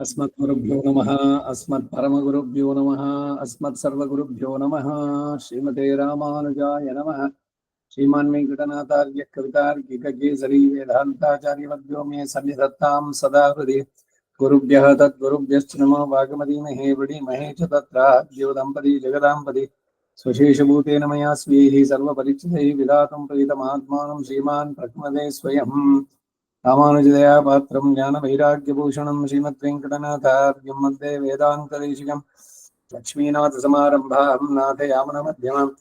अस्मद्गुरुभ्यो नमः। अस्मत्परमगुरुभ्यो नमः। अस्मत्सर्वगुरुभ्यो नमः। श्रीमते रामानुजाय नमः। श्रीमान् वेङ्कटनाथार्य कवितार्किककेसरी वेदान्ताचार्यवर्यो मे सन्निधत्तां सदा हृदि। गुरुभ्यः तद्गुरुभ्यश्च नमो वागमदीमहे वडीमहे च तत्र द्योदम्पती जगदाम्पति स्वशेषभूतेन मया स्वीः सर्वपरिचितैः विधातुं प्रीतमात्मानं श्रीमान् प्रकृमदे स्वयम्। रामानुजदया पात्रं ज्ञानवैराग्यभूषणं श्रीमद्वेङ्कटनाथार्यं वन्दे वेदान्तदेशिकं लक्ष्मीनाथसमारम्भां नाथयामनमध्यमाम्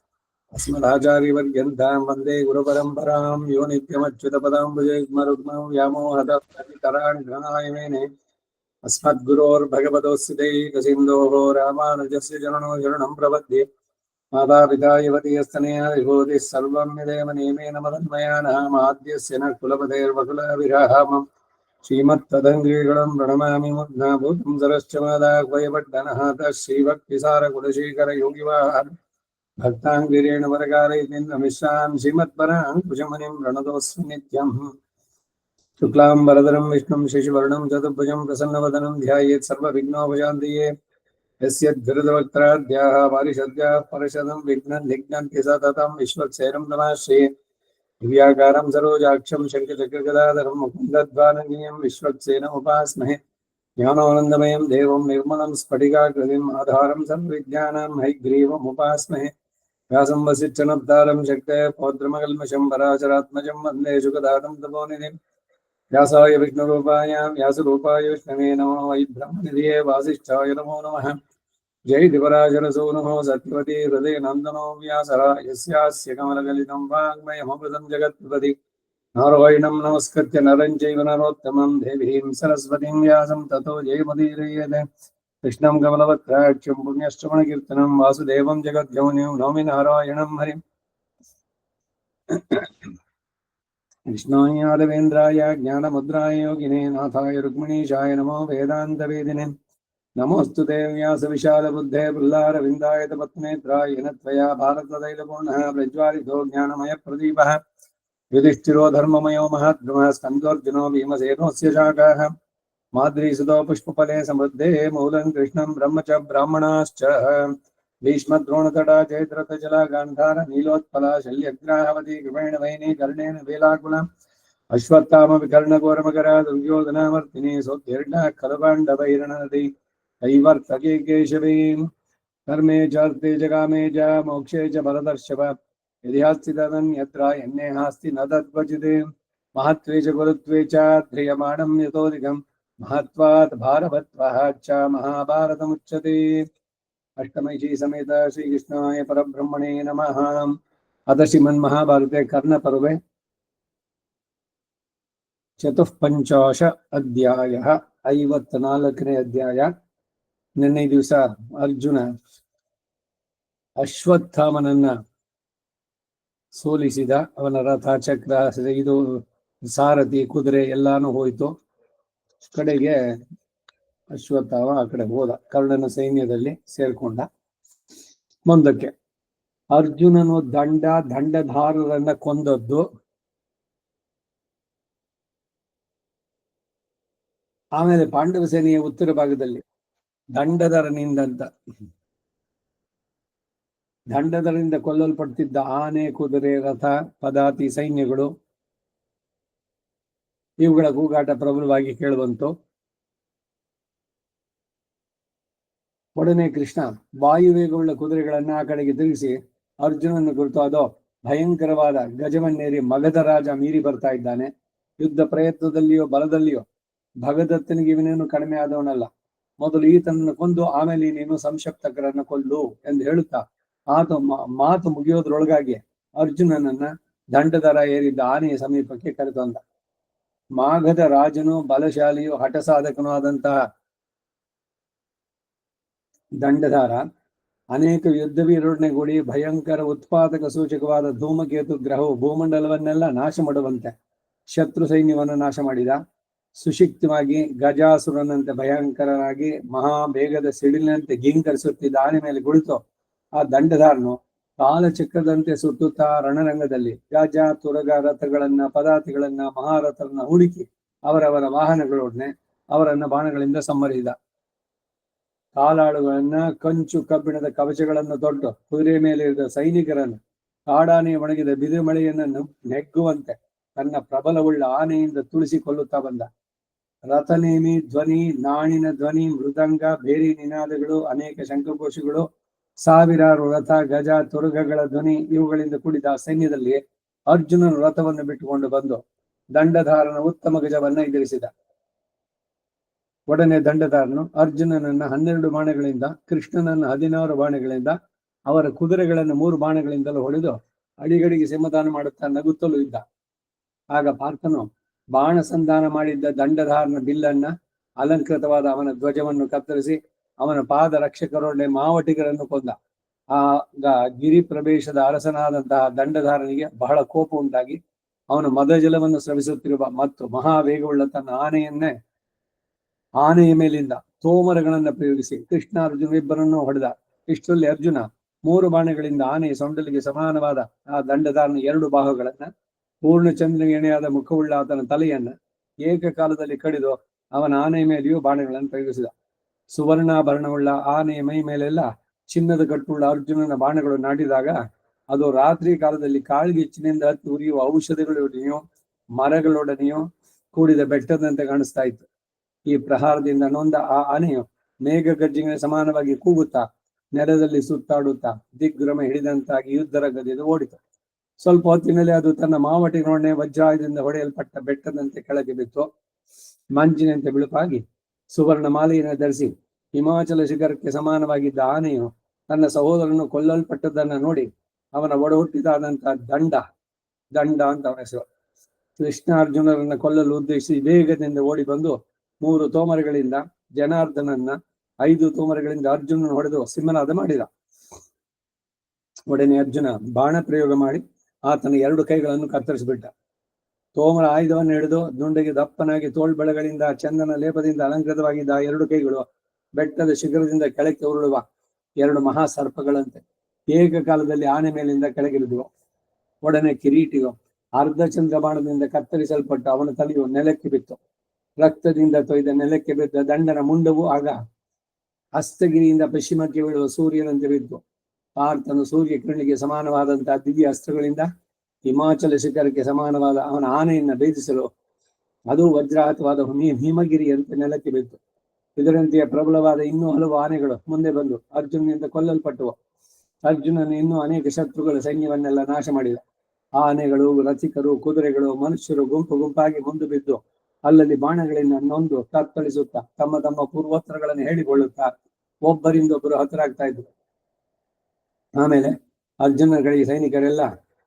अस्मदाचार्यपर्यन्तां वन्दे गुरुपरम्परां यो नित्यमच्युतपदाम्बुजैर्मरुग्मं व्यामोहतराणि घ्नाय मेने अस्मद्गुरोर्भगवतोऽस्य दैकसिन्धोः रामानुजस्य चरणो शरणं प्रपद्ये। मातापिता युवतीस्तनया विभूतिः सर्वं यदेव नियमेन मदन्मयानः माद्यस्य न कुलपतेर्वकुलविरहमं श्रीमत्तदङ्ग्रीगणं प्रणमामि मुग्धभूतं सरश्च मादाह्वयपट्टनः तश्रीभक्तिसारकुलशेखरयोगिवाहान् भक्ताङ्गिरेण वरकालयतीन्द्रमिश्रान् श्रीमत्पराङ्कुशमुनिं प्रणतोऽस्मि नित्यम्। शुक्लाम्बरधरं विष्णुं शशिवर्णं चतुर्भुजं प्रसन्नवदनं ध्यायेत् सर्वविघ्नोपशान्तये। यस्य धृतवक्त्राद्याः पारिषद्याः परशतं विघ्नं निघ्नन्ति सततं विश्वक्सेनं नमाश्रये। दिव्याकारं सरोजाक्षं शङ्खचक्रगदाधरं मुकुन्दध्वानगीयं विश्वक्सेनमुपास्महे। ज्ञानानन्दमयं देवं निर्मलं स्फटिकाकृतिम् आधारं सर्वविद्यानां हयग्रीवमुपास्महे। व्यासं वसिष्ठनप्तारं शक्तये पौत्रमकल्मषं पराशरात्मजं वन्दे शुकदातं तपोनिधिं। व्यासाय विष्णुरूपाय व्यासरूपाय विष्णवे नमो वै ब्रह्मनिधये वासिष्ठाय नमो नमः। जय दिवराजरसूनुः सत्यवती हृदयनन्दनो व्यासः यस्यास्य कमलगलितं वाङ्मयममृतं जगत्पति। नारायणं नमस्कृत्य नरं चैव नरोत्तमं देवीं सरस्वतीं व्यासं ततो जयमुदीरयेत्। कृष्णं कमलवक्त्राक्षं पुण्यश्रवणकीर्तनं वासुदेवं जगद्गौर्यं नौमि नारायणं हरिम्। कृष्णाय यादवेन्द्राय ज्ञानमुद्राय योगिने नाथाय रुक्मिणीशाय नमो वेदान्तवेदिने। नमोऽस्तु ते व्यासविशालबुद्धे प्रह्लादविन्दाय तपत्नेत्राय येन त्वया भारततैलपूर्णः प्रज्वालितो ज्ञानमयप्रदीपः। युधिष्ठिरो धर्ममयो महात्मः स्कन्दोऽर्जुनो भीमसेनोऽस्य शाखाः। माद्रीसुतो पुष्पफले समृद्धे मूलं कृष्णं ब्रह्म च ब्राह्मणाश्च। भीष्मद्रोणतटा चैत्रतजला गान्धार नीलोत्पला शल्यग्राहवती कृपेण वैनी कर्णेन वेलाकुला अश्वत्थामविकर्णघोरमकरा दुर्योधनावर्तिनी सोत्तीर्णः खलुपाण्डवैर्नदी कैवर्तके केशवी। कर्मे चार्थे च कामे च मोक्षे च भरतर्षभ यदि हास्ति तदन्यत्र यन्ने हास्ति न तद्क्वचित्। महत्त्वे च गुरुत्वे च ध्रियमाणं यतोऽधिकं महत्त्वात् भारवत्वः च महाभारतमुच्यते। अष्टमैषी समेत श्रीकृष्णाय परब्रह्मणे नमः। अथ श्रीमन्महाभारते कर्णपर्वे चतुःपञ्चाश अध्यायः 54ನೇ ಅಧ್ಯಾಯ। ನಿನ್ನೆ ದಿವಸ ಅರ್ಜುನ ಅಶ್ವತ್ಥಾಮನನ್ನ ಸೋಲಿಸಿದ. ಅವನ ರಥ ಚಕ್ರ ಇದು ಸಾರಥಿ ಕುದುರೆ ಎಲ್ಲಾನು ಹೋಯ್ತು. ಕಡೆಗೆ ಅಶ್ವತ್ಥಾಮ ಆ ಕಡೆ ಹೋದ, ಕರ್ಣನ ಸೈನ್ಯದಲ್ಲಿ ಸೇರ್ಕೊಂಡ. ಮುಂದಕ್ಕೆ ಅರ್ಜುನನು ದಂಡಧಾರರನ್ನ ಕೊಂದದ್ದು, ಆಮೇಲೆ ಪಾಂಡವ ಸೇನೆಯ ಉತ್ತರ ಭಾಗದಲ್ಲಿ ದಂಡಧರನಿಂದ ಕೊಲ್ಲಲ್ಪಡ್ತಿದ್ದ ಆನೆ, ಕುದುರೆ, ರಥ, ಪದಾತಿ ಸೈನ್ಯಗಳು ಇವುಗಳ ಕೂಗಾಟ ಪ್ರಬಲವಾಗಿ ಕೇಳುವಂತು. ಒಡನೆ ಕೃಷ್ಣ ವಾಯುವೇಗವುಳ್ಳ ಕುದುರೆಗಳನ್ನ ಆ ಕಡೆಗೆ ತಿರುಗಿಸಿ ಅರ್ಜುನನ ಕುರಿತು ಅದೋ ಭಯಂಕರವಾದ ಗಜವನ್ನೇರಿ ಮಗಧ ರಾಜ ಮೀರಿ ಬರ್ತಾ ಇದ್ದಾನೆ. ಯುದ್ಧ ಪ್ರಯತ್ನದಲ್ಲಿಯೋ ಬಲದಲ್ಲಿಯೋ ಭಗದತ್ತನಿಗೆ ಇವನೇನು ಕಡಿಮೆ ಆದವನಲ್ಲ. ಮೊದಲು ಈತನನ್ನು ಕೊಂದು ಆಮೇಲೆ ನೀನು ಸಂಶಪ್ತಕರನ್ನ ಕೊಲ್ಲು ಎಂದು ಹೇಳುತ್ತಾ ಮಾತು ಮುಗಿಯೋದ್ರೊಳಗಾಗಿ ಅರ್ಜುನನನ್ನ ದಂಡಧರ ಏರಿದ್ದ ಆನೆಯ ಸಮೀಪಕ್ಕೆ ಕರೆತಂದ. ಮಾಗಧ ರಾಜನು ಬಲಶಾಲಿಯು ಹಠಸಾಧಕನೂ ಆದಂತಹ ದಂಡಧಾರ ಅನೇಕ ಯುದ್ಧವೀರೊಡನೆಗೂಡಿ ಭಯಂಕರ ಉತ್ಪಾದಕ ಸೂಚಕವಾದ ಧೂಮಕೇತು ಗ್ರಹವು ಭೂಮಂಡಲವನ್ನೆಲ್ಲ ನಾಶ ಮಾಡುವಂತೆ ಶತ್ರು ಸೈನ್ಯವನ್ನು ನಾಶ ಮಾಡಿದ. ಸುಶಿಕ್ತವಾಗಿ ಗಜಾಸುರನಂತೆ ಭಯಂಕರನಾಗಿ ಮಹಾಬೇಗದ ಸಿಡಿಲಿನಂತೆ ಗಿಂಕರಿಸುತ್ತಿದ್ದ ಆನೆ ಮೇಲೆ ಕುಳಿತು ಆ ದಂಡಧಾರನು ಕಾಲಚಕ್ರದಂತೆ ಸುತ್ತುತ್ತಾ ರಣರಂಗದಲ್ಲಿ ಗಜ ತುರಗ ರಥಗಳನ್ನ ಪದಾತಿಗಳನ್ನ ಮಹಾರಥರನ್ನ ಹುಡುಕಿ ಅವರವರ ವಾಹನಗಳೊಡನೆ ಅವರನ್ನ ಬಾಣಗಳಿಂದ ಸಂಹರಿಸಿದ. ಕಾಲಾಳುಗಳನ್ನ, ಕಂಚು ಕಬ್ಬಿಣದ ಕವಚಗಳನ್ನು ತೊಟ್ಟು ಕುದುರೆ ಮೇಲೆ ಇದ್ದ ಸೈನಿಕರನ್ನು ಕಾಡಾನೆ ಒಣಗಿದ ಬಿರುಮಳೆಯನ್ನು ನೆಗ್ಗುವಂತೆ ತನ್ನ ಪ್ರಬಲವುಳ್ಳ ಆನೆಯಿಂದ ತುಳಿಸಿಕೊಳ್ಳುತ್ತಾ ಬಂದ. ರಥನೇಮಿ ಧ್ವನಿ, ನಾಣಿನ ಧ್ವನಿ, ಮೃದಂಗ, ಬೇರಿ ನಿನಾದಗಳು, ಅನೇಕ ಶಂಖಘೋಷಗಳು, ಸಾವಿರಾರು ರಥ, ಗಜ, ತುರುಗಗಳ ಧ್ವನಿ ಇವುಗಳಿಂದ ಕೂಡಿದ ಸೈನ್ಯದಲ್ಲಿ ಅರ್ಜುನನು ರಥವನ್ನು ಬಿಟ್ಟುಕೊಂಡು ಬಂದು ದಂಡಧಾರನ ಉತ್ತಮ ಗಜವನ್ನ ಎದುರಿಸಿದ. ಒಡನೆ ದಂಡಧಾರನು ಅರ್ಜುನನನ್ನ 12 ಬಾಣಗಳಿಂದ, ಕೃಷ್ಣನನ್ನ 16 ಬಾಣಗಳಿಂದ, ಅವರ ಕುದುರೆಗಳನ್ನು 3 ಬಾಣಗಳಿಂದಲೂ ಹೊಡೆದು ಅಡಿಗಡಿಗೆ ಸಮಾಧಾನ ಮಾಡುತ್ತಾ ನಗುತ್ತಲೂ ಇದ್ದ. ಆಗ ಪಾರ್ಥನು ಬಾಣ ಸಂಧಾನ ಮಾಡಿದ್ದ ದಂಡಧಾರನ ಬಿಲ್ಲನ್ನ, ಅಲಂಕೃತವಾದ ಅವನ ಧ್ವಜವನ್ನು ಕತ್ತರಿಸಿ ಅವನ ಪಾದ ರಕ್ಷಕರೊಡನೆ ಮಾವಟಿಗರನ್ನು ಕೊಂದ. ಆಗ ಗಿರಿ ಪ್ರವೇಶದ ಅರಸನಾದಂತಹ ದಂಡಧಾರನಿಗೆ ಬಹಳ ಕೋಪ ಉಂಟಾಗಿ ಅವನು ಮದಜಲವನ್ನು ಸ್ರವಿಸುತ್ತಿರುವ ಮತ್ತು ಮಹಾವೇಗವುಳ್ಳ ತನ್ನ ಆನೆಯ ಮೇಲಿಂದ ತೋಮರಗಳನ್ನು ಪ್ರಯೋಗಿಸಿ ಕೃಷ್ಣ ಅರ್ಜುನ ಇಬ್ಬರನ್ನು ಹೊಡೆದ. ಇಷ್ಟರಲ್ಲಿ ಅರ್ಜುನ 3 ಬಾಣಗಳಿಂದ ಆನೆಯ ಸೊಂಡಲಿಗೆ ಸಮಾನವಾದ ಆ ದಂಡಧಾರನ 2 ಬಾಹುಗಳನ್ನ, ಪೂರ್ಣಚಂದ್ರನಿಗೆ ಎಣೆಯಾದ ಮುಖವುಳ್ಳ ಆತನ ತಲೆಯನ್ನ ಏಕಕಾಲದಲ್ಲಿ ಕಡಿದು ಅವನ ಆನೆಯ ಮೇಲೆಯೂ ಬಾಣಗಳನ್ನು ಪ್ರಯೋಗಿಸಿದ. ಸುವರ್ಣಾಭರಣವುಳ್ಳ ಆನೆಯ ಮೈ ಮೇಲೆಲ್ಲ ಚಿನ್ನದ ಕಟ್ಟುಳ್ಳ ಅರ್ಜುನನ ಬಾಣಗಳು ನಾಟಿದಾಗ ಅದು ರಾತ್ರಿ ಕಾಲದಲ್ಲಿ ಕಾಳ್ಗಿಚ್ಚಿನಿಂದ ಹತ್ತಿ ಉರಿಯುವ ಔಷಧಿಗಳೊಡನೆಯೋ ಮರಗಳೊಡನೆಯೋ ಕೂಡಿದ ಬೆಟ್ಟದಂತೆ ಕಾಣಿಸ್ತಾ ಇತ್ತು. ಈ ಪ್ರಹಾರದಿಂದ ನೊಂದ ಆ ಆನೆಯು ಮೇಘ ಗರ್ಜಿಗೆ ಸಮಾನವಾಗಿ ಕೂಗುತ್ತಾ ನೆಲದಲ್ಲಿ ಸುತ್ತಾಡುತ್ತಾ ದಿಗ್ಭ್ರಮ ಹಿಡಿದಂತಾಗಿ ಯುದ್ಧರಂಗದಿಂದ ಓಡಿತು. ಸ್ವಲ್ಪ ಹೊತ್ತಿನಲ್ಲಿ ಅದು ತನ್ನ ಮಾವಟಿನೊಡನೆ ವಜ್ರಾಯದಿಂದ ಹೊಡೆಯಲ್ಪಟ್ಟ ಬೆಟ್ಟದಂತೆ ಕೆಳಗೆ ಬಿತ್ತು. ಮಂಜಿನಂತೆ ಬಿಳುಪಾಗಿ ಸುವರ್ಣ ಮಾಲೆಯನ್ನು ಧರಿಸಿ ಹಿಮಾಚಲ ಶಿಖರಕ್ಕೆ ಸಮಾನವಾಗಿದ್ದ ಆನೆಯು ತನ್ನ ಸಹೋದರನು ಕೊಲ್ಲಲ್ಪಟ್ಟದ್ದನ್ನ ನೋಡಿ ಅವನ ಒಡ ಹುಟ್ಟಿದಾದಂತಹ ದಂಡ ಅಂತ ಅವನ ಹೆಸರು, ಕೃಷ್ಣಾರ್ಜುನರನ್ನ ಕೊಲ್ಲಲು ಉದ್ದೇಶಿಸಿ ವೇಗದಿಂದ ಓಡಿ ಬಂದು 3 ತೋಮರಗಳಿಂದ ಜನಾರ್ದನನ್ನ, 5 ತೋಮರಗಳಿಂದ ಅರ್ಜುನನ ಹೊಡೆದು ಸಿಂಹನಾದ ಮಾಡಿದ. ಒಡನೆ ಅರ್ಜುನ ಬಾಣ ಪ್ರಯೋಗ ಮಾಡಿ ಆತನ 2 ಕೈಗಳನ್ನು ಕತ್ತರಿಸಿಬಿಟ್ಟ. ತೋಮರ ಆಯುಧವನ್ನು ಹಿಡಿದು ದುಂಡೆಗೆ ದಪ್ಪನಾಗಿ ತೋಳ್ಬೆಳಗಳಿಂದ ಚಂದನ ಲೇಪದಿಂದ ಅಲಂಕೃತವಾಗಿದ್ದ 2 ಕೈಗಳು ಬೆಟ್ಟದ ಶಿಖರದಿಂದ ಕೆಳಕ್ಕೆ ಉರುಳುವ 2 ಮಹಾಸರ್ಪಗಳಂತೆ ಏಕಕಾಲದಲ್ಲಿ ಆನೆ ಮೇಲಿಂದ ಕೆಳಗಿಳಿದುವು. ಒಡನೆ ಕಿರೀಟಿಯು ಅರ್ಧ ಚಂದ್ರಬಾಣದಿಂದ ಕತ್ತರಿಸಲ್ಪಟ್ಟು ಅವನ ತಲೆಯು ನೆಲಕ್ಕೆ ಬಿತ್ತು. ರಕ್ತದಿಂದ ತೊಯ್ದ ನೆಲಕ್ಕೆ ಬಿದ್ದ ದಂಡನ ಮುಂಡವು ಆಗ ಹಸ್ತಗಿರಿಯಿಂದ ಪಶ್ಚಿಮಕ್ಕೆ ಬೀಳುವ ಸೂರ್ಯನಂತೆ ಬಿದ್ದು ಪಾರ್ಥನು ಸೂರ್ಯ ಕಿರಣಿಗೆ ಸಮಾನವಾದಂತಹ ದಿವ್ಯ ಅಸ್ತ್ರಗಳಿಂದ ಹಿಮಾಚಲ ಶಿಖರಕ್ಕೆ ಸಮಾನವಾದ ಅವನ ಆನೆಯನ್ನ ಭೇದಿಸಲು ಅದು ವಜ್ರಾಹತವಾದ ಹಿಮಗಿರಿಯಂತೆ ನೆಲಕ್ಕೆ ಬಿತ್ತು. ಇದರಂತೆಯೇ ಪ್ರಬಲವಾದ ಇನ್ನೂ ಹಲವು ಆನೆಗಳು ಮುಂದೆ ಬಂದು ಅರ್ಜುನನಿಂದ ಕೊಲ್ಲಲ್ಪಟ್ಟವು. ಅರ್ಜುನನು ಇನ್ನೂ ಅನೇಕ ಶತ್ರುಗಳ ಸೈನ್ಯವನ್ನೆಲ್ಲ ನಾಶ ಮಾಡಿದ. ಆನೆಗಳು, ರಥಿಕರು, ಕುದುರೆಗಳು, ಮನುಷ್ಯರು ಗುಂಪು ಗುಂಪಾಗಿ ಮುಂದೆ ಬಿದ್ದು ಅಲ್ಲಲ್ಲಿ ಬಾಣಗಳಿಂದ ನೊಂದು ತತ್ತಳಿಸುತ್ತಾ ತಮ್ಮ ತಮ್ಮ ಪೂರ್ವೋತ್ತರಗಳನ್ನು ಹೇಳಿಕೊಳ್ಳುತ್ತಾ ಒಬ್ಬರಿಂದೊಬ್ಬರು ಹತರಾಗ್ತಾ ಇದ್ರು. ಆಮೇಲೆ ಅರ್ಜುನಗಳಿಗೆ ಸೈನಿಕರೆಲ್ಲ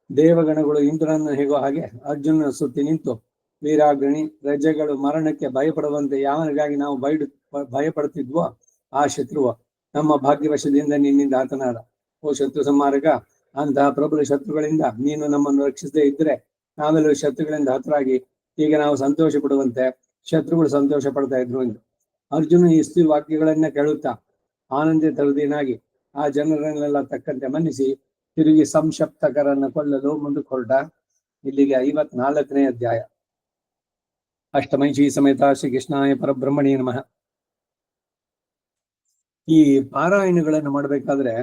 ದೇವಗಣಗಳು ಇಂದ್ರನ ಹೇಗೋ ಹಾಗೆ ಅರ್ಜುನನ ಸುತ್ತಿ ನಿಂತು, ವೀರಾಗ್ರಣಿ, ರಜೆಗಳು ಮರಣಕ್ಕೆ ಭಯಪಡುವಂತೆ ಯಾವನಿಗಾಗಿ ನಾವು ಭಯಪಡುತ್ತಿದ್ವೋ ಆ ಶತ್ರುವ ನಮ್ಮ ಭಾಗ್ಯವಶದಿಂದ ನಿನ್ನಿಂದ ಹತನಾದ. ಓ ಶತ್ರು ಸಂಹಾರಕ, ಅಂತಹ ಪ್ರಬಲ ಶತ್ರುಗಳಿಂದ ನೀನು ನಮ್ಮನ್ನು ರಕ್ಷಿಸದೇ ಇದ್ರೆ ನಾವೆಲ್ಲರೂ ಶತ್ರುಗಳಿಂದ ಹತರಾಗಿ ಈಗ ನಾವು ಸಂತೋಷ ಪಡುವಂತೆ ಶತ್ರುಗಳು ಸಂತೋಷ ಪಡ್ತಾ ಇದ್ರು ಎಂದು. ಅರ್ಜುನ ಈ ವಾಕ್ಯಗಳನ್ನ ಕೇಳುತ್ತಾ ಆನಂದಿತ ಹೃದಯನಾಗಿ ಆ ಜನರನ್ನೆಲ್ಲ ತಕ್ಕಂತೆ ಮನ್ನಿಸಿ ತಿರುಗಿ ಸಂಶಪ್ತಕರನ್ನ ಕೊಲ್ಲಲು ಮುಂದಕ್ಕೆ ಹೊರಟ. ಇಲ್ಲಿಗೆ 54ನೇ ಅಧ್ಯಾಯ. ಅಷ್ಟಮೈಷಿ ಸಮೇತ ಶ್ರೀ ಕೃಷ್ಣಾಯ ಪರಬ್ರಹ್ಮಣೇ ನಮಃ. ಈ ಪಾರಾಯಣಗಳನ್ನು ಮಾಡಬೇಕಾದ್ರೆ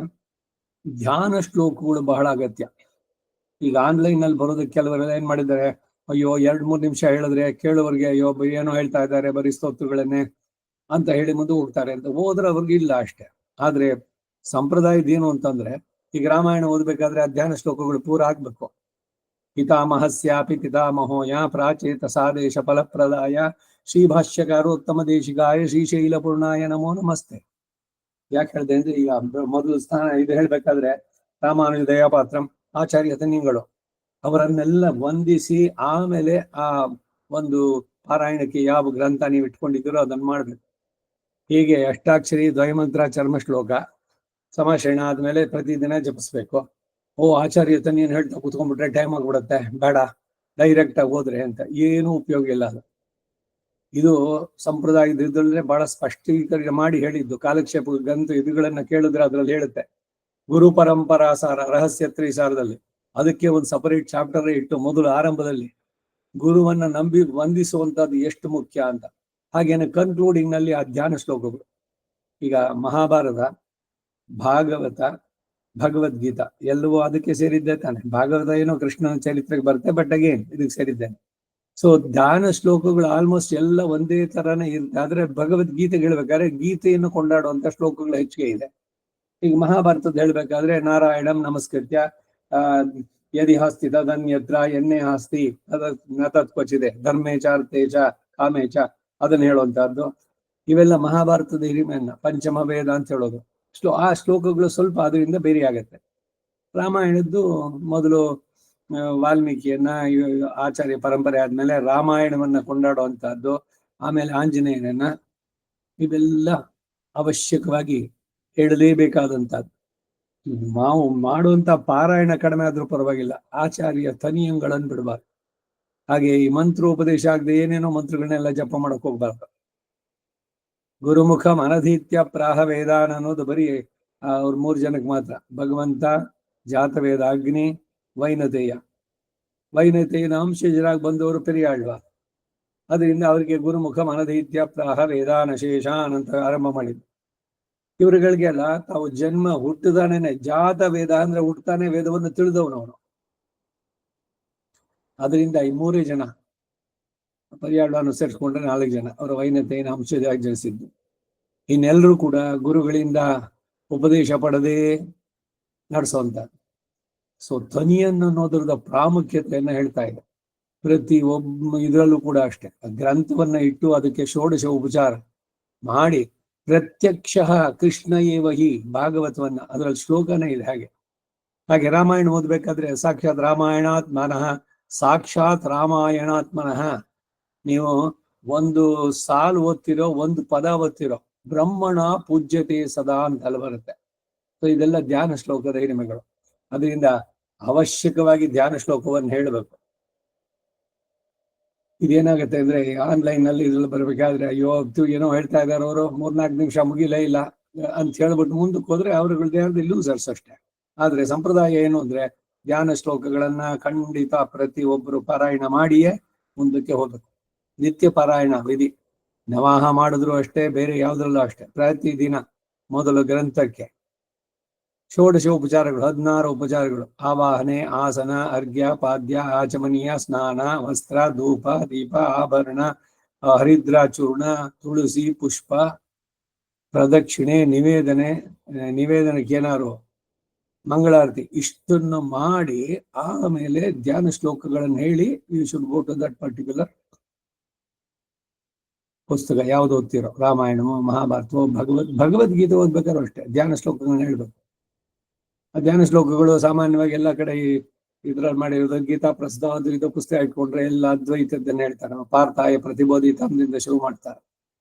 ಧ್ಯಾನ ಶ್ಲೋಕಗಳು ಬಹಳ ಅಗತ್ಯ. ಈಗ ಆನ್ಲೈನ್ ನಲ್ಲಿ ಬರೋದಕ್ಕೆ ಕೆಲವರೆಲ್ಲ ಏನ್ ಮಾಡಿದ್ದಾರೆ, ಅಯ್ಯೋ 2-3 ನಿಮಿಷ ಹೇಳಿದ್ರೆ ಕೇಳುವರಿಗೆ ಅಯ್ಯೋ ಏನೋ ಹೇಳ್ತಾ ಇದ್ದಾರೆ ಬರೀ ಸ್ತೋತ್ರಗಳನ್ನೇ ಅಂತ ಹೇಳಿ ಮುಂದೆ ಹೋಗ್ತಾರೆ ಅಂತ ಹೋದ್ರೆ ಅವ್ರಿಗೆ ಇಲ್ಲ ಅಷ್ಟೇ. ಆದ್ರೆ ಸಂಪ್ರದಾಯದ ಏನು ಅಂತಂದ್ರೆ, ಈಗ ರಾಮಾಯಣ ಓದ್ಬೇಕಾದ್ರೆ ಧ್ಯಾನ ಶ್ಲೋಕಗಳು ಪೂರ ಆಗ್ಬೇಕು. ಪಿತಾಮಹಸ್ಯಾಪಿ ಪಿತಾಮಹೋಯ ಪ್ರಾಚೇತ ಸಾದೇಶ ಫಲಪ್ರದಾಯ ಶ್ರೀಭಾಷ್ಯಕಾರೋತ್ತಮ ದೇಶಿಗಾಯ ಶ್ರೀಶೈಲ ಪೂರ್ಣಾಯ ನಮೋ ನಮಸ್ತೆ. ಯಾಕೆ ಹೇಳ್ದೆ ಅಂದ್ರೆ, ಈಗ ಮೊದಲು ಸ್ಥಾನ ಇದು ಹೇಳ್ಬೇಕಾದ್ರೆ ರಾಮಾನುಜ ದಯಾಪಾತ್ರಂ ಆಚಾರ್ಯ ತನಿಗಳು ಅವರನ್ನೆಲ್ಲ ವಂದಿಸಿ ಆಮೇಲೆ ಆ ಒಂದು ಪಾರಾಯಣಕ್ಕೆ ಯಾವ ಗ್ರಂಥ ನೀವು ಇಟ್ಕೊಂಡಿದ್ದೀರೋ ಅದನ್ನ ಮಾಡ್ಬೇಕು. ಹೀಗೆ ಅಷ್ಟಾಕ್ಷರಿ ದ್ವಯಮಂತ್ರ ಚರ್ಮ ಶ್ಲೋಕ ಸಮಾಶಯನ ಆದ್ಮೇಲೆ ಪ್ರತಿದಿನ ಜಪಿಸ್ಬೇಕು. ಓ ಆಚಾರ್ಯ ತನಿಯನ್ನು ಹೇಳ್ತಾ ಕೂತ್ಕೊಂಡ್ಬಿಟ್ರೆ ಟೈಮ್ ಆಗ್ಬಿಡತ್ತೆ, ಬೇಡ ಡೈರೆಕ್ಟ್ ಆಗಿ ಹೋದ್ರೆ ಅಂತ ಏನೂ ಉಪಯೋಗ ಇಲ್ಲ. ಅದು ಇದು ಸಂಪ್ರದಾಯದ ಇದ್ರಲ್ಲೇ ಬಹಳ ಸ್ಪಷ್ಟೀಕರಣ ಮಾಡಿ ಹೇಳಿದ್ದು. ಕಾಲಕ್ಷೇಪ ಗ್ರಂಥ ಇದುಗಳನ್ನ ಕೇಳಿದ್ರೆ ಅದ್ರಲ್ಲಿ ಹೇಳುತ್ತೆ ಗುರು ಪರಂಪರಾ ಸಾರ ರಹಸ್ಯ ತ್ರಿಸಾರದಲ್ಲಿ. ಅದಕ್ಕೆ ಒಂದು ಸಪರೇಟ್ ಚಾಪ್ಟರ್ ಇಟ್ಟು ಮೊದಲು ಆರಂಭದಲ್ಲಿ ಗುರುವನ್ನ ನಂಬಿ ವಂದಿಸುವಂತದ್ದು ಎಷ್ಟು ಮುಖ್ಯ ಅಂತ. ಹಾಗೇನೆ ಕನ್ಕ್ಲೂಡಿಂಗ್ ನಲ್ಲಿ ಆ ಧ್ಯಾನ ಶ್ಲೋಕಗಳು. ಈಗ ಮಹಾಭಾರತ, ಭಾಗವತ, ಭಗವದ್ಗೀತಾ ಎಲ್ಲವೂ ಅದಕ್ಕೆ ಸೇರಿದ್ದೆ ತಾನೆ. ಭಾಗವತ ಏನೋ ಕೃಷ್ಣನ ಚರಿತ್ರೆಗೆ ಬರುತ್ತೆ, ಬಟ್ ಅಗೇನ್ ಇದಕ್ಕೆ ಸೇರಿದ್ದೇನೆ. ಸೊ ಧ್ಯಾನ ಶ್ಲೋಕಗಳು ಆಲ್ಮೋಸ್ಟ್ ಎಲ್ಲ ಒಂದೇ ತರಾನೇ ಇರುತ್ತೆ. ಆದ್ರೆ ಭಗವದ್ಗೀತೆಗೆ ಹೇಳ್ಬೇಕಾದ್ರೆ ಗೀತೆಯನ್ನು ಕೊಂಡಾಡುವಂತ ಶ್ಲೋಕಗಳು ಹೆಚ್ಚಿಗೆ ಇದೆ. ಈಗ ಮಹಾಭಾರತದ ಹೇಳ್ಬೇಕಾದ್ರೆ ನಾರಾಯಣಂ ನಮಸ್ಕೃತ್ಯ ಯದಿ ಹಾಸ್ತಿ ತದನ್ಯತ್ರ ಎನ್ನೇ ಹಾಸ್ತಿ ತತ್ ಕ್ವಚಿದೆ ಧರ್ಮೇಚ ಅರ್ಥೇಚ ಕಾಮೇಚ ಅದನ್ನ ಹೇಳುವಂತಹದ್ದು. ಇವೆಲ್ಲ ಮಹಾಭಾರತದ ಹಿರಿಮೆಯನ್ನ ಪಂಚಮ ವೇದ ಅಂತ ಹೇಳೋದು. ಆ ಶ್ಲೋಕಗಳು ಸ್ವಲ್ಪ ಅದರಿಂದ ಬೇರೆ ಆಗತ್ತೆ. ರಾಮಾಯಣದ್ದು ಮೊದಲು ವಾಲ್ಮೀಕಿಯನ್ನ ಆಚಾರ್ಯ ಪರಂಪರೆ ಆದ್ಮೇಲೆ ರಾಮಾಯಣವನ್ನ ಕೊಂಡಾಡುವಂತಹದ್ದು, ಆಮೇಲೆ ಆಂಜನೇಯನನ್ನ, ಇವೆಲ್ಲ ಅವಶ್ಯಕವಾಗಿ ಹೇಳಲೇಬೇಕಾದಂತಹದ್ದು. ನಾವು ಮಾಡುವಂತ ಪಾರಾಯಣ ಕಡಿಮೆ ಆದ್ರೂ ಪರವಾಗಿಲ್ಲ, ಆಚಾರ್ಯ ತನಿಯಂಗಳನ್ನು ಬಿಡಬಾರ್ದು. ಹಾಗೆ ಈ ಮಂತ್ರೋಪದೇಶ ಆಗದೆ ಏನೇನೋ ಮಂತ್ರಗಳನ್ನೆಲ್ಲ ಜಪ ಮಾಡಕ್ ಹೋಗ್ಬಾರ್ದು. ಗುರುಮುಖ ಅನಧೀತ್ಯ ಪ್ರಾಹ ವೇದಾನ ಅನ್ನೋದು ಬರೀ ಅವ್ರ 3 ಜನಕ್ಕೆ ಮಾತ್ರ. ಭಗವಂತ, ಜಾತವೇದ ಅಗ್ನಿ, ವೈನತೆಯ. ವೈನತೆಯನ ಅಂಶಜರಾಗಿ ಬಂದವರು ಪೆರಿಯಾಳ್ವ. ಅದರಿಂದ ಅವರಿಗೆ ಗುರುಮುಖ ಅನಧೀತ್ಯ ಪ್ರಾಹ ವೇದಾನ ಶೇಷಾನ್ ಅಂತ ಆರಂಭ ಮಾಡಿದ್ರು. ಇವರುಗಳಿಗೆಲ್ಲ ತಾವು ಜನ್ಮ ಹುಟ್ಟದಾನೇನೆ ಜಾತ ವೇದ ಅಂದ್ರೆ ಹುಟ್ಟತಾನೆ ವೇದವನ್ನು ತಿಳಿದವನವನು. ಅದರಿಂದ ಈ 3 ಜನ ಪರ್ಯಾಳವನ್ನು ಸೇರಿಸ್ಕೊಂಡ್ರೆ 4 ಜನ ಅವರ ವೈನತೆಯನ್ನು ಅಂಶಜರಾಗಿ ಜನಿಸಿದ್ದು. ಇನ್ನೆಲ್ಲರೂ ಕೂಡ ಗುರುಗಳಿಂದ ಉಪದೇಶ ಪಡೆದೇ ನಡೆಸುವಂತ. ಸೊ ಧ್ವನಿಯನ್ನು ಅನ್ನೋದ್ರದ ಪ್ರಾಮುಖ್ಯತೆಯನ್ನ ಹೇಳ್ತಾ ಇದೆ. ಪ್ರತಿ ಇದರಲ್ಲೂ ಕೂಡ ಅಷ್ಟೇ, ಗ್ರಂಥವನ್ನ ಇಟ್ಟು ಅದಕ್ಕೆ ಷೋಡಶ ಉಪಚಾರ ಮಾಡಿ ಪ್ರತ್ಯಕ್ಷ ಕೃಷ್ಣ ಏವಹಿ ಭಾಗವತವನ್ನ, ಅದರಲ್ಲಿ ಶ್ಲೋಕನೇ ಇದೆ ಹಾಗೆ. ಹಾಗೆ ರಾಮಾಯಣ ಓದ್ಬೇಕಾದ್ರೆ ಸಾಕ್ಷಾತ್ ರಾಮಾಯಣಾತ್ಮನಃ, ಸಾಕ್ಷಾತ್ ರಾಮಾಯಣಾತ್ಮನಃ. ನೀವು ಒಂದು ಸಾಲು ಓದ್ತಿರೋ, ಒಂದು ಪದ ಓದ್ತಿರೋ, ಬ್ರಹ್ಮಣ ಪೂಜ್ಯತೆ ಸದಾ ಅಂತ ಅಲ್ಲಿ ಬರುತ್ತೆ. ಸೊ ಇದೆಲ್ಲ ಧ್ಯಾನ ಶ್ಲೋಕದ ಹಿರಿಮೆಗಳು. ಅದರಿಂದ ಅವಶ್ಯಕವಾಗಿ ಧ್ಯಾನ ಶ್ಲೋಕವನ್ನು ಹೇಳಬೇಕು. ಇದೇನಾಗುತ್ತೆ ಅಂದ್ರೆ ಆನ್ಲೈನ್ ನಲ್ಲಿ ಇದ್ರಲ್ಲಿ ಬರ್ಬೇಕಾದ್ರೆ ಅಯ್ಯೋ ಏನೋ ಹೇಳ್ತಾ ಇದಾರೆ ಅವರು, 3-4 ನಿಮಿಷ ಮುಗಿಲೇ ಇಲ್ಲ ಅಂತ ಹೇಳ್ಬಿಟ್ಟು ಮುಂದಕ್ಕೆ ಹೋದ್ರೆ ಅವ್ರದ್ದು ಲೂಸರ್ಸ್ ಅಷ್ಟೇ. ಆದ್ರೆ ಸಂಪ್ರದಾಯ ಏನು ಅಂದ್ರೆ ಧ್ಯಾನ ಶ್ಲೋಕಗಳನ್ನ ಖಂಡಿತ ಪ್ರತಿ ಒಬ್ಬರು ಪಾರಾಯಣ ಮಾಡಿಯೇ ಮುಂದಕ್ಕೆ ಹೋಗ್ಬೇಕು. ನಿತ್ಯ ಪಾರಾಯಣ ವಿಧಿ. ನವಾಹ ಮಾಡಿದ್ರು ಅಷ್ಟೇ, ಬೇರೆ ಯಾವ್ದ್ರಲ್ಲೂ ಅಷ್ಟೇ. ಪ್ರತಿದಿನ ಮೊದಲು ಗ್ರಂಥಕ್ಕೆ ಷೋಡಶ ಉಪಚಾರಗಳು, 16 ಉಪಚಾರಗಳು: ಆವಾಹನೆ, ಆಸನ, ಅರ್ಘ್ಯ, ಪಾದ್ಯ, ಆಚಮನೀಯ, ಸ್ನಾನ, ವಸ್ತ್ರ, ಧೂಪ, ದೀಪ, ಆಭರಣ, ಹರಿದ್ರಾಚೂರ್ಣ, ತುಳಸಿ, ಪುಷ್ಪ, ಪ್ರದಕ್ಷಿಣೆ, ನಿವೇದನಕ್ಕೆ ಏನಾರು ಮಂಗಳಾರತಿ, ಇಷ್ಟನ್ನು ಮಾಡಿ ಆಮೇಲೆ ಧ್ಯಾನ ಶ್ಲೋಕಗಳನ್ನು ಹೇಳಿ you should go to that particular ಪುಸ್ತಕ ಯಾವ್ದು ಓದ್ತಿರೋ, ರಾಮಾಯಣವೋ ಮಹಾಭಾರತವೋ ಭಗವದ್ಗೀತೆ ಓದ್ಬೇಕಾದ್ರೂ ಅಷ್ಟೇ ಧ್ಯಾನ ಶ್ಲೋಕಗಳನ್ನ ಹೇಳ್ಬೇಕು. ಆ ಧ್ಯಾನ ಶ್ಲೋಕಗಳು ಸಾಮಾನ್ಯವಾಗಿ ಎಲ್ಲ ಕಡೆ ಇದ್ರಲ್ಲಿ ಮಾಡಿರೋದು ಗೀತಾ ಪ್ರಸಿದ್ಧ ಅದು ಇದು ಪುಸ್ತಕ ಇಟ್ಕೊಂಡ್ರೆ ಎಲ್ಲ ಅದ್ವೈತದ್ದನ್ನ ಹೇಳ್ತಾರೆ. ಪಾರ್ಥಾಯ ಪ್ರತಿಬೋಧಿತದಿಂದ ಶುರು ಮಾಡ್ತಾರೆ.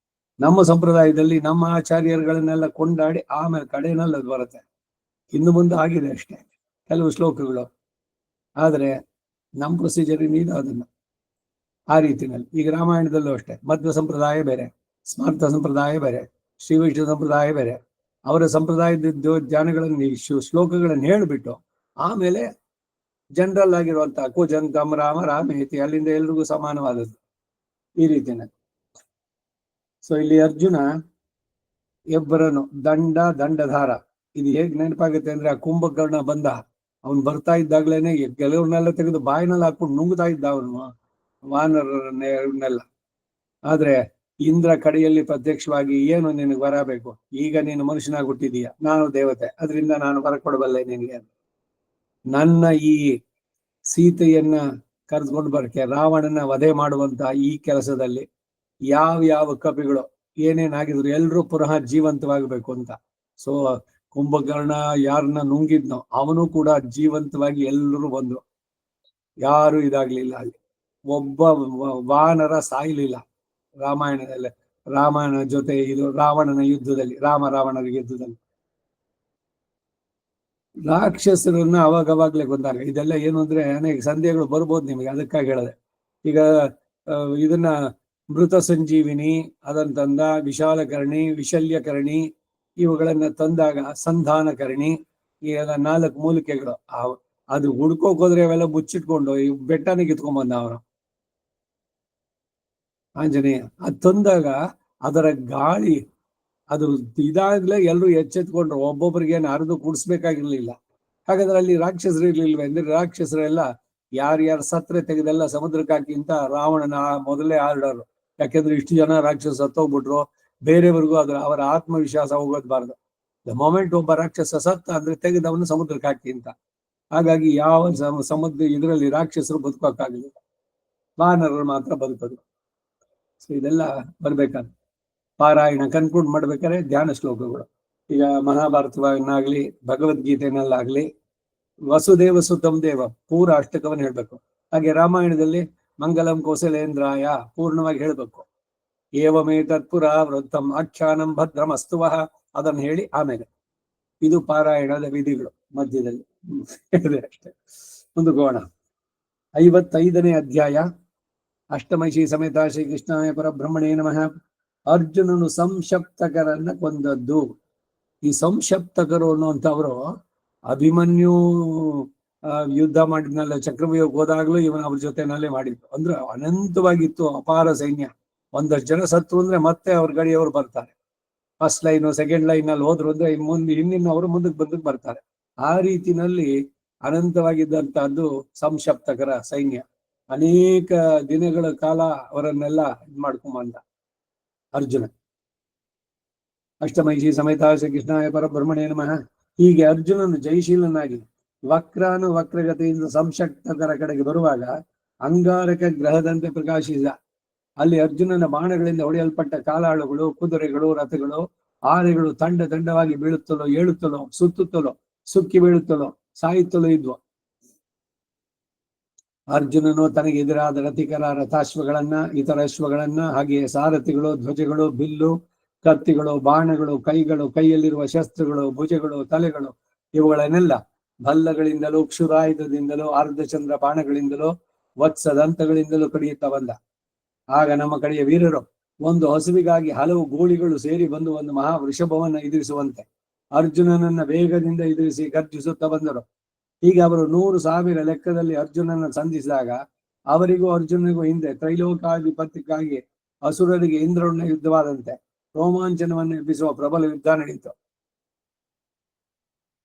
ನಮ್ಮ ಸಂಪ್ರದಾಯದಲ್ಲಿ ನಮ್ಮ ಆಚಾರ್ಯರುಗಳನ್ನೆಲ್ಲ ಕೊಂಡಾಡಿ ಆಮೇಲೆ ಕಡೆನಲ್ಲಿ ಅದು ಬರುತ್ತೆ. ಇನ್ನು ಮುಂದೆ ಆಗಿದೆ ಅಷ್ಟೇ ಕೆಲವು ಶ್ಲೋಕಗಳು. ಆದ್ರೆ ನಮ್ಮ ಪ್ರೊಸೀಜರ್ ಇದು ಅದನ್ನ ಆ ರೀತಿನಲ್ಲಿ. ಈಗ ರಾಮಾಯಣದಲ್ಲೂ ಅಷ್ಟೇ ಮಧ್ವ ಸಂಪ್ರದಾಯ ಬೇರೆ, ಸ್ಮಾರ್ಥ ಸಂಪ್ರದಾಯ ಬೇರೆ, ಶ್ರೀ ವೈಷ್ಣವ ಸಂಪ್ರದಾಯ ಬೇರೆ. ಅವರ ಸಂಪ್ರದಾಯದ ಧ್ಯಾನಗಳನ್ನು ಶ್ಲೋಕಗಳನ್ನು ಹೇಳಿಬಿಟ್ಟು ಆಮೇಲೆ ಜನರಲ್ ಆಗಿರುವಂತಹ ಕೂಜಂತಂ ರಾಮ ರಾಮೇತಿ, ಅಲ್ಲಿಂದ ಎಲ್ರಿಗೂ ಸಮಾನವಾದದ್ದು ಈ ರೀತಿನಲ್ಲಿ. ಸೊ ಇಲ್ಲಿ ಅರ್ಜುನ ಇಬ್ಬರನ್ನು ದಂಡಧಾರ, ಇದು ಹೇಗ್ ನೆನಪಾಗುತ್ತೆ ಅಂದ್ರೆ ಆ ಕುಂಭಕರ್ಣ ಬಂದ, ಅವನು ಬರ್ತಾ ಇದ್ದಾಗ್ಲೇನೆ ಕೆಲವ್ರನ್ನೆಲ್ಲ ತೆಗೆದು ಬಾಯಿನಲ್ಲಿ ಹಾಕೊಂಡು ನುಂಗ್ತಾ ಇದ್ದ ಅವನು ವಾನರನ್ನೆಲ್ಲ. ಆದ್ರೆ ಇಂದ್ರ ಕಡೆಯಲ್ಲಿ ಪ್ರತ್ಯಕ್ಷವಾಗಿ ಏನು ನಿನಗೆ ಬರಬೇಕು, ಈಗ ನೀನು ಮನುಷ್ಯನಾಗಿ ಹುಟ್ಟಿದೀಯ, ನಾನು ದೇವತೆ, ಅದರಿಂದ ನಾನು ವರ ಕೊಡಬಲ್ಲೆ ನಿನಗೆ. ನನ್ನ ಈ ಸೀತೆಯನ್ನ ಕರೆದುಕೊಂಡು ಬರಕ್ಕೆ ರಾವಣನ ವಧೆ ಮಾಡುವಂತ ಈ ಕೆಲಸದಲ್ಲಿ ಯಾವ ಕಪಿಗಳು ಏನೇನಾಗಿದ್ರು ಎಲ್ರೂ ಪುನಃ ಜೀವಂತವಾಗಬೇಕು ಅಂತ. ಸೊ ಕುಂಭಕರ್ಣ ಯಾರನ್ನ ನುಂಗಿದ್ನೋ ಅವನು ಕೂಡ ಜೀವಂತವಾಗಿ ಎಲ್ಲರೂ ಬಂದ್ರು, ಯಾರು ಇದಾಗ್ಲಿಲ್ಲ. ಅಲ್ಲಿ ಒಬ್ಬ ವಾನರ ಸಾಯ್ಲಿಲ್ಲ ರಾಮಾಯಣದಲ್ಲಿ. ರಾಮನ ಜೊತೆ ಇದು ರಾವಣನ ಯುದ್ಧದಲ್ಲಿ, ರಾವಣರ ಯುದ್ಧದಲ್ಲಿ ರಾಕ್ಷಸರನ್ನ ಅವಾಗವಾಗ್ಲೇ ಗೊಂದಾಗ. ಇದೆಲ್ಲ ಏನು ಅಂದ್ರೆ ಅನೇಕ ಸಂದೇಹಗಳು ಬರ್ಬೋದು ನಿಮಗೆ, ಅದಕ್ಕಾಗಿ ಹೇಳಿದೆ. ಈಗ ಇದನ್ನ ಮೃತ ಸಂಜೀವಿನಿ ಅದನ್ನ ತಂದ, ವಿಶಾಲಕರ್ಣಿ, ವಿಶಲ್ಯಕರ್ಣಿ ಇವುಗಳನ್ನ ತಂದಾಗ, ಸಂಧಾನಕರ್ಣಿ, ಈ ಎಲ್ಲ 4 ಮೂಲಿಕೆಗಳು. ಅದು ಹುಡ್ಕೋಕ್ ಹೋದ್ರೆ ಅವೆಲ್ಲ ಮುಚ್ಚಿಟ್ಕೊಂಡು ಈ ಬೆಟ್ಟನ ಕಿತ್ಕೊಂಡ್ಬಂದ ಅವನು. ಆಂಜನೇಯ. ಅದು ತಂದಾಗ ಅದರ ಗಾಳಿ ಅದು ಇದಾಗ್ಲೇ ಎಲ್ಲರೂ ಎಚ್ಚೆತ್ಕೊಂಡ್ರು, ಒಬ್ಬೊಬ್ಬರಿಗೇನು ಅರ್ದು ಕುಡಿಸ್ಬೇಕಾಗಿರ್ಲಿಲ್ಲ. ಹಾಗಾದ್ರೆ ಅಲ್ಲಿ ರಾಕ್ಷಸರು ಇರ್ಲಿಲ್ವೇ ಅಂದ್ರೆ, ರಾಕ್ಷಸರೆಲ್ಲ ಯಾರ್ಯಾರು ಸತ್ರೆ ತೆಗೆದೆಲ್ಲ ಸಮುದ್ರಕ್ಕೆ ಹಾಕಿ ಅಂತ ರಾವಣನ ಮೊದಲೇ ಆರ್ಡರ್. ಯಾಕೆಂದ್ರೆ ಇಷ್ಟು ಜನ ರಾಕ್ಷಸ ಸತ್ತೋಗ್ಬಿಟ್ರು, ಬೇರೆಯವ್ರಿಗೂ ಅವರ ಆತ್ಮವಿಶ್ವಾಸ ಹೋಗೋದ್ಬಾರ್ದು. ದ ಮೊಮೆಂಟ್ ಒಬ್ಬ ರಾಕ್ಷಸ ಸತ್ತ ಅಂದ್ರೆ ತೆಗೆದವನು ಸಮುದ್ರಕ್ಕೆ ಹಾಕಿ ಅಂತ. ಹಾಗಾಗಿ ಯಾವ ಸಮುದ್ರ ಇದರಲ್ಲಿ ರಾಕ್ಷಸರು ಬದುಕೋಕ್ಕಾಗಲಿಲ್ಲ, ವಾನರರು ಮಾತ್ರ ಬದುಕೋದು. ಸೊ ಇದೆಲ್ಲ ಬರ್ಬೇಕಾದ್ರೆ ಪಾರಾಯಣ ಕನ್ಕ್ಲೂಡ್ ಮಾಡ್ಬೇಕಾದ್ರೆ ಧ್ಯಾನ ಶ್ಲೋಕಗಳು. ಈಗ ಮಹಾಭಾರತವನ್ನಾಗ್ಲಿ ಭಗವದ್ಗೀತೆನಲ್ಲಾಗ್ಲಿ ವಸುದೇವ ಸುತಂ ದೇವ ಪೂರ ಅಷ್ಟಕವನ್ನು ಹೇಳ್ಬೇಕು. ಹಾಗೆ ರಾಮಾಯಣದಲ್ಲಿ ಮಂಗಲಂ ಕೌಸಲೇಂದ್ರಾಯ ಪೂರ್ಣವಾಗಿ ಹೇಳ್ಬೇಕು. ಏವಮೇ ತತ್ಪುರ ವೃತ್ತಂ ಆಖ್ಯಾನಂ ಭದ್ರಮಸ್ತುವಃ ಅದನ್ನು ಹೇಳಿ ಆಮೇಲೆ ಇದು ಪಾರಾಯಣದ ವಿಧಿಗಳು ಮಧ್ಯದಲ್ಲಿ ಅಷ್ಟೇ. ಒಂದು ಗೋಣ 55ನೇ ಅಧ್ಯಾಯ. ಅಷ್ಟಮೈಷಿ ಸಮೇತ ಶ್ರೀ ಕೃಷ್ಣಾಯ ಪರಬ್ರಹ್ಮಣೇ ನಮಃ. ಅರ್ಜುನನು ಸಂಶಪ್ತಕರನ್ನ ಕೊಂದದ್ದು. ಈ ಸಂಶಪ್ತಕರು ಅನ್ನುವಂಥವ್ರು ಅಭಿಮನ್ಯು ಯುದ್ಧ ಮಾಡಿದ್ನಲ್ಲ, ಚಕ್ರವ್ಯೂಹಕ್ಕೆ ಹೋದಾಗ್ಲೂ ಇವನು ಅವ್ರ ಜೊತೆನಲ್ಲೇ ಮಾಡಿದ್ದು. ಅಂದ್ರೆ ಅನಂತವಾಗಿತ್ತು ಅಪಾರ ಸೈನ್ಯ. ಒಂದಷ್ಟು ಜನ ಸತ್ತು ಅಂದ್ರೆ ಮತ್ತೆ ಅವ್ರ ಗಡಿಯವರು ಬರ್ತಾರೆ. ಫಸ್ಟ್ ಲೈನು ಸೆಕೆಂಡ್ ಲೈನ್ ಅಲ್ಲಿ ಹೋದ್ರು ಅಂದ್ರೆ ಹಿಂದಿನ ಅವರು ಮುಂದಕ್ಕೆ ಬರ್ತಾರೆ. ಆ ರೀತಿನಲ್ಲಿ ಅನಂತವಾಗಿದ್ದಂತಹದ್ದು ಸಂಶಪ್ತಕರ ಸೈನ್ಯ. ಅನೇಕ ದಿನಗಳ ಕಾಲ ಅವರನ್ನೆಲ್ಲ ಇದ್ ಮಾಡ್ಕೊಂಬಂದ ಅರ್ಜುನ. ಅಷ್ಟಮೈಷಿ ಸಮೇತ ಶ್ರೀ ಕೃಷ್ಣಾಯ ಪರಬ್ರಹ್ಮಣೇ ನಮಃ. ಹೀಗೆ ಅರ್ಜುನನು ಜಯಶೀಲನಾಗಿ ವಕ್ರಗತಿಯಿಂದ ಸಂಶಕ್ತಕರ ಕಡೆಗೆ ಬರುವಾಗ ಅಂಗಾರಕ ಗ್ರಹದಂತೆ ಪ್ರಕಾಶಿಸಿದ. ಅಲ್ಲಿ ಅರ್ಜುನನ ಬಾಣಗಳಿಂದ ಹೊಡೆಯಲ್ಪಟ್ಟ ಕಾಲಾಳುಗಳು, ಕುದುರೆಗಳು, ರಥಗಳು, ಆನೆಗಳು ತಂಡವಾಗಿ ಬೀಳುತ್ತಲೋ, ಏಳುತ್ತಲೋ, ಸುತ್ತುತ್ತಲೋ, ಸುಕ್ಕಿ ಬೀಳುತ್ತಲೋ, ಸಾಯುತ್ತಲೋ ಇದ್ವು. ಅರ್ಜುನನು ತನಗೆ ಎದುರಾದ ರಥಿಕರ ರಥಾಶ್ವಗಳನ್ನ, ಇತರ ಅಶ್ವಗಳನ್ನ, ಹಾಗೆಯೇ ಸಾರಥಿಗಳು, ಧ್ವಜಗಳು, ಬಿಲ್ಲು, ಕತ್ತಿಗಳು, ಬಾಣಗಳು, ಕೈಯಲ್ಲಿರುವ ಶಸ್ತ್ರಗಳು, ಭುಜಗಳು, ತಲೆಗಳು ಇವುಗಳನ್ನೆಲ್ಲ ಭಲ್ಲಗಳಿಂದಲೂ, ಕ್ಷುರಾಯುಧದಿಂದಲೂ, ಅರ್ಧಚಂದ್ರ ಬಾಣಗಳಿಂದಲೂ, ವತ್ಸದಂತಗಳಿಂದಲೂ ಕಡಿಯುತ್ತಾ ಬಂದ. ಆಗ ನಮ್ಮ ಕಡೆಯ ವೀರರು ಒಂದು ಹಸುವಿಗಾಗಿ ಹಲವು ಗೋಳಿಗಳು ಸೇರಿ ಬಂದು ಒಂದು ಮಹಾ ವೃಷಭವನ್ನ ಎದುರಿಸುವಂತೆ ಅರ್ಜುನನನ್ನ ವೇಗದಿಂದ ಎದುರಿಸಿ ಗರ್ಜಿಸುತ್ತಾ ಬಂದರು. ಹೀಗೆ ಅವರು 100,000 ಲೆಕ್ಕದಲ್ಲಿ ಅರ್ಜುನನ ಸಂಧಿಸಿದಾಗ ಅವರಿಗೂ ಅರ್ಜುನನಿಗೂ ಹಿಂದೆ ತ್ರೈಲೋಕಾಧಿಪತ್ಯಕ್ಕಾಗಿ ಅಸುರರಿಗೆ ಇಂದ್ರನ ಯುದ್ಧವಾದಂತೆ ರೋಮಾಂಚನವನ್ನು ಎಬ್ಬಿಸುವ ಪ್ರಬಲ ಯುದ್ಧ ನಡೆಯಿತು.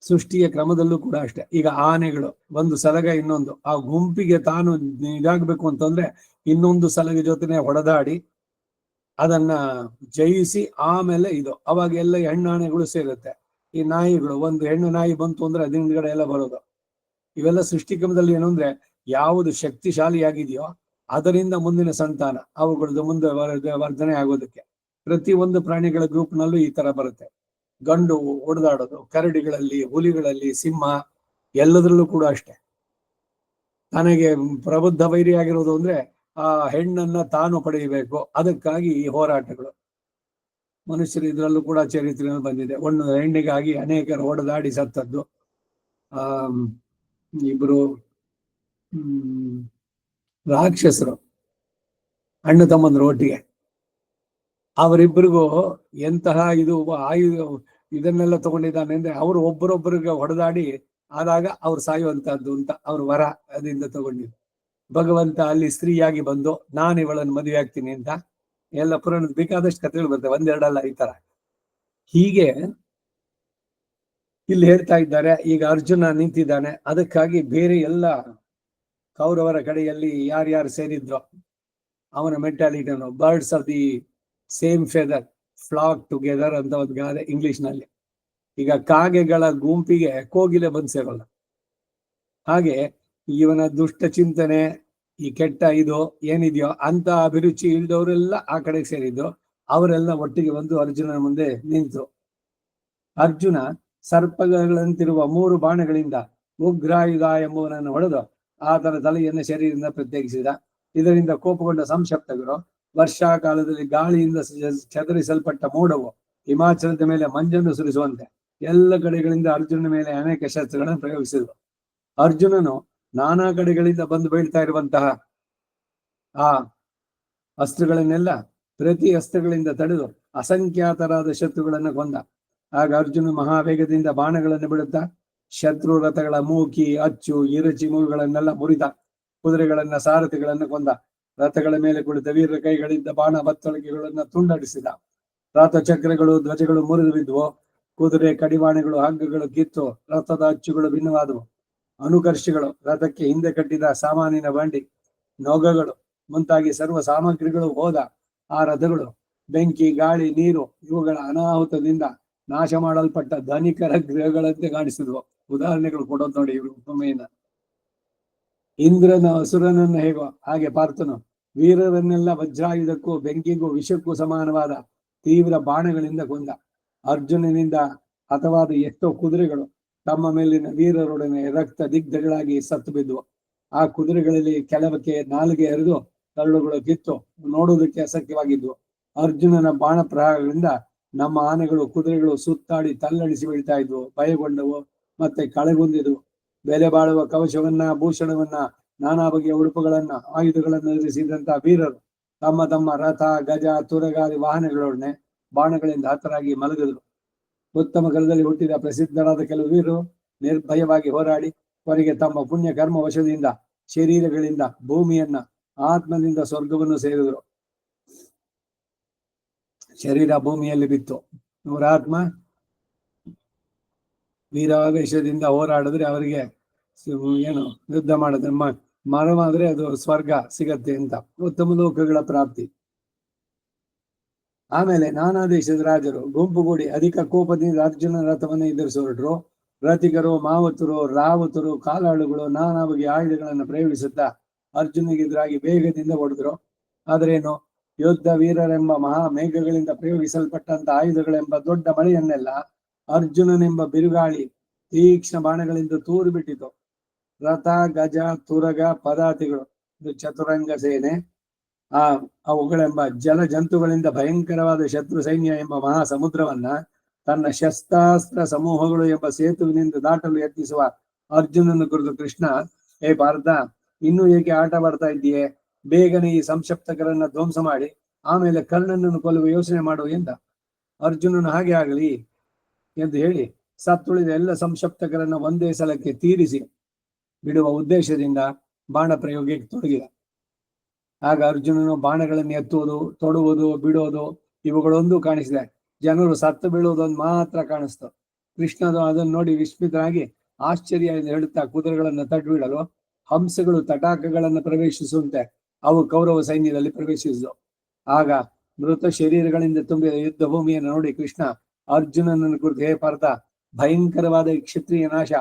ಸೃಷ್ಟಿಯ ಕ್ರಮದಲ್ಲೂ ಕೂಡ ಅಷ್ಟೇ. ಈಗ ಆನೆಗಳು ಒಂದು ಸಲಗ ಇನ್ನೊಂದು ಆ ಗುಂಪಿಗೆ ತಾನು ಇದಾಗಬೇಕು ಅಂತಂದ್ರೆ ಇನ್ನೊಂದು ಸಲಗ ಜೊತೆನೆ ಹೊಡೆದಾಡಿ ಅದನ್ನ ಜಯಿಸಿ ಆಮೇಲೆ ಇದು ಅವಾಗ ಎಲ್ಲ ಹೆಣ್ಣಾನೆಗಳು ಸೇರುತ್ತೆ. ಈ ನಾಯಿಗಳು, ಒಂದು ಹೆಣ್ಣು ನಾಯಿ ಬಂತು ಅಂದ್ರೆ ಅದ್ರ ಹಿಂದ್ಗಡೆ ಎಲ್ಲ ಬರೋದು. ಇವೆಲ್ಲ ಸೃಷ್ಟಿಕ್ರಮದಲ್ಲಿ ಏನು ಅಂದ್ರೆ ಯಾವುದು ಶಕ್ತಿಶಾಲಿಯಾಗಿದೆಯೋ ಅದರಿಂದ ಮುಂದಿನ ಸಂತಾನ ಅವುಗಳದ್ದು ಮುಂದೆ ವರ್ಧನೆ ಆಗೋದಕ್ಕೆ. ಪ್ರತಿ ಒಂದು ಪ್ರಾಣಿಗಳ ಗ್ರೂಪ್ನಲ್ಲೂ ಈ ತರ ಬರುತ್ತೆ. ಗಂಡು ಹೊಡೆದಾಡೋದು, ಕರಡಿಗಳಲ್ಲಿ, ಹುಲಿಗಳಲ್ಲಿ, ಸಿಂಹ ಎಲ್ಲದರಲ್ಲೂ ಕೂಡ ಅಷ್ಟೇ. ತನಗೆ ಪ್ರಬುದ್ಧ ವೈರಿಯಾಗಿರೋದು ಅಂದ್ರೆ ಆ ಹೆಣ್ಣನ್ನ ತಾನು ಪಡೆಯಬೇಕು. ಅದಕ್ಕಾಗಿ ಈ ಹೋರಾಟಗಳು ಮನುಷ್ಯರು ಇದರಲ್ಲೂ ಕೂಡ ಚರಿತ್ರೆಯಲ್ಲಿ ಬಂದಿದೆ. ಒಂದು ಹೆಣ್ಣಿಗಾಗಿ ಅನೇಕರು ಹೊಡೆದಾಡಿ ಸತ್ತದ್ದು. ಇಬ್ರು ರಾಕ್ಷಸರು ಅಣ್ಣ ತಮ್ಮಂದ್ರು ಒಟ್ಟಿಗೆ, ಅವರಿಬ್ಬರಿಗೂ ಎಂತಹ ಇದು ಇದನ್ನೆಲ್ಲ ತಗೊಂಡಿದ್ದಾನೆ ಅಂದ್ರೆ ಅವರು ಒಬ್ಬರೊಬ್ಬರಿಗೆ ಹೊಡೆದಾಡಿ ಆದಾಗ ಅವ್ರು ಸಾಯುವಂತಹದ್ದು ಅಂತ ಅವ್ರ ವರ ಅದರಿಂದ ತಗೊಂಡಿದ್ದು. ಭಗವಂತ ಅಲ್ಲಿ ಸ್ತ್ರೀಯಾಗಿ ಬಂದು ನಾನು ಇವಳನ್ನು ಮದುವೆ ಆಗ್ತೀನಿ ಅಂತ ಎಲ್ಲ ಪುರಾಣದ ಬೇಕಾದಷ್ಟು ಕಥೆಗಳು ಬರ್ತವೆ, ಒಂದೆರಡಲ್ಲ ಈ ತರ. ಹೀಗೆ ಇಲ್ಲಿ ಹೇಳ್ತಾ ಇದ್ದಾರೆ. ಈಗ ಅರ್ಜುನ ನಿಂತಿದ್ದಾನೆ, ಅದಕ್ಕಾಗಿ ಬೇರೆ ಎಲ್ಲ ಕೌರವರ ಕಡೆಯಲ್ಲಿ ಯಾರ್ಯಾರು ಸೇರಿದ್ರು ಅವನ ಮೆಂಟಾಲಿಟಿಯನ್ನು birds of the same feather flock together ಅಂತ ಒಂದು ಗಾದೆ ಇಂಗ್ಲಿಷ್ ನಲ್ಲಿ. ಈಗ ಕಾಗೆಗಳ ಗುಂಪಿಗೆ ಕೋಗಿಲೆ ಬಂದು ಸೇರಲ್ಲ. ಹಾಗೆ ಇವನ ದುಷ್ಟ ಚಿಂತನೆ, ಈ ಕೆಟ್ಟ ಇದು ಏನಿದೆಯೋ ಅಂತ ಅಭಿರುಚಿ ಇಲ್ದವರೆಲ್ಲ ಆ ಕಡೆಗೆ ಸೇರಿದ್ದು. ಅವರೆಲ್ಲ ಒಟ್ಟಿಗೆ ಬಂದು ಅರ್ಜುನನ ಮುಂದೆ ನಿಂತರು. ಅರ್ಜುನ ಸರ್ಪಗಳಂತಿರುವ 3 ಬಾಣಗಳಿಂದ ಉಗ್ರಾಯುಧ ಎಂಬುವನನ್ನು ಹೊಡೆದು ಆತನ ತಲೆಯನ್ನು ಶರೀರದಿಂದ ಪ್ರತ್ಯೇಕಿಸಿದ. ಇದರಿಂದ ಕೋಪಗೊಂಡ ಸಂಶಪ್ತಕರು ವರ್ಷಾಕಾಲದಲ್ಲಿ ಗಾಳಿಯಿಂದ ಚದರಿಸಲ್ಪಟ್ಟ ಮೋಡವು ಹಿಮಾಚಲದ ಮೇಲೆ ಮಂಜನ್ನು ಸುರಿಸುವಂತೆ ಎಲ್ಲ ಕಡೆಗಳಿಂದ ಅರ್ಜುನನ ಮೇಲೆ ಅನೇಕ ಶಸ್ತ್ರಗಳನ್ನು ಪ್ರಯೋಗಿಸಿದರು. ಅರ್ಜುನನು ನಾನಾ ಕಡೆಗಳಿಂದ ಬಂದು ಬೀಳ್ತಾ ಇರುವಂತಹ ಆ ಅಸ್ತ್ರಗಳನ್ನೆಲ್ಲ ಪ್ರತಿ ಅಸ್ತ್ರಗಳಿಂದ ತಡೆದು ಅಸಂಖ್ಯಾತರಾದ ಶತ್ರುಗಳನ್ನು ಕೊಂದ. ಆಗ ಅರ್ಜುನ ಮಹಾವೇಗದಿಂದ ಬಾಣಗಳನ್ನು ಬಿಡುತ್ತಾ ಶತ್ರು ರಥಗಳ ಮೂಕಿ, ಅಚ್ಚು, ಇರಚಿ ಮೂಗುಗಳನ್ನೆಲ್ಲ ಮುರಿದ. ಕುದುರೆಗಳನ್ನ, ಸಾರಥಿಗಳನ್ನು ಕೊಂದ. ರಥಗಳ ಮೇಲೆ ಕುಳಿತ ವೀರರ ಕೈಗಳಿಂದ ಬಾಣ ಬತ್ತಳಿಕೆಗಳನ್ನ ತುಂಡರಿಸಿದ. ರಥಚಕ್ರಗಳು ಧ್ವಜಗಳು ಮುರಿದು ಬಿದ್ದುವು. ಕುದುರೆ ಕಡಿವಾಣೆಗಳು ಹಗ್ಗಗಳು ಕಿತ್ತು ರಥದ ಅಚ್ಚುಗಳು ಭಿನ್ನವಾದವು. ಅನುಕರ್ಷಿಗಳು, ರಥಕ್ಕೆ ಹಿಂದೆ ಕಟ್ಟಿದ ಸಾಮಾನಿನ ಬಂಡಿ, ನೊಗಗಳು ಮುಂತಾಗಿ ಸರ್ವ ಸಾಮಗ್ರಿಗಳು ಹೋದ. ಆ ರಥಗಳು ಬೆಂಕಿ, ಗಾಳಿ, ನೀರು ಇವುಗಳ ಅನಾಹುತದಿಂದ ನಾಶ ಮಾಡಲ್ಪಟ್ಟ ಧನಿಕರ ಗೃಹಗಳಂತೆ ಕಾಣಿಸಿದ್ವು. ಉದಾಹರಣೆಗಳು ಕೊಡೋದು ನೋಡಿ ಇವರು ಉಪಮೆಯನ್ನ. ಇಂದ್ರನ ಅಸುರನನ್ನು ಹೇಗೋ ಹಾಗೆ ಪಾರ್ಥನು ವೀರರನ್ನೆಲ್ಲ ವಜ್ರಾಯುಧಕ್ಕೂ ಬೆಂಕಿಗೂ ವಿಷಕ್ಕೂ ಸಮಾನವಾದ ತೀವ್ರ ಬಾಣಗಳಿಂದ ಕೊಂದ. ಅರ್ಜುನನಿಂದ ಹತವಾದ ಎಷ್ಟೋ ಕುದುರೆಗಳು ತಮ್ಮ ಮೇಲಿನ ವೀರರೊಡನೆ ರಕ್ತ ದಿಗ್ಧಗಳಾಗಿ ಸತ್ತು ಬಿದ್ದುವು. ಆ ಕುದುರೆಗಳಲ್ಲಿ ಕೆಲವಕ್ಕೆ ನಾಲಿಗೆ ಎರೆದು ಕರುಳುಗಳು ಕಿತ್ತು ನೋಡುವುದಕ್ಕೆ ಅಸಖ್ಯವಾಗಿದ್ವು. ಅರ್ಜುನನ ಬಾಣ ಪ್ರಹಾರಗಳಿಂದ ನಮ್ಮ ಆನೆಗಳು ಕುದುರೆಗಳು ಸುತ್ತಾಡಿ ತಲ್ಲಣಿಸಿ ಬೀಳ್ತಾ ಇದ್ವು, ಭಯಗೊಂಡವು, ಮತ್ತೆ ಕಳೆಗುಂದಿದ್ವು. ಬೆಲೆ ಬಾಳುವ ಕವಚವನ್ನ, ಭೂಷಣವನ್ನ, ನಾನಾ ಬಗೆಯ ಉಡುಪುಗಳನ್ನ, ಆಯುಧಗಳನ್ನು ಧರಿಸಿದಂತಹ ವೀರರು ತಮ್ಮ ತಮ್ಮ ರಥ, ಗಜ, ತುರಗಾಲಿ ವಾಹನಗಳೊಡನೆ ಬಾಣಗಳಿಂದ ಹತರಾಗಿ ಮಲಗಿದ್ರು. ಉತ್ತಮ ಕಾಲದಲ್ಲಿ ಹುಟ್ಟಿದ ಪ್ರಸಿದ್ಧರಾದ ಕೆಲವು ವೀರರು ನಿರ್ಭಯವಾಗಿ ಹೋರಾಡಿ ಕೊನೆಗೆ ತಮ್ಮ ಪುಣ್ಯ ಕರ್ಮ ವಶದಿಂದ ಶರೀರಗಳಿಂದ ಭೂಮಿಯನ್ನ, ಆತ್ಮದಿಂದ ಸ್ವರ್ಗವನ್ನು ಸೇರಿದರು. ಶರೀರ ಭೂಮಿಯಲ್ಲಿ ಬಿತ್ತು. ಅವರ ಆತ್ಮ ವೀರಾವೇಶದಿಂದ ಹೋರಾಡಿದ್ರೆ ಅವರಿಗೆ ಏನು ಯುದ್ಧ ಮಾಡಿದ್ರೆ ಮರವಾದ್ರೆ ಅದು ಸ್ವರ್ಗ ಸಿಗತ್ತೆ ಅಂತ, ಉತ್ತಮ ಲೋಕಗಳ ಪ್ರಾಪ್ತಿ. ಆಮೇಲೆ ನಾನಾ ದೇಶದ ರಾಜರು ಗುಂಪುಗೂಡಿ ಅಧಿಕ ಕೋಪದಿಂದ ಅರ್ಜುನ ರಥವನ್ನು ಎದುರಿಸಿ ಹೊರಟರು. ರಥಿಕರು, ಮಾವತರು, ರಾವತರು, ಕಾಲಾಳುಗಳು ನಾನಾ ಬಗೆಯ ಆಯುಧಗಳನ್ನು ಪ್ರಯೋಗಿಸುತ್ತಾ ಅರ್ಜುನಿಗೆ ಎದುರಾಗಿ ಬೇಗದಿಂದ ಹೊಡೆದ್ರು. ಆದ್ರೇನು, ಯುದ್ಧ ವೀರರೆಂಬ ಮಹಾ ಮೇಘಗಳಿಂದ ಪ್ರಯೋಗಿಸಲ್ಪಟ್ಟಂತ ಆಯುಧಗಳೆಂಬ ದೊಡ್ಡ ಮಳೆಯನ್ನೆಲ್ಲ ಅರ್ಜುನನೆಂಬ ಬಿರುಗಾಳಿ ತೀಕ್ಷ್ಣ ಬಾಣಗಳಿಂದ ತೂರು ಬಿಟ್ಟಿತು. ರಥ, ಗಜ, ತುರಗ, ಪದಾತಿಗಳು, ಚತುರಂಗ ಸೇನೆ, ಅವುಗಳೆಂಬ ಜಲ ಜಂತುಗಳಿಂದ ಭಯಂಕರವಾದ ಶತ್ರು ಸೈನ್ಯ ಎಂಬ ಮಹಾ ಸಮುದ್ರವನ್ನ ತನ್ನ ಶಸ್ತ್ರಾಸ್ತ್ರ ಸಮೂಹಗಳು ಎಂಬ ಸೇತುವಿನಿಂದ ದಾಟಲು ಯತ್ನಿಸುವ ಅರ್ಜುನನ ಕುರಿತು ಕೃಷ್ಣ, ಹೇ ಭಾರತ, ಇನ್ನೂ ಏಕೆ ಆಟ ಮಾಡ್ತಾ ಇದ್ದೀಯೇ? ಬೇಗನೆ ಈ ಸಂಶಪ್ತಕರನ್ನ ಧ್ವಂಸ ಮಾಡಿ ಆಮೇಲೆ ಕರ್ಣನನ್ನು ಕೊಲ್ಲುವ ಯೋಚನೆ ಮಾಡು ಎಂದ. ಅರ್ಜುನನು ಹಾಗೆ ಆಗಲಿ ಎಂದು ಹೇಳಿ ಸತ್ತುಳಿದ ಎಲ್ಲ ಸಂಶಪ್ತಕರನ್ನ ಒಂದೇ ಸಲಕ್ಕೆ ತೀರಿಸಿ ಬಿಡುವ ಉದ್ದೇಶದಿಂದ ಬಾಣ ಪ್ರಯೋಗಕ್ಕೆ ತೊಡಗಿದ. ಆಗ ಅರ್ಜುನನು ಬಾಣಗಳನ್ನು ಎತ್ತುವುದು, ತೊಡುವುದು, ಬಿಡೋದು ಇವುಗಳೊಂದು ಕಾಣಿಸಿದೆ. ಜನರು ಸತ್ತು ಬೀಳುವುದೊಂದು ಮಾತ್ರ ಕಾಣಿಸ್ತು. ಕೃಷ್ಣನು ಅದನ್ನು ನೋಡಿ ವಿಸ್ಮಿತರಾಗಿ ಆಶ್ಚರ್ಯ ಎಂದು ಹೇಳುತ್ತಾ ಕುದುರೆಗಳನ್ನು ತಡ್ಬಿಡಲು ಹಂಸಗಳು ತಟಾಕಗಳನ್ನು ಪ್ರವೇಶಿಸುವಂತೆ ಅವು ಕೌರವ ಸೈನ್ಯದಲ್ಲಿ ಪ್ರವೇಶಿಸಿದವು. ಆಗ ಮೃತ ಶರೀರಗಳಿಂದ ತುಂಬಿದ ಯುದ್ಧ ಭೂಮಿಯನ್ನು ನೋಡಿ ಕೃಷ್ಣ ಅರ್ಜುನನನ್ನು ಕುರಿತು, ಹೇ ಪಾರ್ಥ, ಭಯಂಕರವಾದ ಕ್ಷತ್ರಿಯ ನಾಶ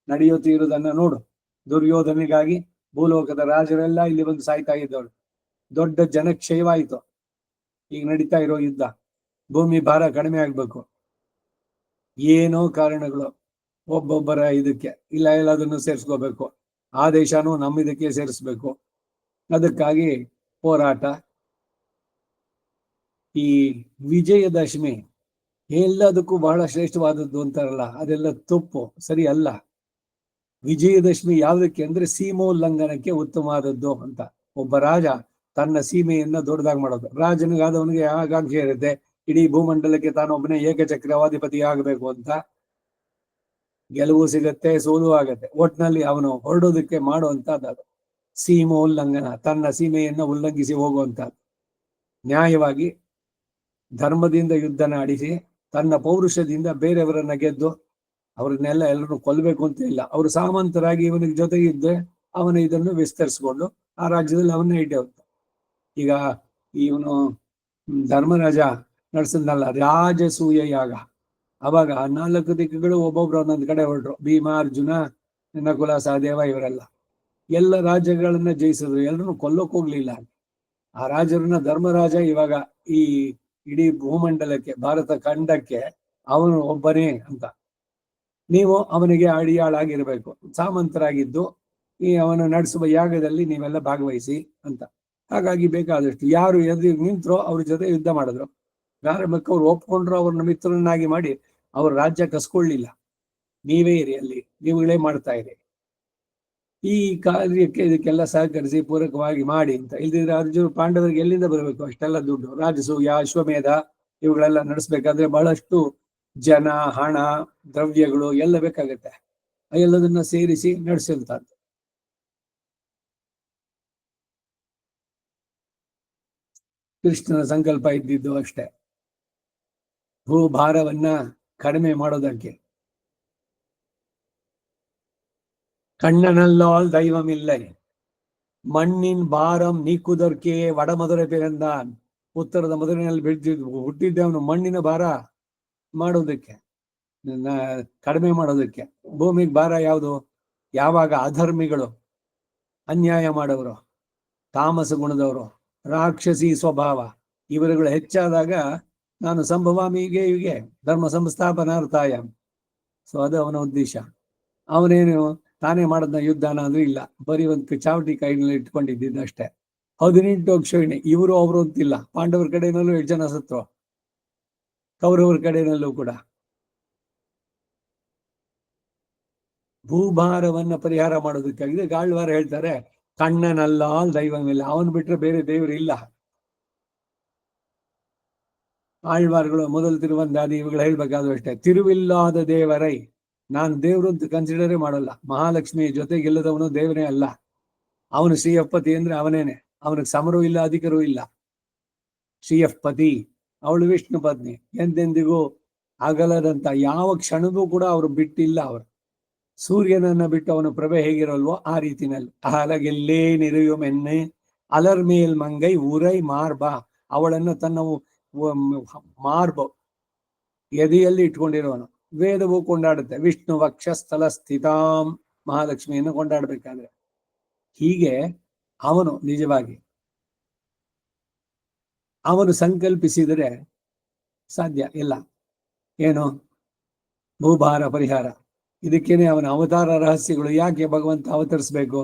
ನಡೆಯುತ್ತಿರುವುದನ್ನು ನೋಡು. ದುರ್ಯೋಧನಿಗಾಗಿ ಭೂಲೋಕದ ರಾಜರೆಲ್ಲ ಇಲ್ಲಿ ಬಂದು ಸಾಯ್ತಾ ಇದ್ದವರು. ದೊಡ್ಡ ಜನಕ್ಷಯವಾಯಿತು. ಈಗ ನಡೀತಾ ಇರೋ ಯುದ್ಧ, ಭೂಮಿ ಭಾರ ಕಡಿಮೆ ಆಗ್ಬೇಕು, ಏನೋ ಕಾರಣಗಳು, ಒಬ್ಬೊಬ್ಬರ ಇದಕ್ಕೆ ಇಲ್ಲ ಎಲ್ಲದನ್ನು ಸೇರಿಸ್ಕೋಬೇಕು, ಆ ದೇಶನೂ ನಮ್ಮ ಇದಕ್ಕೆ ಸೇರಿಸ್ಬೇಕು, ಅದಕ್ಕಾಗಿ ಹೋರಾಟ. ಈ ವಿಜಯದಶಮಿ ಎಲ್ಲದಕ್ಕೂ ಬಹಳ ಶ್ರೇಷ್ಠವಾದದ್ದು ಅಂತಾರಲ್ಲ, ಅದೆಲ್ಲ ತಪ್ಪು, ಸರಿ ಅಲ್ಲ. ವಿಜಯದಶಮಿ ಯಾವುದಕ್ಕೆ ಅಂದ್ರೆ ಸೀಮೋಲ್ಲಂಘನಕ್ಕೆ ಉತ್ತಮವಾದದ್ದು ಅಂತ. ಒಬ್ಬ ರಾಜ ತನ್ನ ಸೀಮೆಯನ್ನ ದೊಡ್ಡದಾಗಿ ಮಾಡೋದು. ರಾಜನಿಗಾದವನಿಗೆ ಆಕಾಂಕ್ಷೆ ಇರುತ್ತೆ, ಇಡೀ ಭೂಮಂಡಲಕ್ಕೆ ತಾನೊಬ್ಬನೇ ಏಕಚಕ್ರವಾಧಿಪತಿ ಆಗಬೇಕು ಅಂತ. ಗೆಲುವು ಸಿಗತ್ತೆ, ಸೋಲು ಆಗತ್ತೆ, ಒಟ್ನಲ್ಲಿ ಅವನು ಹೊರಡೋದಕ್ಕೆ ಮಾಡುವಂತದ್ದು ಸೀಮೋಲ್ಲಂಘನ, ತನ್ನ ಸೀಮೆಯನ್ನ ಉಲ್ಲಂಘಿಸಿ ಹೋಗುವಂತಹದ್ದು. ನ್ಯಾಯವಾಗಿ ಧರ್ಮದಿಂದ ಯುದ್ಧ ನಡೆಸಿ ತನ್ನ ಪೌರುಷದಿಂದ ಬೇರೆಯವರನ್ನ ಗೆದ್ದು ಅವ್ರನ್ನೆಲ್ಲ ಎಲ್ಲರೂ ಕೊಲ್ಲಬೇಕು ಅಂತ ಇಲ್ಲ. ಅವರು ಸಾಮಂತರಾಗಿ ಇವನಿಗೆ ಜೊತೆಗಿದ್ದೆ ಅವನು ಇದನ್ನು ವಿಸ್ತರಿಸಿಕೊಂಡು ಆ ರಾಜ್ಯದಲ್ಲಿ ಅವನ್ನೇ ಇಟ್ಟೆ. ಈಗ ಇವನು ಧರ್ಮರಾಜ ನಡೆಸಿದ್ನಲ್ಲ ರಾಜಸೂಯ ಯಾಗ, ಅವಾಗ 4 ದಿಕ್ಕುಗಳು ಒಬ್ಬೊಬ್ರು ಒಂದೊಂದು ಕಡೆ ಹೊರಟ್ರು. ಭೀಮ, ಅರ್ಜುನ, ನಕುಲ, ಸಹದೇವ ಇವರೆಲ್ಲ ಎಲ್ಲ ರಾಜ್ಯಗಳನ್ನ ಜಯಿಸಿದ್ರು, ಎಲ್ಲರನ್ನು ಕೊಲ್ಲೋಕ್ ಹೋಗ್ಲಿಲ್ಲ. ಆ ರಾಜರನ್ನ ಧರ್ಮರಾಜ ಇವಾಗ ಈ ಇಡೀ ಭೂಮಂಡಲಕ್ಕೆ, ಭಾರತ ಖಂಡಕ್ಕೆ ಅವನು ಒಬ್ಬನೇ ಅಂತ. ನೀವು ಅವನಿಗೆ ಅಡಿಯಾಳಾಗಿರ್ಬೇಕು, ಸಾಮಂತರಾಗಿದ್ದು ಈ ಅವನು ನಡೆಸುವ ಯಾಗದಲ್ಲಿ ನೀವೆಲ್ಲ ಭಾಗವಹಿಸಿ ಅಂತ. ಹಾಗಾಗಿ ಬೇಕಾದಷ್ಟು ಯಾರು ಎದುರು ನಿಂತರೋ ಅವ್ರ ಜೊತೆ ಯುದ್ಧ ಮಾಡಿದ್ರು. ಯಾರ ಬೇಕಾದ್ರು ಒಪ್ಕೊಂಡ್ರು ಅವ್ರನ್ನ ಮಿತ್ರರನ್ನಾಗಿ ಮಾಡಿ ಅವ್ರ ರಾಜ್ಯ ಕಸ್ಕೊಳ್ಳಿಲ್ಲ. ನೀವೇ ಇರಿ ಅಲ್ಲಿ, ನೀವುಗಳೇ ಮಾಡ್ತಾ ಇರಿ, ಈ ಕಾರ್ಯಕ್ಕೆ ಇದಕ್ಕೆಲ್ಲ ಸಹಕರಿಸಿ ಪೂರಕವಾಗಿ ಮಾಡಿ ಅಂತ. ಇಲ್ದಿದ್ರೆ ಅರ್ಜುನ ಪಾಂಡವರಿಗೆ ಎಲ್ಲಿಂದ ಬರಬೇಕು ಅಷ್ಟೆಲ್ಲ ದುಡ್ಡು? ರಾಜಸೂಯ, ಅಶ್ವಮೇಧ ಇವುಗಳೆಲ್ಲ ನಡೆಸ್ಬೇಕಾದ್ರೆ ಬಹಳಷ್ಟು ಜನ, ಹಣ, ದ್ರವ್ಯಗಳು ಎಲ್ಲ ಬೇಕಾಗತ್ತೆ. ಎಲ್ಲದನ್ನ ಸೇರಿಸಿ ನಡೆಸಿರ್ತದ್ದು. ಕೃಷ್ಣನ ಸಂಕಲ್ಪ ಇದ್ದಿದ್ದು ಅಷ್ಟೇ, ಭೂಭಾರವನ್ನ ಕಡಿಮೆ ಮಾಡೋದಕ್ಕೆ. கண்ணனல்லால் தெய்வமில்லை, ಮಣ್ಣಿನ ಭಾರಂ ನೀಕುವುದಕ್ಕೆ ವಡಮದುರೆ ಪಿರಂದಾನ್. ಉತ್ತರದ ಮದುವೆಯಲ್ಲಿ ಹುಟ್ಟಿದ್ದವನು ಮಣ್ಣಿನ ಭಾರ ಮಾಡೋದಕ್ಕೆ, ಕಡಿಮೆ ಮಾಡೋದಕ್ಕೆ. ಭೂಮಿಗೆ ಭಾರ ಯಾವುದು? ಯಾವಾಗ ಅಧರ್ಮಿಗಳು, ಅನ್ಯಾಯ ಮಾಡೋರು, ತಾಮಸ ಗುಣದವರು, ರಾಕ್ಷಸಿ ಸ್ವಭಾವ ಇವರುಗಳು ಹೆಚ್ಚಾದಾಗ ನಾನು ಸಂಭವಾಮಿ ಹೀಗೆ ಧರ್ಮ ಸಂಸ್ಥಾಪನಾರ್ಥಾಯ. ಸೊ ಅದು ಅವನ ಉದ್ದೇಶ. ಅವನೇನು ತಾನೇ ಮಾಡದ್ನ ಯುದ್ಧನ ಅಂದ್ರೆ ಇಲ್ಲ, ಬರೀ ಒಂದು ಚಾವಟಿ ಕೈನಲ್ಲಿ ಇಟ್ಕೊಂಡಿದ್ದ ಅಷ್ಟೇ. 18 ಅಕ್ಷೋಹಿಣಿ, ಇವರು ಅವರು ಅಂತಿಲ್ಲ. ಪಾಂಡವರ ಕಡೆಯಲ್ಲೂ 8 ಜನ ಸತ್ರು, ಕೌರವರ ಕಡೆಯಲ್ಲೂ ಕೂಡ. ಭೂಭಾರವನ್ನ ಪರಿಹಾರ ಮಾಡೋದಕ್ಕಾಗಿದೆ. ಗಾಳ್ವಾರ ಹೇಳ್ತಾರೆ, ಕಣ್ಣನಲ್ಲ ದೈವವಿಲ್ಲ, ಅವನು ಬಿಟ್ರೆ ಬೇರೆ ದೇವರು ಇಲ್ಲ. ಆಳ್ವಾರ್ಗಳು ಮೊದಲು ತಿರುವಂದಾದಿ ಇವುಗಳು ಹೇಳ್ಬೇಕಾದ್ರೂ ಅಷ್ಟೇ, ತಿರುವಿಲ್ಲದ ದೇವರೈ. ನಾನು ದೇವರು ಅಂತ ಕನ್ಸಿಡರೇ ಮಾಡಲ್ಲ. ಮಹಾಲಕ್ಷ್ಮಿ ಜೊತೆಗೆಲ್ಲದವನು ದೇವರೇ ಅಲ್ಲ. ಅವನು ಶ್ರೀಯಪ್ಪತಿ ಅಂದ್ರೆ ಅವನೇನೆ, ಅವನಿಗೆ ಸಮರೂ ಇಲ್ಲ, ಅಧಿಕರೂ ಇಲ್ಲ. ಶ್ರೀಯಪ್ಪತಿ, ಅವಳು ವಿಷ್ಣು ಪತ್ನಿ, ಎಂದೆಂದಿಗೂ ಆಗಲದಂತ ಯಾವ ಕ್ಷಣದೂ ಕೂಡ ಅವರು ಬಿಟ್ಟಿಲ್ಲ. ಅವರು ಸೂರ್ಯನನ್ನ ಬಿಟ್ಟು ಅವನ ಪ್ರಭೆ ಹೇಗಿರಲ್ವೋ ಆ ರೀತಿನಲ್ಲಿ. ಅಲಗೆಲ್ಲೇ ನಿರುಯುಮೆನ್ನೆ ಅಲರ್ ಮೇಲ್ ಮಂಗೈ ಊರೈ ಮಾರ್ಬ, ಅವಳನ್ನು ತನ್ನ ಮಾರ್ಬ ಎದೆಯಲ್ಲಿ ಇಟ್ಕೊಂಡಿರೋನು. ವೇದವು ಕೊಂಡಾಡುತ್ತೆ, ವಿಷ್ಣು ವಕ್ಷಸ್ಥಲ ಸ್ಥಿತಾಂ, ಮಹಾಲಕ್ಷ್ಮಿಯನ್ನು ಕೊಂಡಾಡ್ಬೇಕಾದ್ರೆ. ಹೀಗೆ ಅವನು ನಿಜವಾಗಿ ಅವನು ಸಂಕಲ್ಪಿಸಿದರೆ ಸಾಧ್ಯ ಇಲ್ಲ. ಏನು? ಭೂಭಾರ ಪರಿಹಾರ. ಇದಕ್ಕೇನೆ ಅವನ ಅವತಾರ ರಹಸ್ಯಗಳು. ಯಾಕೆ ಭಗವಂತ ಅವತರಿಸ್ಬೇಕು?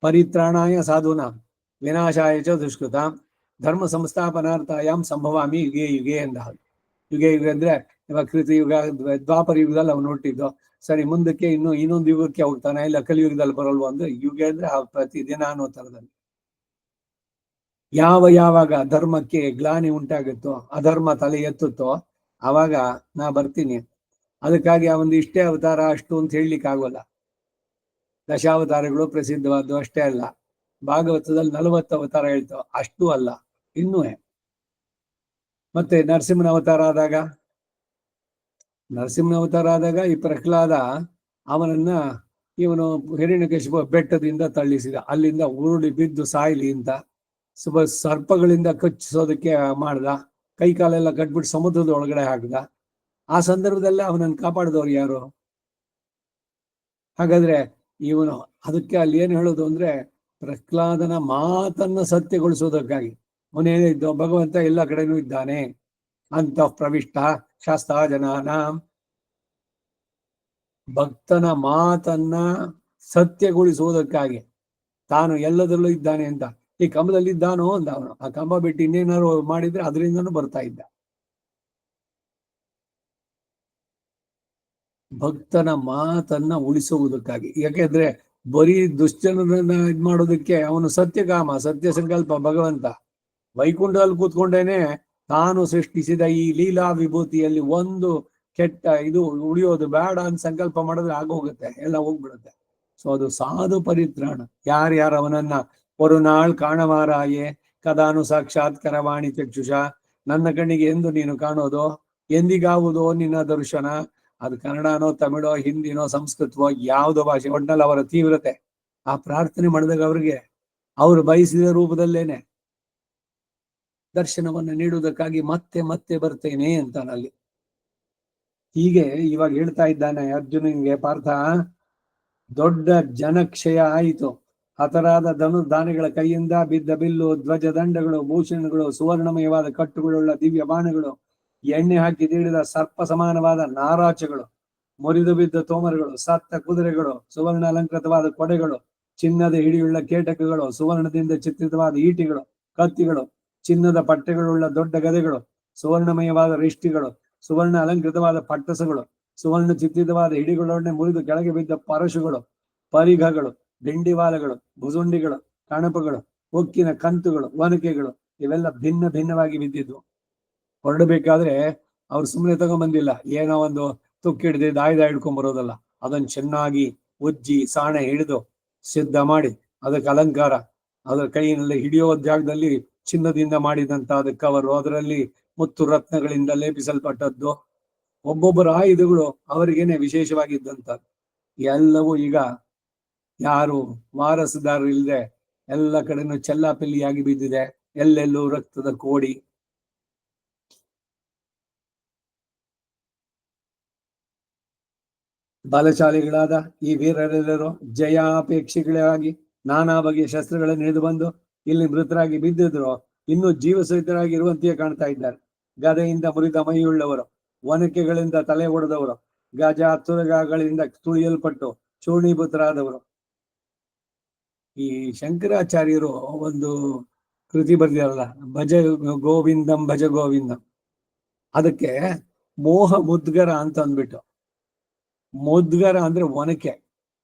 ಪರಿತ್ರಾಣಾಯ ಸಾಧುನಾ ವಿನಾಶಾಯ ಚ ದುಷ್ಕೃತ ಧರ್ಮ ಸಂಸ್ಥಾಪನಾರ್ಥಾಯಾಮ್ ಸಂಭವಾಮಿ ಯುಗೆ ಯುಗೆ ಎಂದ. ಯುಗೆ ಯುಗ ಅಂದ್ರೆ ಇವಾಗ ಕೃತಿ ಯುಗ, ದ್ವಾಪರ ಯುಗದಲ್ಲಿ ಅವನು ಹುಟ್ಟಿದ್ದು. ಸರಿ, ಮುಂದಕ್ಕೆ ಇನ್ನೊಂದು ಯುಗಕ್ಕೆ ಹೋಗ್ತಾನೆ, ಇಲ್ಲ ಕಲಿಯುಗದಲ್ಲಿ ಬರಲ್ವ ಅಂದ್ರೆ ಯುಗ ಅಂದ್ರೆ ಪ್ರತಿದಿನ ಅನ್ನೋ ತರದಲ್ಲಿ. ಯಾವಾಗ ಧರ್ಮಕ್ಕೆ ಗ್ಲಾನಿ ಉಂಟಾಗುತ್ತೋ, ಅಧರ್ಮ ತಲೆ ಎತ್ತುತ್ತೋ, ಆವಾಗ ನಾ ಬರ್ತೀನಿ. ಅದಕ್ಕಾಗಿ ಅವನು ಇಷ್ಟೇ ಅವತಾರ ಅಷ್ಟು ಅಂತ ಹೇಳಲಿಕ್ಕೆ ಆಗೋಲ್ಲ. ದಶಾವತಾರಗಳು ಪ್ರಸಿದ್ಧವಾದ್ದು ಅಷ್ಟೇ ಅಲ್ಲ. ಭಾಗವತದಲ್ಲಿ 40 ಅವತಾರ ಹೇಳ್ತಾವ, ಅಷ್ಟೂ ಅಲ್ಲ, ಇನ್ನೂ. ಮತ್ತೆ ನರಸಿಂಹನ ಅವತಾರ ಆದಾಗ ಈ ಪ್ರಹ್ಲಾದ ಅವನನ್ನ ಇವನು ಹಿರಣ್ಯಕಶಿಪು ಬೆಟ್ಟದಿಂದ ತಳ್ಳಿಸಿದ. ಅಲ್ಲಿಂದ ಉರುಳಿ ಬಿದ್ದು ಸಾಯ್ಲಿ ಅಂತ ಸರ್ಪಗಳಿಂದ ಕಚ್ಚಿಸೋದಕ್ಕೆ ಮಾಡ್ದ. ಕೈ ಕಾಲೆಲ್ಲ ಕಟ್ಬಿಟ್ಟು ಸಮುದ್ರದ ಒಳಗಡೆ ಹಾಕ್ದ. ಆ ಸಂದರ್ಭದಲ್ಲೇ ಅವನನ್ನು ಕಾಪಾಡಿದವ್ರು ಯಾರು? ಹಾಗಾದ್ರೆ ಇವನು ಅದಕ್ಕೆ ಅಲ್ಲಿ ಏನು ಹೇಳೋದು ಅಂದ್ರೆ, ಪ್ರಹ್ಲಾದನ ಮಾತನ್ನ ಸತ್ಯಗೊಳಿಸೋದಕ್ಕಾಗಿ ಅವನೇನಿದ್ದು, ಭಗವಂತ ಎಲ್ಲ ಕಡೆನೂ ಇದ್ದಾನೆ ಅಂತ ಪ್ರವಿಷ್ಟ ಶಾಸ್ತ್ರ ಜನಾನ, ಭಕ್ತನ ಮಾತನ್ನ ಸತ್ಯಗೊಳಿಸುವುದಕ್ಕಾಗಿ ತಾನು ಎಲ್ಲದರಲ್ಲೂ ಇದ್ದಾನೆ ಅಂತ. ಈ ಕಂಬದಲ್ಲಿ ಇದ್ದಾನೋ ಅಂದ ಅವನು. ಆ ಕಂಬ ಬಿಟ್ಟು ಇನ್ನೇನಾದ್ರು ಮಾಡಿದ್ರೆ ಅದರಿಂದನೂ ಬರ್ತಾ ಇದ್ದ. ಭಕ್ತನ ಮಾತನ್ನ ಉಳಿಸುವುದಕ್ಕಾಗಿ. ಯಾಕೆಂದ್ರೆ ಬರೀ ದುಶ್ಚನರನ್ನ ಇದ್ ಮಾಡೋದಕ್ಕೆ ಅವನು ಸತ್ಯಕಾಮ, ಸತ್ಯ ಸಂಕಲ್ಪ ಭಗವಂತ. ವೈಕುಂಠದಲ್ಲಿ ಕೂತ್ಕೊಂಡೇನೆ ತಾನು ಸೃಷ್ಟಿಸಿದ ಈ ಲೀಲಾ ವಿಭೂತಿಯಲ್ಲಿ ಒಂದು ಕೆಟ್ಟ ಇದು ಉಳಿಯೋದು ಬೇಡ ಅಂತ ಸಂಕಲ್ಪ ಮಾಡಿದ್ರೆ ಆಗೋಗುತ್ತೆ, ಎಲ್ಲ ಹೋಗ್ಬಿಡುತ್ತೆ. ಸೊ ಅದು ಸಾಧು ಪರಿತ್ರಾಣ. ಯಾರ್ಯಾರು ಅವನನ್ನ ஒரு ನಾಳ್ ಕಾಣವಾರಾಯೇ ಕದಾನು ಸಾಕ್ಷಾತ್ಕರವಾಣಿ ಚಕ್ಷುಷ, ನನ್ನ ಕಣ್ಣಿಗೆ ಎಂದು ನೀನು ಕಾಣೋದು, ಎಂದಿಗಾವುದೋ ನಿನ್ನ ದರ್ಶನ. ಅದು ಕನ್ನಡನೋ ತಮಿಳೋ ಹಿಂದಿನೋ ಸಂಸ್ಕೃತವೋ ಯಾವುದೋ ಭಾಷೆ, ಒಟ್ನಲ್ಲಿ ಅವರ ತೀವ್ರತೆ ಆ ಪ್ರಾರ್ಥನೆ ಮಾಡಿದಾಗ ಅವ್ರಿಗೆ ಅವರು ಬಯಸಿದ ರೂಪದಲ್ಲೇನೆ ದರ್ಶನವನ್ನು ನೀಡುವುದಕ್ಕಾಗಿ ಮತ್ತೆ ಮತ್ತೆ ಬರ್ತೇನೆ ಅಂತಾನಲ್ಲಿ. ಹೀಗೆ ಇವಾಗ ಹೇಳ್ತಾ ಇದ್ದಾನೆ ಅರ್ಜುನನಿಗೆ, ಪಾರ್ಥ, ದೊಡ್ಡ ಜನಕ್ಷಯ ಆಯಿತು. ಹತರಾದ ದಾನಿಗಳ ಕೈಯಿಂದ ಬಿದ್ದ ಬಿಲ್ಲು, ಧ್ವಜ ದಂಡಗಳು, ಭೂಷಣಗಳು, ಸುವರ್ಣಮಯವಾದ ಕಟ್ಟುಗಳುಳ್ಳ ದಿವ್ಯ ಬಾಣಗಳು, ಎಣ್ಣೆ ಹಾಕಿ ತೀಡಿದ ಸರ್ಪ ಸಮಾನವಾದ ನಾರಾಚಗಳು, ಮುರಿದು ಬಿದ್ದ ತೋಮರಗಳು, ಸತ್ತ ಕುದುರೆಗಳು, ಸುವರ್ಣ ಅಲಂಕೃತವಾದ ಕೊಡೆಗಳು, ಚಿನ್ನದ ಹಿಡಿಯುಳ್ಳ ಕೇಟಕಗಳು, ಸುವರ್ಣದಿಂದ ಚಿತ್ರಿತವಾದ ಈಟಿಗಳು, ಕತ್ತಿಗಳು, ಚಿನ್ನದ ಪಟ್ಟೆಗಳುಳ್ಳ ದೊಡ್ಡ ಗದೆಗಳು, ಸುವರ್ಣಮಯವಾದ ರಿಷ್ಟಿಗಳು, ಸುವರ್ಣ ಅಲಂಕೃತವಾದ ಪಟ್ಟಸಗಳು, ಸುವರ್ಣ ಚಿತ್ರಿತವಾದ ಹಿಡಿಗಳೊಡನೆ ಮುರಿದು ಕೆಳಗೆ ಬಿದ್ದ ಪರಶುಗಳು, ಪರಿಘಗಳು, ದಿಂಡಿವಾಲಗಳು, ಭುಜುಂಡಿಗಳು, ಕಣಪಗಳು, ಉಕ್ಕಿನ ಕಂತುಗಳು, ಒನಕೆಗಳು, ಇವೆಲ್ಲ ಭಿನ್ನ ಭಿನ್ನವಾಗಿ ಬಿದ್ದಿದ್ವು. ಹೊರಡಬೇಕಾದ್ರೆ ಅವ್ರು ಸುಮ್ಮನೆ ತಗೊಂಡ್ಬಂದಿಲ್ಲ, ಏನೋ ಒಂದು ತುಕ್ಕು ಹಿಡಿದು ದಾಯ್ದ ಹಿಡ್ಕೊಂಡ್ ಬರೋದಲ್ಲ. ಅದನ್ನ ಚೆನ್ನಾಗಿ ಉಜ್ಜಿ ಸಾಣೆ ಹಿಡಿದು ಸಿದ್ಧ ಮಾಡಿ ಅದಕ್ಕೆ ಅಲಂಕಾರ, ಅದರ ಕೈಯಲ್ಲಿ ಹಿಡಿಯೋ ಜಾಗದಲ್ಲಿ ಚಿನ್ನದಿಂದ ಮಾಡಿದಂತಹ ಕವರು, ಅದರಲ್ಲಿ ಮುತ್ತು ರತ್ನಗಳಿಂದ ಲೇಪಿಸಲ್ಪಟ್ಟದ್ದು, ಒಬ್ಬೊಬ್ಬರ ಆಯುಧಗಳು ಅವರಿಗೇನೆ ವಿಶೇಷವಾಗಿದ್ದಂತ ಎಲ್ಲವೂ ಈಗ ಯಾರು ವಾರಸುದಾರರು ಇಲ್ಲದೆ ಎಲ್ಲ ಕಡೆನೂ ಚೆಲ್ಲಾಪಿಲ್ಲಿಯಾಗಿ ಬಿದ್ದಿದೆ. ಎಲ್ಲೆಲ್ಲೂ ರಕ್ತದ ಕೋಡಿ. ಬಲಶಾಲಿಗಳಾದ ಈ ವೀರರೆಲ್ಲರೂ ಜಯಾಪೇಕ್ಷಿಗಳಾಗಿ ನಾನಾ ಬಗೆಯ ಶಸ್ತ್ರಗಳನ್ನು ಹಿಡಿದು ಬಂದು ಇಲ್ಲಿ ಮೃತರಾಗಿ ಬಿದ್ದಿದ್ರು ಇನ್ನೂ ಜೀವಸಹಿತರಾಗಿರುವಂತೆಯೇ ಕಾಣ್ತಾ ಇದ್ದಾರೆ. ಗದೆಯಿಂದ ಮುರಿದ ಮೈಯುಳ್ಳವರು, ಒನಕೆಗಳಿಂದ ತಲೆ ಒಡೆದವರು, ಗಜ ತುರಗಗಳಿಂದ ತುಳಿಯಲ್ಪಟ್ಟು ಚೂರ್ಣೀಭೂತರಾದವರು. ಈ ಶಂಕರಾಚಾರ್ಯರು ಒಂದು ಕೃತಿ ಬರೆದಿರಲ್ಲ, ಭಜ ಗೋವಿಂದಂ ಭಜ ಗೋವಿಂದಂ. ಅದಕ್ಕೆ ಮೋಹ ಮುದ್ಗರ ಅಂತ ಅಂದ್ಬಿಟ್ಟು, ಮುದ್ಗರ ಅಂದ್ರೆ ಒನಕೆ,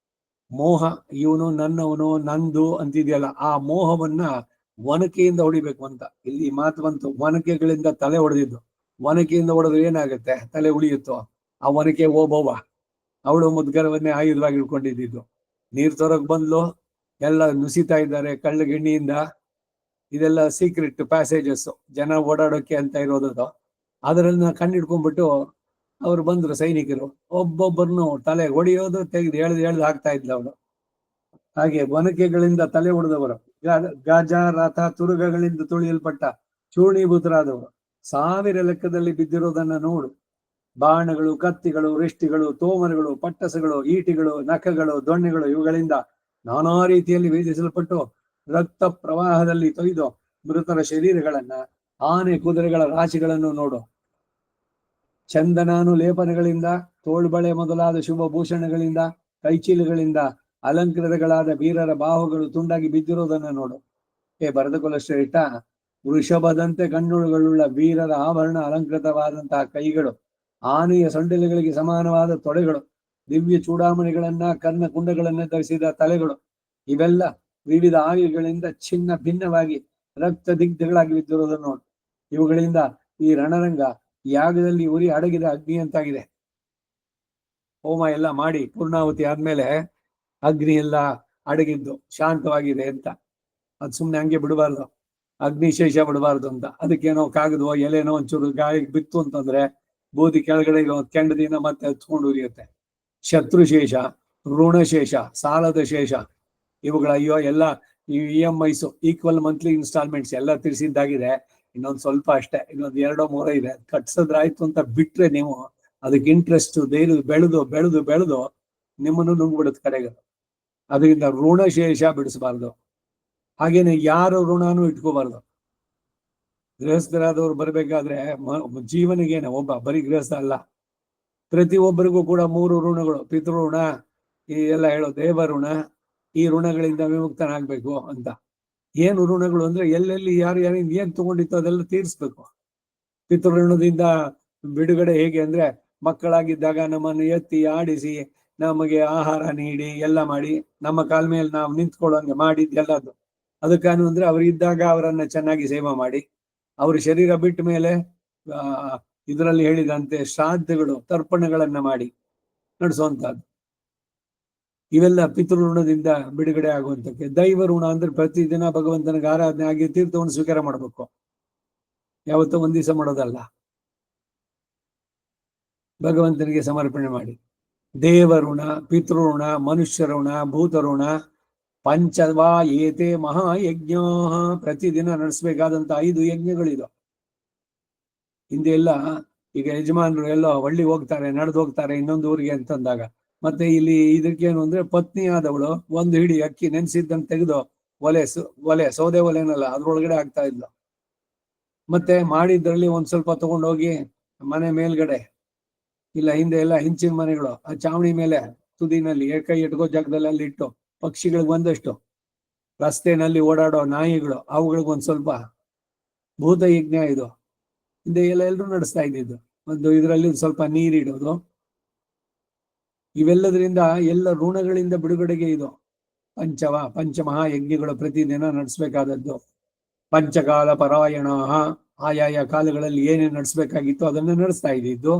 ಮೋಹ, ಇವನು ನನ್ನವನು ನಂದು ಅಂತಿದೆಯಲ್ಲ, ಆ ಮೋಹವನ್ನ ಒನಕೆಯಿಂದ ಹೊಡಿಬೇಕು ಅಂತ ಇಲ್ಲಿ ಮಾತು ಬಂತು. ಒನಕೆಗಳಿಂದ ತಲೆ ಹೊಡೆದಿದ್ದು, ಒನಕೆಯಿಂದ ಹೊಡೆದ್ರೆ ಏನಾಗುತ್ತೆ? ತಲೆ ಉಳಿಯುತ್ತೋ? ಆ ಒನಕೆ ಓಬವ್ವ, ಅವಳು ಮುದ್ಗರವನ್ನೇ ಆಯುಧವಾಗಿ ಇಟ್ಕೊಂಡಿದ್ದು. ನೀರ್ ತೋರಕ್ ಬಂದ್ಲು, ಎಲ್ಲ ನುಸಿತಾ ಇದ್ದಾರೆ ಕಳ್ಳಗಿಣ್ಣಿಯಿಂದ. ಇದೆಲ್ಲ ಸೀಕ್ರೆಟ್ ಪ್ಯಾಸೇಜಸ್, ಜನ ಓಡಾಡೋಕೆ ಅಂತ ಇರೋದು. ಅದರನ್ನ ಕಂಡಿಡ್ಕೊಂಡ್ಬಿಟ್ಟು ಅವ್ರು ಬಂದ್ರು ಸೈನಿಕರು, ಒಬ್ಬೊಬ್ಬರನ್ನು ತಲೆ ಹೊಡೆಯೋದು, ತೆಗೆದು ಎಳ್ದು ಹಾಕ್ತಾ ಇದ್ಲು ಅವಳು. ಹಾಗೆ ಒನಕೆಗಳಿಂದ ತಲೆ ಹೊಡೆದವರು, ಗಜ ರಥ ತುರುಗಗಳಿಂದ ತುಳಿಯಲ್ಪಟ್ಟ ಚೂರ್ಣೀಭೂತರಾದವರು 1000 ಲೆಕ್ಕದಲ್ಲಿ ಬಿದ್ದಿರೋದನ್ನ ನೋಡು. ಬಾಣಗಳು, ಕತ್ತಿಗಳು, ರಿಷ್ಟಿಗಳು, ತೋಮರಗಳು, ಪಟ್ಟಸಗಳು, ಈಟಿಗಳು, ನಖಗಳು, ದೊಣ್ಣೆಗಳು, ಇವುಗಳಿಂದ ನಾನಾ ರೀತಿಯಲ್ಲಿ ವೇದಿಸಲ್ಪಟ್ಟು ರಕ್ತ ಪ್ರವಾಹದಲ್ಲಿ ತೊಯ್ದು ಮೃತರ ಶರೀರಗಳನ್ನ, ಆನೆ ಕುದುರೆಗಳ ರಾಶಿಗಳನ್ನು ನೋಡು. ಚಂದನಾನು ಲೇಪನಗಳಿಂದ, ತೋಳ್ಬಳೆ ಮೊದಲಾದ ಶುಭ ಭೂಷಣಗಳಿಂದ, ಕೈಚೀಲಗಳಿಂದ ಅಲಂಕೃತಗಳಾದ ವೀರರ ಬಾಹುಗಳು ತುಂಡಾಗಿ ಬಿದ್ದಿರೋದನ್ನ ನೋಡು. ಬರೆದುಕೊಳ್ಳ ಶ್ರೇಷ್ಠ, ವೃಷಭದಂತೆ ಕಣ್ಣುಳುಗಳುಳ್ಳ ವೀರರ ಆಭರಣ ಅಲಂಕೃತವಾದಂತಹ ಕೈಗಳು, ಆನೆಯ ಸೊಂಡಿಲುಗಳಿಗೆ ಸಮಾನವಾದ ತೊಡೆಗಳು, ದಿವ್ಯ ಚೂಡಾಮಣಿಗಳನ್ನ ಕರ್ಣ ಕುಂಡಗಳನ್ನ ಧರಿಸಿದ ತಲೆಗಳು, ಇವೆಲ್ಲ ವಿವಿಧ ಆಯುಧಗಳಿಂದ ಚಿನ್ನ ಭಿನ್ನವಾಗಿ ರಕ್ತ ದಿಗ್ಧಗಳಾಗಿ ಬಿದ್ದಿರೋದನ್ನು ನೋಡು. ಇವುಗಳಿಂದ ಈ ರಣರಂಗ ಯಾಗದಲ್ಲಿ ಉರಿ ಅಡಗಿದ ಅಗ್ನಿ ಅಂತಾಗಿದೆ. ಹೋಮ ಎಲ್ಲ ಮಾಡಿ ಪೂರ್ಣಾಹುತಿ ಆದ್ಮೇಲೆ ಅಗ್ನಿ ಎಲ್ಲ ಅಡಗಿದ್ದು ಶಾಂತವಾಗಿದೆ ಅಂತ. ಅದು ಸುಮ್ಮನೆ ಹಂಗೆ ಬಿಡಬಾರ್ದು, ಅಗ್ನಿಶೇಷ ಬಿಡಬಾರ್ದು ಅಂತ. ಅದಕ್ಕೇನೋ ಕಾಗದವೋ ಎಲೆನೋ ಒಂಚೂರು ಗಾಯ ಬಿತ್ತು ಅಂತಂದ್ರೆ ಬೂದಿ ಕೆಳಗಡೆ ಕೆಂಡದಿಂದ ಮತ್ತೆ ಹಚ್ಕೊಂಡು ಉರಿಯುತ್ತೆ. ಶತ್ರುಶೇಷ, ಋಣಶೇಷ, ಸಾಲದ ಶೇಷ, ಇವುಗಳ ಅಯ್ಯೋ ಎಲ್ಲ EMIs, ಈಕ್ವಲ್ ಮಂತ್ಲಿ ಇನ್ಸ್ಟಾಲ್ಮೆಂಟ್ಸ್ ಎಲ್ಲ ತಿರ್ಸಿದ್ದಾಗಿದೆ. ಇನ್ನೊಂದು ಸ್ವಲ್ಪ ಅಷ್ಟೇ, ಇನ್ನೊಂದು 2-3 ಇದೆ, ಕಟ್ಸದ್ರಾಯ್ತು ಅಂತ ಬಿಟ್ರೆ ನೀವು ಅದಕ್ಕೆ ಇಂಟ್ರೆಸ್ಟ್ ಬೆಳೆದು ಬೆಳೆದು ಬೆಳೆದು ನಿಮ್ಮನ್ನು ನುಂಗ್ಬಿಡುತ್ತೆ ಕಡೆಗೆ. ಅದರಿಂದ ಋಣಶೇಷ ಬಿಡಿಸಬಾರ್ದು. ಹಾಗೇನೆ ಯಾರು ಋಣನೂ ಇಟ್ಕೋಬಾರ್ದು. ಗೃಹಸ್ಥರಾದವ್ರು ಬರ್ಬೇಕಾದ್ರೆ ಜೀವನಿಗೇನೆ ಒಬ್ಬ ಬರೀ ಗೃಹಸ್ಥ ಅಲ್ಲ, ಪ್ರತಿಯೊಬ್ಬರಿಗೂ ಕೂಡ 3 ಋಣಗಳು, ಪಿತೃಋಣ, ಈ ಎಲ್ಲ ಹೇಳೋ ದೇವ ಋಣ, ಈ ಋಣಗಳಿಂದ ವಿಮುಕ್ತನಾಗ್ಬೇಕು ಅಂತ. ಏನು ಋಣಗಳು ಅಂದ್ರೆ ಎಲ್ಲೆಲ್ಲಿ ಯಾರು ಏನ್ ತಗೊಂಡಿತ್ತು ಅದೆಲ್ಲ ತೀರಿಸ್ಬೇಕು. ಪಿತೃಋಣದಿಂದ ಬಿಡುಗಡೆ ಹೇಗೆ ಅಂದ್ರೆ, ಮಕ್ಕಳಾಗಿದ್ದಾಗ ನಮ್ಮನ್ನು ಎತ್ತಿ ಆಡಿಸಿ ನಮಗೆ ಆಹಾರ ನೀಡಿ ಎಲ್ಲ ಮಾಡಿ ನಮ್ಮ ಕಾಲ ಮೇಲೆ ನಾವು ನಿಂತ್ಕೊಳ್ಳೋಂಗೆ ಮಾಡಿದ್ದೆಲ್ಲದು. ಅದಕ್ಕೇನು ಅಂದ್ರೆ ಅವರಿದ್ದಾಗ ಅವರನ್ನ ಚೆನ್ನಾಗಿ ಸೇವೆ ಮಾಡಿ, ಅವ್ರ ಶರೀರ ಬಿಟ್ಟ ಮೇಲೆ ಇದರಲ್ಲಿ ಹೇಳಿದಂತೆ ಶ್ರಾದ್ದಗಳು, ತರ್ಪಣಗಳನ್ನ ಮಾಡಿ ನಡೆಸುವಂತಹದ್ದು. ಇವೆಲ್ಲ ಪಿತೃಋಣದಿಂದ ಬಿಡುಗಡೆ ಆಗುವಂತಕ್ಕೆ. ದೈವ ಋಣ ಅಂದ್ರೆ ಪ್ರತಿದಿನ ಭಗವಂತನಿಗೆ ಆರಾಧನೆ ಆಗಿ ತೀರ್ಥವನ್ನು ಸ್ವೀಕಾರ ಮಾಡಬೇಕು, ಯಾವತ್ತೂ ಒಂದ್ ದಿವಸ ಮಾಡೋದಲ್ಲ, ಭಗವಂತನಿಗೆ ಸಮರ್ಪಣೆ ಮಾಡಿ. ದೇವಋಣ, ಪಿತೃಋಣ, ಮನುಷ್ಯ ಋಣ, ಭೂತಋಣ, ಪಂಚವಾ ಏತೆ ಮಹಾಯಜ್ಞ. ಪ್ರತಿದಿನ ನಡೆಸಬೇಕಾದಂತ 5 ಯಜ್ಞಗಳಿದು. ಹಿಂದೆ ಎಲ್ಲ ಈಗ ಯಜಮಾನರು ಎಲ್ಲೋ ಹಳ್ಳಿ ಹೋಗ್ತಾರೆ, ನಡೆದು ಹೋಗ್ತಾರೆ ಇನ್ನೊಂದು ಊರಿಗೆ ಅಂತಂದಾಗ, ಮತ್ತೆ ಇಲ್ಲಿ ಇದಕ್ಕೇನು ಅಂದ್ರೆ ಪತ್ನಿ ಆದವಳು ಒಂದು ಹಿಡಿ ಅಕ್ಕಿ ನೆನ್ಸಿದ್ದನ್ನು ತೆಗೆದು ಒಲೆ ಸೌದೆ ಒಲೆನಲ್ಲ ಅದ್ರೊಳಗಡೆ ಆಗ್ತಾ ಇದ್ಲು. ಮತ್ತೆ ಮಾಡಿದ್ರಲ್ಲಿ ಒಂದ್ ಸ್ವಲ್ಪ ತಗೊಂಡೋಗಿ ಮನೆ ಮೇಲ್ಗಡೆ, ಇಲ್ಲ ಹಿಂದೆ ಎಲ್ಲ ಹಿಂಚಿನ ಮನೆಗಳು, ಆ ಚಾವಣಿ ಮೇಲೆ ತುದಿನಲ್ಲಿ ಕೈ ಇಟ್ಕೋ ಜಾಗದಲ್ಲಿ ಅಲ್ಲಿ ಇಟ್ಟು, ಪಕ್ಷಿಗಳಿಗೆ ಒಂದಷ್ಟು, ರಸ್ತೆನಲ್ಲಿ ಓಡಾಡೋ ನಾಯಿಗಳು ಅವುಗಳಿಗೆ ಒಂದ್ ಸ್ವಲ್ಪ. ಭೂತ ಯಜ್ಞ ಇದು ಹಿಂದೆ ಎಲ್ಲರೂ ನಡೆಸ್ತಾ ಇದ್ದಿದ್ದು. ಒಂದು ಇದರಲ್ಲಿ ಸ್ವಲ್ಪ ನೀರಿಡೋದು, ಇವೆಲ್ಲದರಿಂದ ಎಲ್ಲ ಋಣಗಳಿಂದ ಬಿಡುಗಡೆಗೆ ಇದು ಪಂಚಮಹಾಯಜ್ಞಗಳು ಪ್ರತಿದಿನ ನಡೆಸಬೇಕಾದದ್ದು. ಪಂಚಕಾಲ ಪರಾಯಣ, ಆಯಾಯ ಕಾಲಗಳಲ್ಲಿ ಏನೇನು ನಡೆಸಬೇಕಾಗಿತ್ತು ಅದನ್ನ ನಡೆಸ್ತಾ ಇದ್ದಿದ್ದು.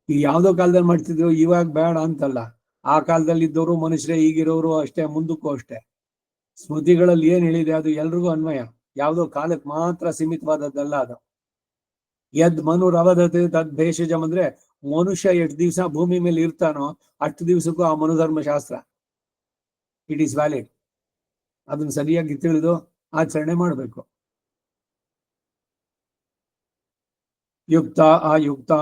ಈ ಯಾವ್ದೋ ಕಾಲದಲ್ಲಿ ಮಾಡ್ತಿದ್ರು, ಇವಾಗ ಬೇಡ ಅಂತಲ್ಲ. ಆ ಕಾಲದಲ್ಲಿ ಇದ್ದವರು ಮನುಷ್ಯರೇ, ಈಗಿರೋರು ಅಷ್ಟೇ, ಮುಂದಕ್ಕೂ ಅಷ್ಟೇ. ಸ್ಮೃತಿಗಳಲ್ಲಿ ಏನ್ ಹೇಳಿದೆ ಅದು ಎಲ್ರಿಗೂ ಅನ್ವಯ. ಯಾವುದೋ ಕಾಲಕ್ಕೆ ಮಾತ್ರ ಸೀಮಿತವಾದದ್ದಲ್ಲ ಅದು. ಯದ್ ಮನುರವದತೆ ತದ್ ಭೇಷಜಂ ಅಂದ್ರೆ ಮನುಷ್ಯ ಎಷ್ಟು ದಿವಸ ಭೂಮಿ ಮೇಲೆ ಇರ್ತಾನೋ ಅಷ್ಟು ದಿವಸಕ್ಕೂ ಆ ಮನುಧರ್ಮ ಶಾಸ್ತ್ರ ಇಟ್ ಈಸ್ ವ್ಯಾಲಿಡ್. ಅದನ್ನ ಸರಿಯಾಗಿ ತಿಳಿದು ಆಚರಣೆ ಮಾಡಬೇಕು. ಯುಕ್ತ ಅಯುಕ್ತಾ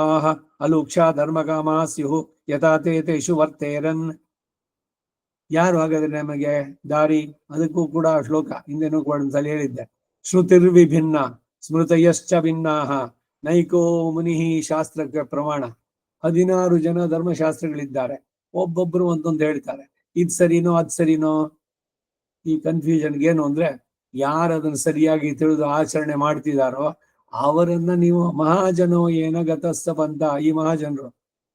ಅಲುಕ್ಷ ಧರ್ಮಕಾಮ ಸ್ಯು ಯಥಾತೆ ತೇಷು ವರ್ತೇರನ್. ಯಾರು ಹಾಗಾದ್ರೆ ನಮಗೆ ದಾರಿ? ಅದಕ್ಕೂ ಕೂಡ ಶ್ಲೋಕ ಹಿಂದೆನೂ ಕೂಡ ಒಂದ್ಸಲ ಹೇಳಿದ್ದೆ. ಶ್ರುತಿರ್ವಿಭಿನ್ನ ಸ್ಮೃತಯಶ್ಚ ಭಿನ್ನಾಹ ನೈಕೋ ಮುನಿ ಶಾಸ್ತ್ರಕ್ಕೆ ಪ್ರಮಾಣ. 16 ಜನ ಧರ್ಮಶಾಸ್ತ್ರಗಳಿದ್ದಾರೆ, ಒಬ್ಬೊಬ್ರು ಒಂದೊಂದು ಹೇಳ್ತಾರೆ. ಇದ್ ಸರಿನೋ ಅದ್ ಸರಿನೋ? ಈ ಕನ್ಫ್ಯೂಷನ್ಗೆ ಏನು ಅಂದ್ರೆ, ಯಾರು ಅದನ್ನ ಸರಿಯಾಗಿ ತಿಳಿದು ಆಚರಣೆ ಮಾಡ್ತಿದಾರೋ ಅವರನ್ನ ನೀವು ಮಹಾಜನೋ ಏನ ಗತಸ್ಥ ಬಂತ. ಈ ಮಹಾಜನರು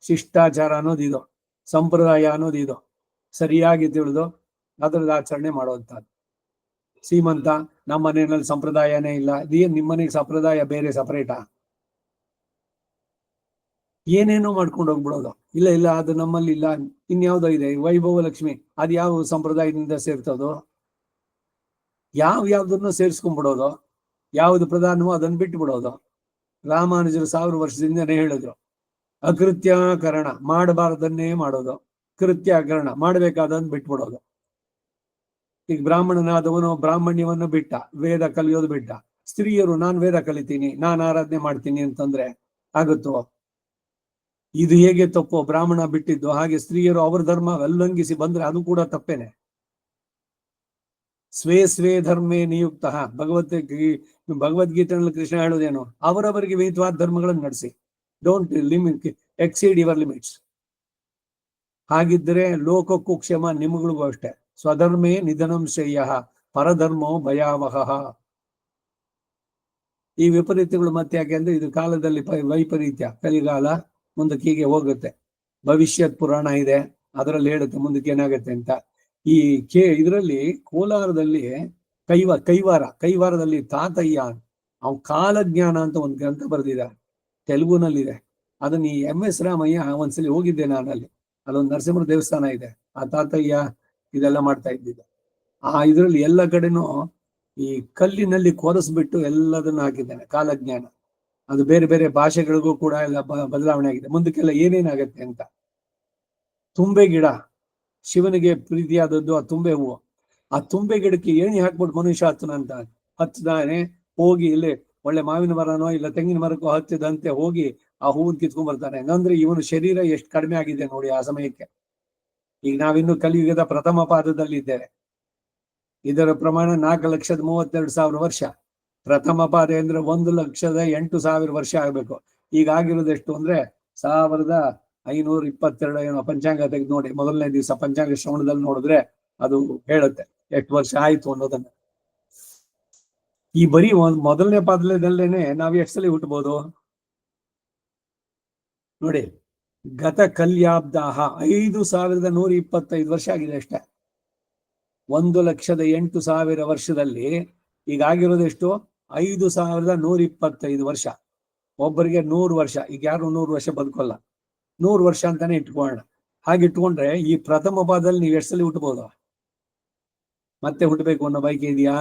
ಶಿಷ್ಟಾಚಾರ ಅನ್ನೋದಿದು, ಸಂಪ್ರದಾಯ ಅನ್ನೋದಿದು ಸರಿಯಾಗಿ ತಿಳಿದು ಅದ್ರದ್ದು ಆಚರಣೆ ಮಾಡುವಂತದ್ದು. ಸೀಮಂತ ನಮ್ಮ ಮನೆಯಲ್ಲಿ ಸಂಪ್ರದಾಯನೇ ಇಲ್ಲ, ಇದೇನ್ ನಿಮ್ಮ ಮನೆಗೆ ಸಂಪ್ರದಾಯ ಬೇರೆ ಸಪರೇಟಾ? ಏನೇನೋ ಮಾಡ್ಕೊಂಡು ಹೋಗ್ಬಿಡೋದು. ಇಲ್ಲ ಇಲ್ಲ ಅದು ನಮ್ಮಲ್ಲಿ ಇಲ್ಲ, ಇನ್ಯಾವುದೋ ಇದೆ ವೈಭವ ಲಕ್ಷ್ಮಿ, ಅದು ಯಾವ ಸಂಪ್ರದಾಯದಿಂದ ಸೇರ್ತದೋ? ಯಾವ್ದನ್ನು ಸೇರಿಸ್ಕೊಂಡ್ಬಿಡೋದು, ಯಾವ್ದು ಪ್ರಧಾನವೋ ಅದನ್ನ ಬಿಟ್ಟು ಬಿಡೋದು. ರಾಮಾನುಜರು 1000 ವರ್ಷದಿಂದನೇ ಹೇಳಿದ್ರು, ಅಕೃತ್ಯಕರಣ ಮಾಡಬಾರದನ್ನೇ ಮಾಡೋದು, ಕೃತ್ಯಕರಣ ಮಾಡಬೇಕಾದನ್ನು ಬಿಟ್ಬಿಡೋದು. ಈಗ ಬ್ರಾಹ್ಮಣನಾದವನು ಬ್ರಾಹ್ಮಣ್ಯವನ್ನು ಬಿಟ್ಟ, ವೇದ ಕಲಿಯೋದು ಬಿಟ್ಟ. ಸ್ತ್ರೀಯರು ನಾನ್ ವೇದ ಕಲಿತೀನಿ, ನಾನ್ ಆರಾಧನೆ ಮಾಡ್ತೀನಿ ಅಂತಂದ್ರೆ ಆಗುತ್ತೋ? ಇದು ಹೇಗೆ ತಪ್ಪು? ಬ್ರಾಹ್ಮಣ ಬಿಟ್ಟಿದ್ದು ಹಾಗೆ ಸ್ತ್ರೀಯರು ಅವ್ರ ಧರ್ಮ ಉಲ್ಲಂಘಿಸಿ ಬಂದ್ರೆ ಅದು ಕೂಡ ತಪ್ಪೇನೆ. ಸ್ವೇ ಸ್ವೇ ಧರ್ಮೇ ನಿಯುಕ್ತ. ಭಗವದ್ಗೀತೆಯಲ್ಲಿ ಕೃಷ್ಣ ಹೇಳೋದೇನು? ಅವರವರಿಗೆ ವಿಹಿತವಾದ ಧರ್ಮಗಳನ್ನು ನಡೆಸಿ, don't limit exceed your limits. ಹಾಗಿದ್ರೆ ಲೋಕಕ್ಕೂ ಕ್ಷೇಮ, ನಿಮಗಳಿಗೂ ಅಷ್ಟೇ. ಸ್ವಧರ್ಮೇ ನಿಧನಂ ಶ್ರೇಯ ಪರಧರ್ಮೋ ಭಯಾವಹ. ಈ ವಿಪರೀತಗಳು ಮತ್ತೆ ಯಾಕೆ ಅಂದ್ರೆ ಇದು ಕಾಲದಲ್ಲಿ ವೈಪರೀತ್ಯ, ಕಲಿಗಾಲ ಮುಂದಕ್ಕೆ ಹೀಗೆ ಹೋಗುತ್ತೆ. ಭವಿಷ್ಯತ್ ಪುರಾಣ ಇದೆ, ಅದರಲ್ಲಿ ಹೇಳುತ್ತೆ ಮುಂದಕ್ಕೆ ಏನಾಗುತ್ತೆ ಅಂತ. ಈ ಇದರಲ್ಲಿ ಕೋಲಾರದಲ್ಲಿ ಕೈವಾರದಲ್ಲಿ ತಾತಯ್ಯ ಅವ್ನು ಕಾಲಜ್ಞಾನ ಅಂತ ಒಂದು ಗ್ರಂಥ ಬರೆದಿದ್ದಾರೆ, ತೆಲುಗುನಲ್ಲಿದೆ. ಅದನ್ನ ಈ MS ರಾಮಯ್ಯ ಒಂದ್ಸಲಿ ಹೋಗಿದ್ದೆ ನಾನು ಅಲ್ಲಿ. ಅಲ್ಲೊಂದು ನರಸಿಂಹ ದೇವಸ್ಥಾನ ಇದೆ, ಆ ತಾತಯ್ಯ ಇದೆಲ್ಲ ಮಾಡ್ತಾ ಇದ್ದಿದ್ದು. ಆ ಇದರಲ್ಲಿ ಎಲ್ಲ ಕಡೆನೂ ಈ ಕಲ್ಲಿನಲ್ಲಿ ಕೊರಸ್ಬಿಟ್ಟು ಎಲ್ಲದನ್ನು ಹಾಕಿದ್ದಾನೆ ಕಾಲಜ್ಞಾನ. ಅದು ಬೇರೆ ಬೇರೆ ಭಾಷೆಗಳಿಗೂ ಕೂಡ ಎಲ್ಲ ಬದಲಾವಣೆ ಆಗಿದೆ. ಮುಂದಕ್ಕೆಲ್ಲ ಏನೇನಾಗತ್ತೆ ಅಂತ. ತುಂಬೆ ಗಿಡ ಶಿವನಿಗೆ ಪ್ರೀತಿಯಾದದ್ದು, ಆ ತುಂಬೆ ಹೂವು. ಆ ತುಂಬೆ ಗಿಡಕ್ಕೆ ಏಣಿ ಹಾಕ್ಬಿಟ್ಟು ಮನುಷ್ಯ ಹತ್ತದಾನೆ ಹೋಗಿ ಇಲ್ಲಿ ಒಳ್ಳೆ ಮಾವಿನ ಮರನೋ ಇಲ್ಲ ತೆಂಗಿನ ಮರಕ್ಕೋ ಹತ್ತಿದಂತೆ ಹೋಗಿ ಆ ಹೂವನ್ ಕಿತ್ಕೊಂಡ್ ಬರ್ತಾನೆ. ಹಂಗಂದ್ರೆ ಇವನು ಶರೀರ ಎಷ್ಟು ಕಡಿಮೆ ಆಗಿದೆ ನೋಡಿ ಆ ಸಮಯಕ್ಕೆ. ಈಗ ನಾವಿನ್ನು ಕಲಿಯುಗದ ಪ್ರಥಮ ಪಾದದಲ್ಲಿ ಇದ್ದೇವೆ. ಇದರ ಪ್ರಮಾಣ 4,32,000 ವರ್ಷ. ಪ್ರಥಮ ಪಾದ ಅಂದ್ರೆ 1,08,000 ವರ್ಷ ಆಗ್ಬೇಕು. ಈಗ ಆಗಿರೋದೆಷ್ಟು ಅಂದ್ರೆ 1,522 ಏನೋ. ಪಂಚಾಂಗ ತೆಗೆದು ನೋಡಿ, ಮೊದಲನೇ ದಿವಸ ಪಂಚಾಂಗ ಶ್ರವಣದಲ್ಲಿ ನೋಡಿದ್ರೆ ಅದು ಹೇಳುತ್ತೆ ಎಷ್ಟು ವರ್ಷ ಆಯ್ತು ಅನ್ನೋದನ್ನ. ಈ ಬರೀ ಮೊದಲನೇ ಪಾದದಲ್ಲೇನೆ ನಾವ್ ಎಷ್ಟು ಸಲ ಹುಟ್ಟಬಹುದು ನೋಡಿ. ಗತ ಕಲ್ಯಾಬ್ದಾಹ 5,125 ವರ್ಷ ಆಗಿದೆ ಅಷ್ಟೇ. 1,08,000 ವರ್ಷದಲ್ಲಿ ಈಗ ಆಗಿರೋದೆಷ್ಟು? 5,125 ವರ್ಷ. ಒಬ್ಬರಿಗೆ 100 ವರ್ಷ. ಈಗ ಯಾರು 100 ವರ್ಷ ಬದುಕೋಲ್ಲ, 100 ವರ್ಷ ಅಂತಾನೆ ಇಟ್ಕೊಳ್ಳೋಣ. ಹಾಗೆ ಇಟ್ಕೊಂಡ್ರೆ ಈ ಪ್ರಥಮ ಪಾದದಲ್ಲಿ ನೀವು ಎಷ್ಟು ಸಲ ಹುಟ್ಟಬಹುದು? ಮತ್ತೆ ಹುಟ್ಟಬೇಕು ಅನ್ನೋ ಬಯಕೆ ಇದೆಯಾ?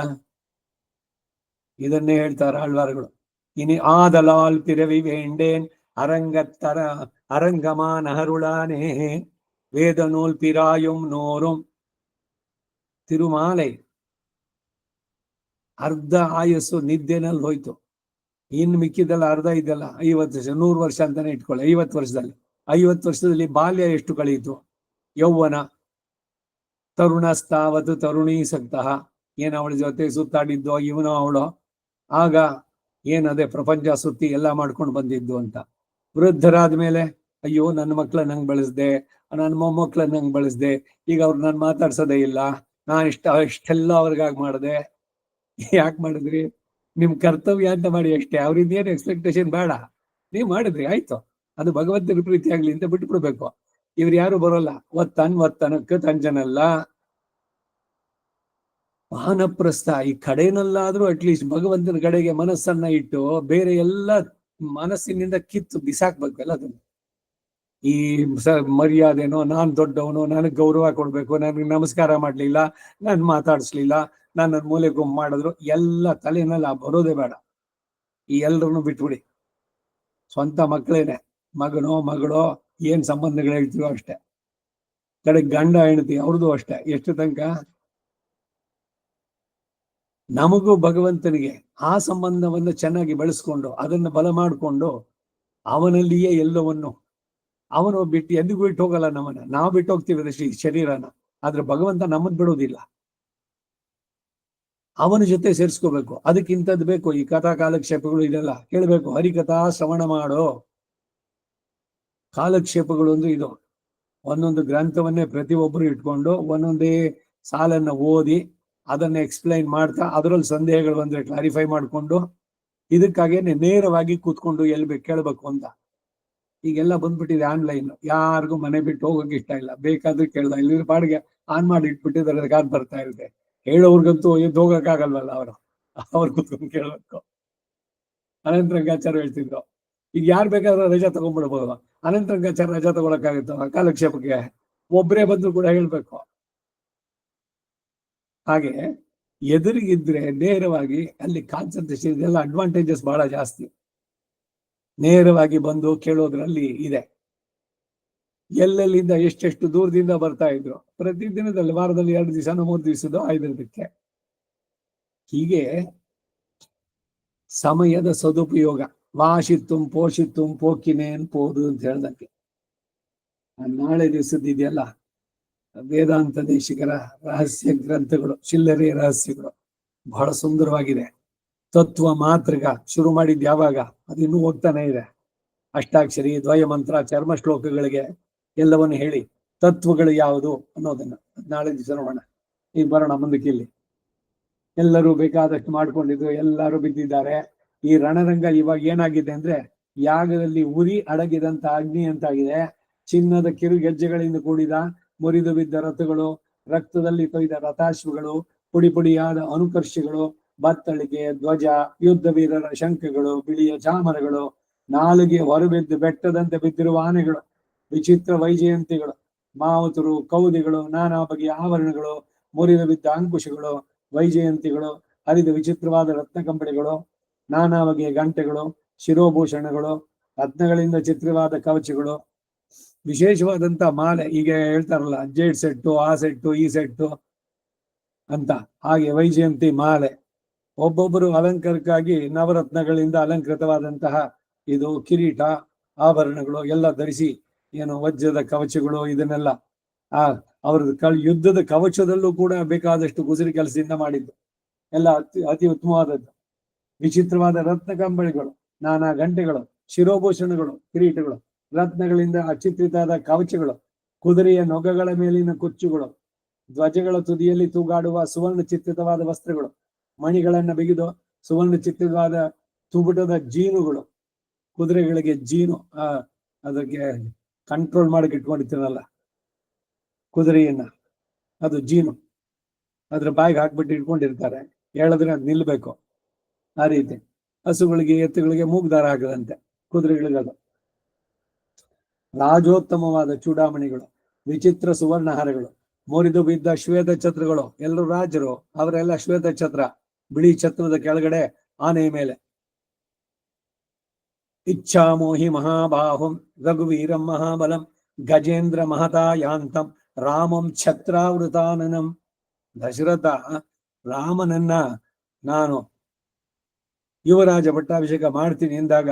ಇದನ್ನೇ ಹೇಳ್ತಾರ ಆಳ್ವಾರುಗಳು. ಇನಿ ಆದಲಾಲ್ ಪಿರವಿ ವೇಂಡೇನ್ அரங்கத்தர அரங்கமான அருளானே வேத நூல் பிராயும் நோரும். ತಿರುಮಾಲೆ ಅರ್ಧ ಆಯಸ್ಸು ನಿದ್ದೆನಲ್ಲಿ ಹೋಯ್ತು. ಇನ್ನು ಮಿಕ್ಕಿದೆಲ್ಲ ಅರ್ಧ ಇದೆಲ್ಲ 50 ವರ್ಷ, 100 ವರ್ಷ ಅಂತಾನೆ ಇಟ್ಕೊಳ್ಳಿ. 50 ವರ್ಷದಲ್ಲಿ ಬಾಲ್ಯ ಎಷ್ಟು ಕಳೀತು? ಯೌವನ. ತರುಣಸ್ತಾವತ್ತು ತರುಣೀಸಕ್ತಃ. ಏನ್ ಅವಳ ಜೊತೆ ಸುತ್ತಾಡಿದ್ದು ಇವನು ಅವಳು. ಆಗ ಏನದೆ ಪ್ರಪಂಚ ಸುತ್ತಿ ಎಲ್ಲ ಮಾಡ್ಕೊಂಡು ಬಂದಿದ್ದು ಅಂತ. ವೃದ್ಧರಾದ ಮೇಲೆ ಅಯ್ಯೋ ನನ್ನ ಮಕ್ಳ ನಂಗೆ ಬೆಳೆಸ್ದೆ, ನನ್ನ ಮೊಮ್ಮಕ್ಳ ನಂಗೆ ಬೆಳೆಸ್ದೆ, ಈಗ ಅವ್ರು ನಾನು ಮಾತಾಡ್ಸೋದೇ ಇಲ್ಲ, ನಾನು ಇಷ್ಟೆಲ್ಲ ಅವ್ರಿಗಾಗಿ ಮಾಡಿದೆ. ಯಾಕೆ ಮಾಡಿದ್ರಿ? ನಿಮ್ ಕರ್ತವ್ಯ ಅಂತ ಮಾಡಿ ಅಷ್ಟೇ. ಅವ್ರಿಂದ ಏನು ಎಕ್ಸ್ಪೆಕ್ಟೇಷನ್ ಬೇಡ, ನೀವ್ ಮಾಡಿದ್ರಿ ಆಯ್ತು. ಅದು ಭಗವಂತನ ಪ್ರೀತಿ ಆಗ್ಲಿ ಅಂತ ಬಿಟ್ಬಿಡ್ಬೇಕು. ಇವ್ರು ಯಾರು ಬರೋಲ್ಲ. ಒತ್ತನಕ್ಕೆ ತಂಜನಲ್ಲ. ವಾನಪ್ರಸ್ಥ ಈ ಕಡೆನಲ್ಲಾದ್ರೂ ಅಟ್ಲೀಸ್ಟ್ ಭಗವಂತನ ಕಡೆಗೆ ಮನಸ್ಸನ್ನ ಇಟ್ಟು ಬೇರೆ ಎಲ್ಲ ಮನಸ್ಸಿನಿಂದ ಕಿತ್ತು ಬಿಸಾಕ್ಬೇಕು ಎಲ್ಲದನ್ನು. ಈ ಮರ್ಯಾದೆನೋ, ನಾನ್ ದೊಡ್ಡವನು, ನನಗ್ ಗೌರವ ಕೊಡ್ಬೇಕು, ನನಗೆ ನಮಸ್ಕಾರ ಮಾಡ್ಲಿಲ್ಲ, ನಾನು ಮಾತಾಡಿಸ್ಲಿಲ್ಲ, ನನ್ನ ಮೂಲೆ ಗುಮ್ ಮಾಡಿದ್ರು, ಎಲ್ಲ ತಲೆನಲ್ಲಿ ಬರೋದೇ ಬೇಡ. ಈ ಎಲ್ರನ್ನು ಬಿಟ್ಬಿಡಿ. ಸ್ವಂತ ಮಕ್ಕಳೇನೆ, ಮಗನೋ ಮಗಳೋ, ಏನ್ ಸಂಬಂಧಗಳು ಹೇಳ್ತೀವೋ ಅಷ್ಟೇ. ಕಡೆ ಗಂಡ ಹೆಂಡತಿ ಅವ್ರದ್ದು ಅಷ್ಟೇ. ಎಷ್ಟು ತನಕ ನಮಗೂ ಭಗವಂತನಿಗೆ ಆ ಸಂಬಂಧವನ್ನು ಚೆನ್ನಾಗಿ ಬೆಳೆಸ್ಕೊಂಡು ಅದನ್ನು ಬಲ ಮಾಡಿಕೊಂಡು ಅವನಲ್ಲಿಯೇ ಎಲ್ಲವನ್ನು, ಅವನು ಬಿಟ್ಟು ಎಂದಿಗೂ ಬಿಟ್ಟು ಹೋಗಲ್ಲ ನಮ್ಮನ್ನ. ನಾವು ಬಿಟ್ಟು ಹೋಗ್ತೀವಿ ಶರೀರನ, ಆದ್ರೆ ಭಗವಂತ ನಮ್ಮದ್ ಬಿಡೋದಿಲ್ಲ. ಅವನ ಜೊತೆ ಸೇರಿಸ್ಕೋಬೇಕು. ಅದಕ್ಕಿಂತದ್ದು ಬೇಕು. ಈ ಕಥಾ ಕಾಲಕ್ಷೇಪಗಳು ಇದೆಲ್ಲ ಕೇಳಬೇಕು. ಹರಿಕಥಾ ಶ್ರವಣ ಮಾಡೋ ಕಾಲಕ್ಷೇಪಗಳು ಅಂದ್ರೆ ಇದು. ಒಂದೊಂದು ಗ್ರಂಥವನ್ನೇ ಪ್ರತಿಯೊಬ್ಬರು ಇಟ್ಕೊಂಡು ಒಂದೊಂದೇ ಸಾಲನ್ನ ಓದಿ ಅದನ್ನ ಎಕ್ಸ್ಪ್ಲೈನ್ ಮಾಡ್ತಾ ಅದರಲ್ಲಿ ಸಂದೇಹಗಳು ಬಂದ್ರೆ ಕ್ಲಾರಿಫೈ ಮಾಡಿಕೊಂಡು ಇದಕ್ಕಾಗೇನೆ ನೇರವಾಗಿ ಕೂತ್ಕೊಂಡು ಎಲ್ಲಿ ಕೇಳಬೇಕು ಅಂತ. ಈಗೆಲ್ಲ ಬಂದ್ಬಿಟ್ಟಿದೆ ಆನ್ಲೈನ್. ಯಾರಿಗೂ ಮನೆ ಬಿಟ್ಟು ಹೋಗೋಕೆ ಇಷ್ಟ ಇಲ್ಲ. ಬೇಕಾದ್ರೆ ಕೇಳ್ದ ಇಲ್ಲಿ ಬಾಡಿಗೆ ಆನ್ ಮಾಡಿ ಇಟ್ಬಿಟ್ಟಿದ್ದಾರೆ, ಅದಕ್ಕೆ ಬರ್ತಾ ಇರುತ್ತೆ. ಹೇಳೋರ್ಗಂತೂ ಎದ್ದು ಹೋಗಕ್ಕಾಗಲ್ವಲ್ಲ, ಅವ್ರು ಕೂತ್ಕೊಂಡು ಕೇಳಬೇಕು. ಅನಂತರಂಗಾಚಾರ್ಯ ಹೇಳ್ತಿದ್ರು, ಈಗ ಯಾರು ಬೇಕಾದ್ರೆ ರಜಾ ತಗೊಂಡ್ಬಿಡ್ಬೋದು. ಅನಂತರಂಗಾಚಾರ್ಯ ರಜಾ ತಗೊಳಕ್ಕಾಗುತ್ತ ಕಾಲಕ್ಷೇಪಕ್ಕೆ? ಒಬ್ಬರೇ ಬಂದ್ರು ಕೂಡ ಹೇಳ್ಬೇಕು. ಹಾಗೆ ಎದುರಿಗಿದ್ರೆ ನೇರವಾಗಿ ಅಲ್ಲಿ ಕಾನ್ಸಂಟ್ರೇಷನ್, ಇದೆಲ್ಲ ಅಡ್ವಾಂಟೇಜಸ್ ಬಹಳ ಜಾಸ್ತಿ. ನೇರವಾಗಿ ಬಂದು ಕೇಳೋದ್ರಲ್ಲಿ ಇದೆ. ಎಲ್ಲೆಲ್ಲಿಂದ ಎಷ್ಟೆಷ್ಟು ದೂರದಿಂದ ಬರ್ತಾ ಇದ್ರು. ಪ್ರತಿದಿನದಲ್ಲಿ ವಾರದಲ್ಲಿ 2 ದಿವಸ 3 ದಿವಸದ 5 ದಿನಕ್ಕೆ. ಹೀಗೆ ಸಮಯದ ಸದುಪಯೋಗ. ವಾಶಿತ್ತುಂ ಪೋಷಿತ್ತುಂ ಪೋಕಿನೇನ್ ಪೋದು ಅಂತ ಹೇಳ್ದಂಗೆ. ನಾಳೆ ದಿವಸದಿದೆಯಲ್ಲ ವೇದಾಂತ ದೇಶಿಕರ ರಹಸ್ಯ ಗ್ರಂಥಗಳು, ಚಿಲ್ಲರೆ ರಹಸ್ಯಗಳು ಬಹಳ ಸುಂದರವಾಗಿದೆ. ತತ್ವ ಮಾತೃಗ ಶುರು ಮಾಡಿದ್ ಯಾವಾಗ, ಅದು ಇನ್ನೂ ಹೋಗ್ತಾನೆ ಇದೆ. ಅಷ್ಟಾಕ್ಷರಿ, ದ್ವಯ ಮಂತ್ರ, ಚರ್ಮ ಶ್ಲೋಕಗಳಿಗೆ ಎಲ್ಲವನ್ನು ಹೇಳಿ ತತ್ವಗಳು ಯಾವುದು ಅನ್ನೋದನ್ನ ನಾಳೆ ದಿವಸ ನೋಡೋಣ. ಈಗ ಬರೋಣ ಮುಂದಕ್ಕೆ. ಇಲ್ಲಿ ಎಲ್ಲರೂ ಬೇಕಾದಷ್ಟು ಮಾಡ್ಕೊಂಡಿದ್ರು, ಎಲ್ಲರೂ ಬಿದ್ದಿದ್ದಾರೆ. ಈ ರಣರಂಗ ಇವಾಗ ಏನಾಗಿದೆ ಅಂದ್ರೆ ಯಾಗದಲ್ಲಿ ಉರಿ ಅಡಗಿದಂತ ಅಗ್ನಿ ಅಂತಾಗಿದೆ. ಚಿನ್ನದ ಕಿರುಗೆಜ್ಜೆಗಳಿಂದ ಕೂಡಿದ ಮುರಿದು ಬಿದ್ದ ರಥಗಳು, ರಕ್ತದಲ್ಲಿ ತೊಯ್ದ ರಥಾಶ್ವಗಳು, ಪುಡಿ ಪುಡಿಯಾದ ಅನುಕರ್ಷಿಗಳು, ಬತ್ತಳಿಕೆ, ಧ್ವಜ, ಯುದ್ಧ ವೀರರ ಶಂಖಗಳು, ಬಿಳಿಯ ಚಾಮರಗಳು, ನಾಲಿಗೆ ಹೊರಬಿದ್ದು ಬೆಟ್ಟದಂತೆ ಬಿದ್ದಿರುವ ಆನೆಗಳು, ವಿಚಿತ್ರ ವೈಜಯಂತಿಗಳು, ಮಾವುತರು, ಕೌದಿಗಳು, ನಾನಾ ಬಗೆಯ ಆವರಣಗಳು, ಮುರಿದು ಬಿದ್ದ ಅಂಕುಶಗಳು, ವೈಜಯಂತಿಗಳು, ಹರಿದ ವಿಚಿತ್ರವಾದ ರತ್ನಕಂಬಳಿಗಳು, ನಾನಾ ಬಗೆಯ ಗಂಟೆಗಳು, ಶಿರೋಭೂಷಣಗಳು, ರತ್ನಗಳಿಂದ ಚಿತ್ರವಾದ ಕವಚಗಳು, ವಿಶೇಷವಾದಂತ ಮಾಲೆ. ಈಗ ಹೇಳ್ತಾರಲ್ಲ ಜೇಡ್ ಸೆಟ್ಟು, ಆ ಸೆಟ್ಟು, ಈ ಸೆಟ್ಟು ಅಂತ, ಹಾಗೆ ವೈಜಯಂತಿ ಮಾಲೆ. ಒಬ್ಬೊಬ್ಬರು ಅಲಂಕಾರಕ್ಕಾಗಿ ನವರತ್ನಗಳಿಂದ ಅಲಂಕೃತವಾದಂತಹ ಇದು ಕಿರೀಟ, ಆಭರಣಗಳು ಎಲ್ಲ ಧರಿಸಿ, ಏನು ವಜ್ರದ ಕವಚಗಳು, ಇದನ್ನೆಲ್ಲ ಅವ್ರದ್ದು ಯುದ್ಧದ ಕವಚದಲ್ಲೂ ಕೂಡ ಬೇಕಾದಷ್ಟು ಗುಜರಿ ಕೆಲಸದಿಂದ ಮಾಡಿದ್ದು ಎಲ್ಲ ಅತಿ ಉತ್ತಮವಾದದ್ದು. ವಿಚಿತ್ರವಾದ ರತ್ನ ಕಂಬಳಿಗಳು, ನಾನಾ ಗಂಟೆಗಳು, ಶಿರೋಭೂಷಣಗಳು, ಕಿರೀಟಗಳು, ರತ್ನಗಳಿಂದ ಅಚಿತ್ರಿತಾದ ಕವಚಗಳು, ಕುದುರೆಯ ನೊಗಗಳ ಮೇಲಿನ ಕುಚ್ಚುಗಳು, ಧ್ವಜಗಳ ತುದಿಯಲ್ಲಿ ತೂಗಾಡುವ ಸುವರ್ಣ ಚಿತ್ರಿತವಾದ ವಸ್ತ್ರಗಳು, ಮಣಿಗಳನ್ನ ಬಿಗಿದು ಸುವರ್ಣ ಚಿತ್ರಿತವಾದ ತುಬುಟದ ಜೀನುಗಳು. ಕುದುರೆಗಳಿಗೆ ಜೀನು, ಅದಕ್ಕೆ ಕಂಟ್ರೋಲ್ ಮಾಡಕ್ಕೆ ಇಟ್ಕೊಂಡಿರ್ತೀರಲ್ಲ ಕುದುರೆಯನ್ನ, ಅದು ಜೀನು. ಅದ್ರ ಬಾಯಿಗೆ ಹಾಕ್ಬಿಟ್ಟು ಇಟ್ಕೊಂಡಿರ್ತಾರೆ, ಹೇಳಿದ್ರೆ ಅದು ನಿಲ್ಬೇಕು. ಆ ರೀತಿ ಹಸುಗಳಿಗೆ, ಎತ್ತುಗಳಿಗೆ ಮೂಗ್ದಾರ ಹಾಕದಂತೆ ಕುದುರೆಗಳಿಗದು. ರಾಜೋತ್ತಮವಾದ ಚೂಡಾಮಣಿಗಳು, ವಿಚಿತ್ರ ಸುವರ್ಣ ಹಾರಗಳು, ಮುರಿದು ಬಿದ್ದ ಶ್ವೇತ ಛತ್ರಗಳು. ಎಲ್ಲರೂ ರಾಜರು, ಅವರೆಲ್ಲ ಶ್ವೇತ ಛತ್ರ, ಬಿಳಿ ಛತ್ರದ ಕೆಳಗಡೆ ಆನೆಯ ಮೇಲೆ. ಇಚ್ಛಾಮೋಹಿ ಮಹಾಬಾಹುಂ ರಘುವೀರಂ ಮಹಾಬಲಂ ಗಜೇಂದ್ರ ಮಹತಾಯಾಂತಂ ರಾಮಂ ಛತ್ರಾವೃತಾನನಂ. ದಶರಥ ರಾಮನನ್ನ ನಾನು ಯುವರಾಜ ಪಟ್ಟಾಭಿಷೇಕ ಮಾಡ್ತೀನಿ ಎಂದಾಗ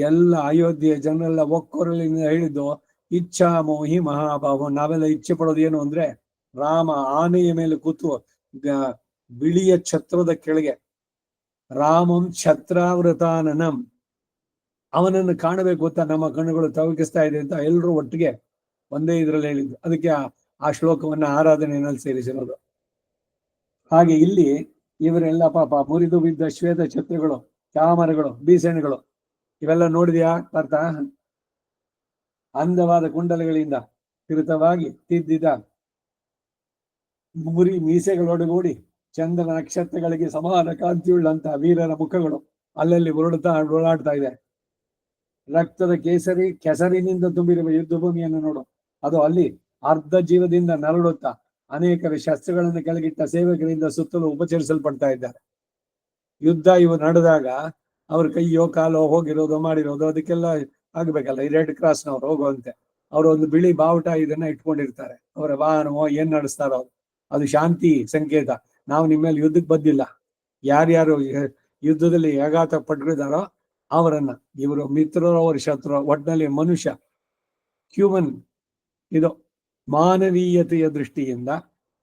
ಎಲ್ಲ ಅಯೋಧ್ಯೆಯ ಜನರೆಲ್ಲ ಒಕ್ಕೊರಲಿಂದ ಹೇಳಿದ್ದು ಇಚ್ಛಾಮೋಹಿ ಮಹಾಬಾಹು. ನಾವೆಲ್ಲ ಇಚ್ಛೆ ಪಡೋದು ಏನು ಅಂದ್ರೆ ರಾಮ ಆನೆಯ ಮೇಲೆ ಕೂತು ಬಿಳಿಯ ಛತ್ರದ ಕೆಳಗೆ, ರಾಮಂ ಛತ್ರಾವೃತಾನನಂ, ಅವನನ್ನು ಕಾಣಬೇಕು ಅಂತ ನಮ್ಮ ಕಣ್ಣುಗಳು ತವಕಿಸ್ತಾ ಇದೆ ಅಂತ ಎಲ್ಲರೂ ಒಟ್ಟಿಗೆ ಒಂದೇ ಇದ್ರಲ್ಲಿ ಹೇಳಿದ್ದು. ಅದಕ್ಕೆ ಆ ಶ್ಲೋಕವನ್ನ ಆರಾಧನೆಯಲ್ಲಿ ಸೇರಿಸಿರೋದು. ಹಾಗೆ ಇಲ್ಲಿ ಇವರೆಲ್ಲ ಪಾಪ ಮುರಿದು ಬಿದ್ದ ಶ್ವೇತ ಛತ್ರಗಳು, ಚಾಮರಗಳು, ಬೀಸಣೆಗಳು ಇವೆಲ್ಲ ನೋಡಿದ್ಯಾ ಬರ್ತಾ ಅಂದವಾದ ಕುಂಡಲಗಳಿಂದ ಕೃತವಾಗಿ ತಿದ್ದಿದ ಮುರಿ ಮೀಸೆಗಳೊಡಗೂಡಿ ಚಂದ್ರನ ನಕ್ಷತ್ರಗಳಿಗೆ ಸಮಾನ ಕಾಂತಿಯುಳ್ಳಂತ ವೀರರ ಮುಖಗಳು ಅಲ್ಲಲ್ಲಿ ಓಡಾಡ್ತಾ ಇದೆ. ರಕ್ತದ ಕೆಸರಿನಿಂದ ತುಂಬಿರುವ ಯುದ್ಧ ಭೂಮಿಯನ್ನು ನೋಡು. ಅದು ಅಲ್ಲಿ ಅರ್ಧ ಜೀವದಿಂದ ನರಳುತ್ತಾ ಅನೇಕರ ಶಸ್ತ್ರಗಳನ್ನು ಕೆಳಗಿಟ್ಟ ಸೇವಕರಿಂದ ಸುತ್ತಲೂ ಉಪಚರಿಸಲ್ಪಡ್ತಾ ಇದ್ದಾರೆ. ಯುದ್ಧ ಇವು ನಡೆದಾಗ ಅವ್ರ ಕೈಯೋ ಕಾಲೋ ಹೋಗಿರೋದು ಮಾಡಿರೋದು ಅದಕ್ಕೆಲ್ಲ ಆಗ್ಬೇಕಲ್ಲ, ಈ ರೆಡ್ ಕ್ರಾಸ್ನವ್ರು ಹೋಗುವಂತೆ ಅವರು ಒಂದು ಬಿಳಿ ಬಾವುಟ ಇದನ್ನ ಇಟ್ಕೊಂಡಿರ್ತಾರೆ. ಅವರ ವಾಹನವೋ ಏನ್ ನಡೆಸ್ತಾರೋ ಅದು ಶಾಂತಿ ಸಂಕೇತ. ನಾವು ನಿಮ್ಮ ಮೇಲೆ ಯುದ್ಧಕ್ಕೆ ಬಂದಿಲ್ಲ, ಯಾರ್ಯಾರು ಯುದ್ಧದಲ್ಲಿ ಆಘಾತ ಪಟ್ಟಿದಾರೋ ಅವರನ್ನ, ಇವರು ಮಿತ್ರರು ಅವರ ಶತ್ರು, ಒಟ್ಟಿನಲ್ಲಿ ಮನುಷ್ಯ ಹ್ಯೂಮನ್ ಇದು ಮಾನವೀಯತೆಯ ದೃಷ್ಟಿಯಿಂದ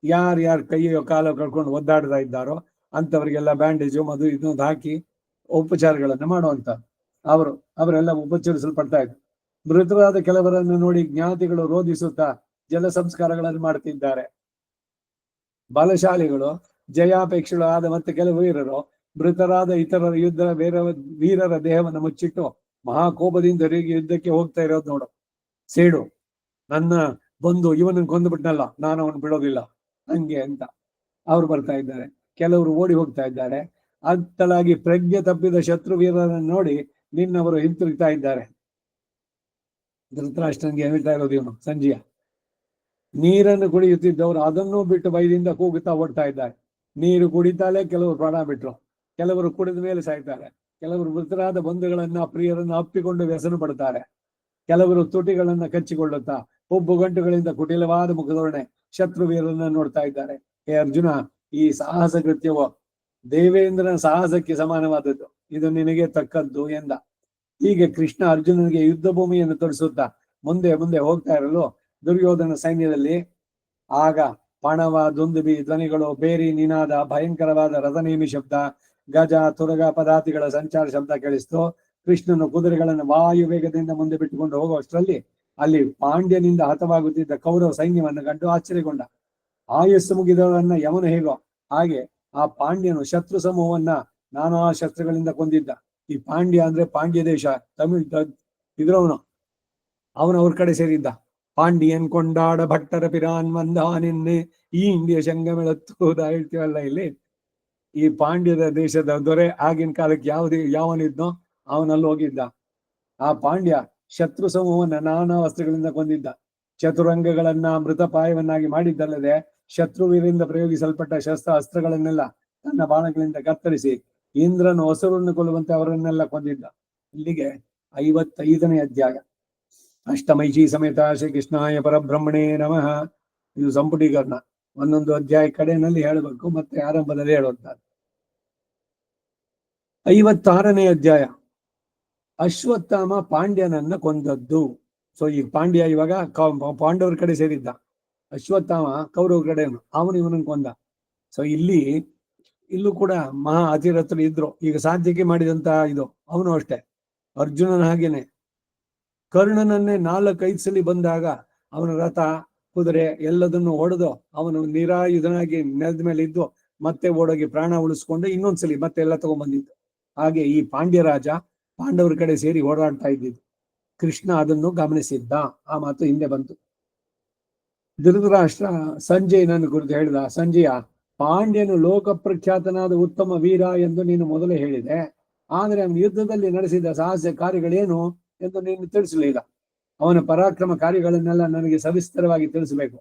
ಯಾರ್ಯಾರು ಕೈಯೋ ಕಾಲೋ ಕಳ್ಕೊಂಡು ಒದ್ದಾಡ್ತಾ ಇದ್ದಾರೋ ಅಂತವರಿಗೆಲ್ಲ ಬ್ಯಾಂಡೇಜು ಮದು ಇದನ್ನು ಹಾಕಿ ಉಪಚಾರಗಳನ್ನು ಮಾಡುವಂತ ಅವರೆಲ್ಲ ಉಪಚರಿಸಲ್ಪಡ್ತಾ ಇದ್ರು. ಮೃತರಾದ ಕೆಲವರನ್ನು ನೋಡಿ ಜ್ಞಾತಿಗಳು ರೋಧಿಸುತ್ತಾ ಜಲ ಸಂಸ್ಕಾರಗಳನ್ನು ಮಾಡ್ತಿದ್ದಾರೆ. ಬಲಶಾಲಿಗಳು ಜಯಾಪೇಕ್ಷಗಳು ಆದ ಮತ್ತೆ ಕೆಲವು ವೀರರು ಮೃತರಾದ ಇತರರ ಯುದ್ಧ ವೀರರ ದೇಹವನ್ನು ಮುಚ್ಚಿಟ್ಟು ಮಹಾಕೋಪದಿಂದ ಯುದ್ಧಕ್ಕೆ ಹೋಗ್ತಾ ಇರೋದು ನೋಡು. ಸೇಡು, ನನ್ನ ಬಂದು ಇವನನ್ನು ಕೊಂದುಬಿಟ್ನಲ್ಲ, ನಾನು ಅವನು ಬಿಡೋದಿಲ್ಲ ಹಂಗೆ ಅಂತ ಅವ್ರು ಬರ್ತಾ ಇದ್ದಾರೆ. ಕೆಲವರು ಓಡಿ ಹೋಗ್ತಾ ಇದ್ದಾರೆ. ಅತ್ತಲಾಗಿ ಪ್ರಜ್ಞೆ ತಪ್ಪಿದ ಶತ್ರು ವೀರರನ್ನು ನೋಡಿ ನಿನ್ನವರು ಹಿಂತಿರುಗ್ತಾ ಇದ್ದಾರೆ. ಧೃತರಾಷ್ಟ್ರನಿಗೆ ಹೇಳ್ತಾ ಇರೋದು ಇವನು ಸಂಜೆಯ. ನೀರನ್ನು ಕುಡಿಯುತ್ತಿದ್ದವರು ಅದನ್ನು ಬಿಟ್ಟು ಭಯದಿಂದ ಕೂಗುತ್ತಾ ಓಡ್ತಾ ಇದ್ದಾರೆ. ನೀರು ಕುಡಿತಾಲೆ ಕೆಲವರು ಪ್ರಾಣ ಬಿಟ್ರು, ಕೆಲವರು ಕುಡಿದ ಮೇಲೆ ಸಾಯ್ತಾರೆ, ಕೆಲವರು ಮೃತರಾದ ಬಂಧುಗಳನ್ನ ಪ್ರಿಯರನ್ನ ಅಪ್ಪಿಕೊಂಡು ವ್ಯಸನ ಪಡ್ತಾರೆ, ಕೆಲವರು ತುಟಿಗಳನ್ನ ಕಚ್ಚಿಕೊಳ್ಳುತ್ತಾ ಹುಬ್ಬು ಗಂಟುಗಳಿಂದ ಕುಟಿಲವಾದ ಮುಖದೊಡನೆ ಶತ್ರು ವೀರರನ್ನ ನೋಡ್ತಾ ಇದ್ದಾರೆ. ಹೇ ಅರ್ಜುನ, ಈ ಸಾಹಸ ಕೃತ್ಯವು ದೇವೇಂದ್ರನ ಸಾಹಸಕ್ಕೆ ಸಮಾನವಾದದ್ದು, ಇದು ನಿನಗೆ ತಕ್ಕದ್ದು ಎಂದ. ಹೀಗೆ ಕೃಷ್ಣ ಅರ್ಜುನನಿಗೆ ಯುದ್ಧ ಭೂಮಿಯನ್ನು ತೋರಿಸುತ್ತಾ ಮುಂದೆ ಮುಂದೆ ಹೋಗ್ತಾ ಇರಲು ದುರ್ಯೋಧನ ಸೈನ್ಯದಲ್ಲಿ ಆಗ ಪಣವ ದುಂದುಬಿ ಧ್ವನಿಗಳು, ಬೇರಿ ನಿನಾದ, ಭಯಂಕರವಾದ ರಥನೇಮಿ ಶಬ್ದ, ಗಜ ತುರಗ ಪದಾತಿಗಳ ಸಂಚಾರ ಶಬ್ದ ಕೇಳಿಸ್ತು. ಕೃಷ್ಣನು ಕುದುರೆಗಳನ್ನು ವಾಯು ವೇಗದಿಂದ ಮುಂದೆ ಬಿಟ್ಟುಕೊಂಡು ಹೋಗುವಷ್ಟರಲ್ಲಿ ಅಲ್ಲಿ ಪಾಂಡ್ಯನಿಂದ ಹತವಾಗುತ್ತಿದ್ದ ಕೌರವ ಸೈನ್ಯವನ್ನು ಕಂಡು ಆಶ್ಚರ್ಯಗೊಂಡ. ಆಯಸ್ಸು ಮುಗಿದವರನ್ನ ಯಮನು ಹೇಗೋ ಹಾಗೆ ಆ ಪಾಂಡ್ಯನು ಶತ್ರು ಸಮೂಹವನ್ನ ನಾನಾ ಶಸ್ತ್ರಗಳಿಂದ ಕೊಂದಿದ್ದ. ಈ ಪಾಂಡ್ಯ ಅಂದ್ರೆ ಪಾಂಡ್ಯ ದೇಶ, ತಮಿಳ್ ಇದ್ರವನು, ಅವನು ಅವ್ರ ಕಡೆ ಸೇರಿದ್ದ. ಪಾಂಡಿಯನ್ ಕೊಂಡಾಡ ಭಟ್ಟರ ಪಿರಾನ್ ಮಂದಾನಿನ್ನೆ ಈ ಇಂಡಿಯ ಶಂಗಮೆಳತ್ತುವುದ ಹೇಳ್ತೀವಲ್ಲ ಇಲ್ಲಿ. ಈ ಪಾಂಡ್ಯದ ದೇಶದ ದೊರೆ ಆಗಿನ ಕಾಲಕ್ಕೆ ಯಾವನಿದ್ನೋ ಅವನಲ್ಲಿ ಹೋಗಿದ್ದ. ಆ ಪಾಂಡ್ಯ ಶತ್ರು ಸಮೂಹವನ್ನ ನಾನಾ ವಸ್ತ್ರಗಳಿಂದ ಕೊಂದಿದ್ದ. ಚತುರಂಗಗಳನ್ನ ಮೃತಪಾಯವನ್ನಾಗಿ ಮಾಡಿದ್ದಲ್ಲದೆ ಶತ್ರುವಿನಿಂದ ಪ್ರಯೋಗಿಸಲ್ಪಟ್ಟ ಶಸ್ತ್ರ ಅಸ್ತ್ರಗಳನ್ನೆಲ್ಲ ತನ್ನ ಬಾಣಗಳಿಂದ ಕತ್ತರಿಸಿ ಇಂದ್ರನ ಹೊಸರನ್ನು ಕೊಲ್ಲುವಂತೆ ಅವರನ್ನೆಲ್ಲ ಕೊಂದಿದ್ದ. ಇಲ್ಲಿಗೆ 55ನೇ ಅಧ್ಯಾಯ. ಅಷ್ಟಮೈಷಿ ಸಮೇತ ಶ್ರೀ ಕೃಷ್ಣಾಯ ಪರಬ್ರಹ್ಮಣೇ ನಮಃ. ಇದು ಸಂಪುಟೀಕರಣ, ಒಂದೊಂದು ಅಧ್ಯಾಯ ಕಡೆಯಲ್ಲಿ ಹೇಳಬೇಕು ಮತ್ತೆ ಆರಂಭದಲ್ಲಿ ಹೇಳುವಂತ. 56ನೇ ಅಧ್ಯಾಯ. ಅಶ್ವತ್ಥಾಮ ಪಾಂಡ್ಯನನ್ನ ಕೊಂದದ್ದು. ಸೊ ಈ ಪಾಂಡ್ಯ ಇವಾಗ ಪಾಂಡವರ ಕಡೆ ಸೇರಿದ್ದ, ಅಶ್ವತ್ಥಾಮ ಕೌರವ್ರ ಕಡೆ ಅವನು ಇವನನ್ನು ಕೊಂದ. ಸೊ ಇಲ್ಲೂ ಕೂಡ ಮಹಾ ಅತಿರಥರು ಇದ್ರು. ಈಗ ಸಾಧ್ಯಕ್ಕೆ ಮಾಡಿದಂತ ಇದು ಅವನು ಅಷ್ಟೇ, ಅರ್ಜುನನ ಹಾಗೇನೆ. ಕರ್ಣನನ್ನೇ 4-5 ಸಲ ಬಂದಾಗ ಅವನ ರಥ ಕುದುರೆ ಎಲ್ಲದನ್ನು ಹೊಡೆದು ಅವನು ನಿರಾಯುಧನಾಗಿ ನೆಲದ ಮೇಲೆ ಇದ್ದು ಮತ್ತೆ ಓಡೋಗಿ ಪ್ರಾಣ ಉಳಿಸ್ಕೊಂಡು ಇನ್ನೊಂದ್ಸಲಿ ಮತ್ತೆ ಎಲ್ಲ ತಗೊಂಡ್ಬಂದಿದ್ದು. ಹಾಗೆ ಈ ಪಾಂಡ್ಯ ರಾಜ ಪಾಂಡವರ ಕಡೆ ಸೇರಿ ಓಡಾಡ್ತಾ ಇದ್ದಿದ್ದು. ಕೃಷ್ಣ ಅದನ್ನು ಗಮನಿಸಿದ್ದ. ಆ ಮಾತು ಹಿಂದೆ ಬಂತು. ಧೃತರಾಷ್ಟ್ರ ಸಂಜಯನನ್ನು ಕುರಿತು ಹೇಳಿದ. ಸಂಜಯ, ಪಾಂಡ್ಯನು ಲೋಕಪ್ರಖ್ಯಾತನಾದ ಉತ್ತಮ ವೀರ ಎಂದು ನೀನು ಮೊದಲೇ ಹೇಳಿದೆ, ಆದರೆ ಅವನು ಯುದ್ಧದಲ್ಲಿ ನಡೆಸಿದ ಸಾಹಸ ಕಾರ್ಯಗಳೇನು ಎಂದು ನೀನು ತಿಳಿಸಲಿಲ್ಲ. ಅವನ ಪರಾಕ್ರಮ ಕಾರ್ಯಗಳನ್ನೆಲ್ಲ ನನಗೆ ಸವಿಸ್ತರವಾಗಿ ತಿಳಿಸಬೇಕು.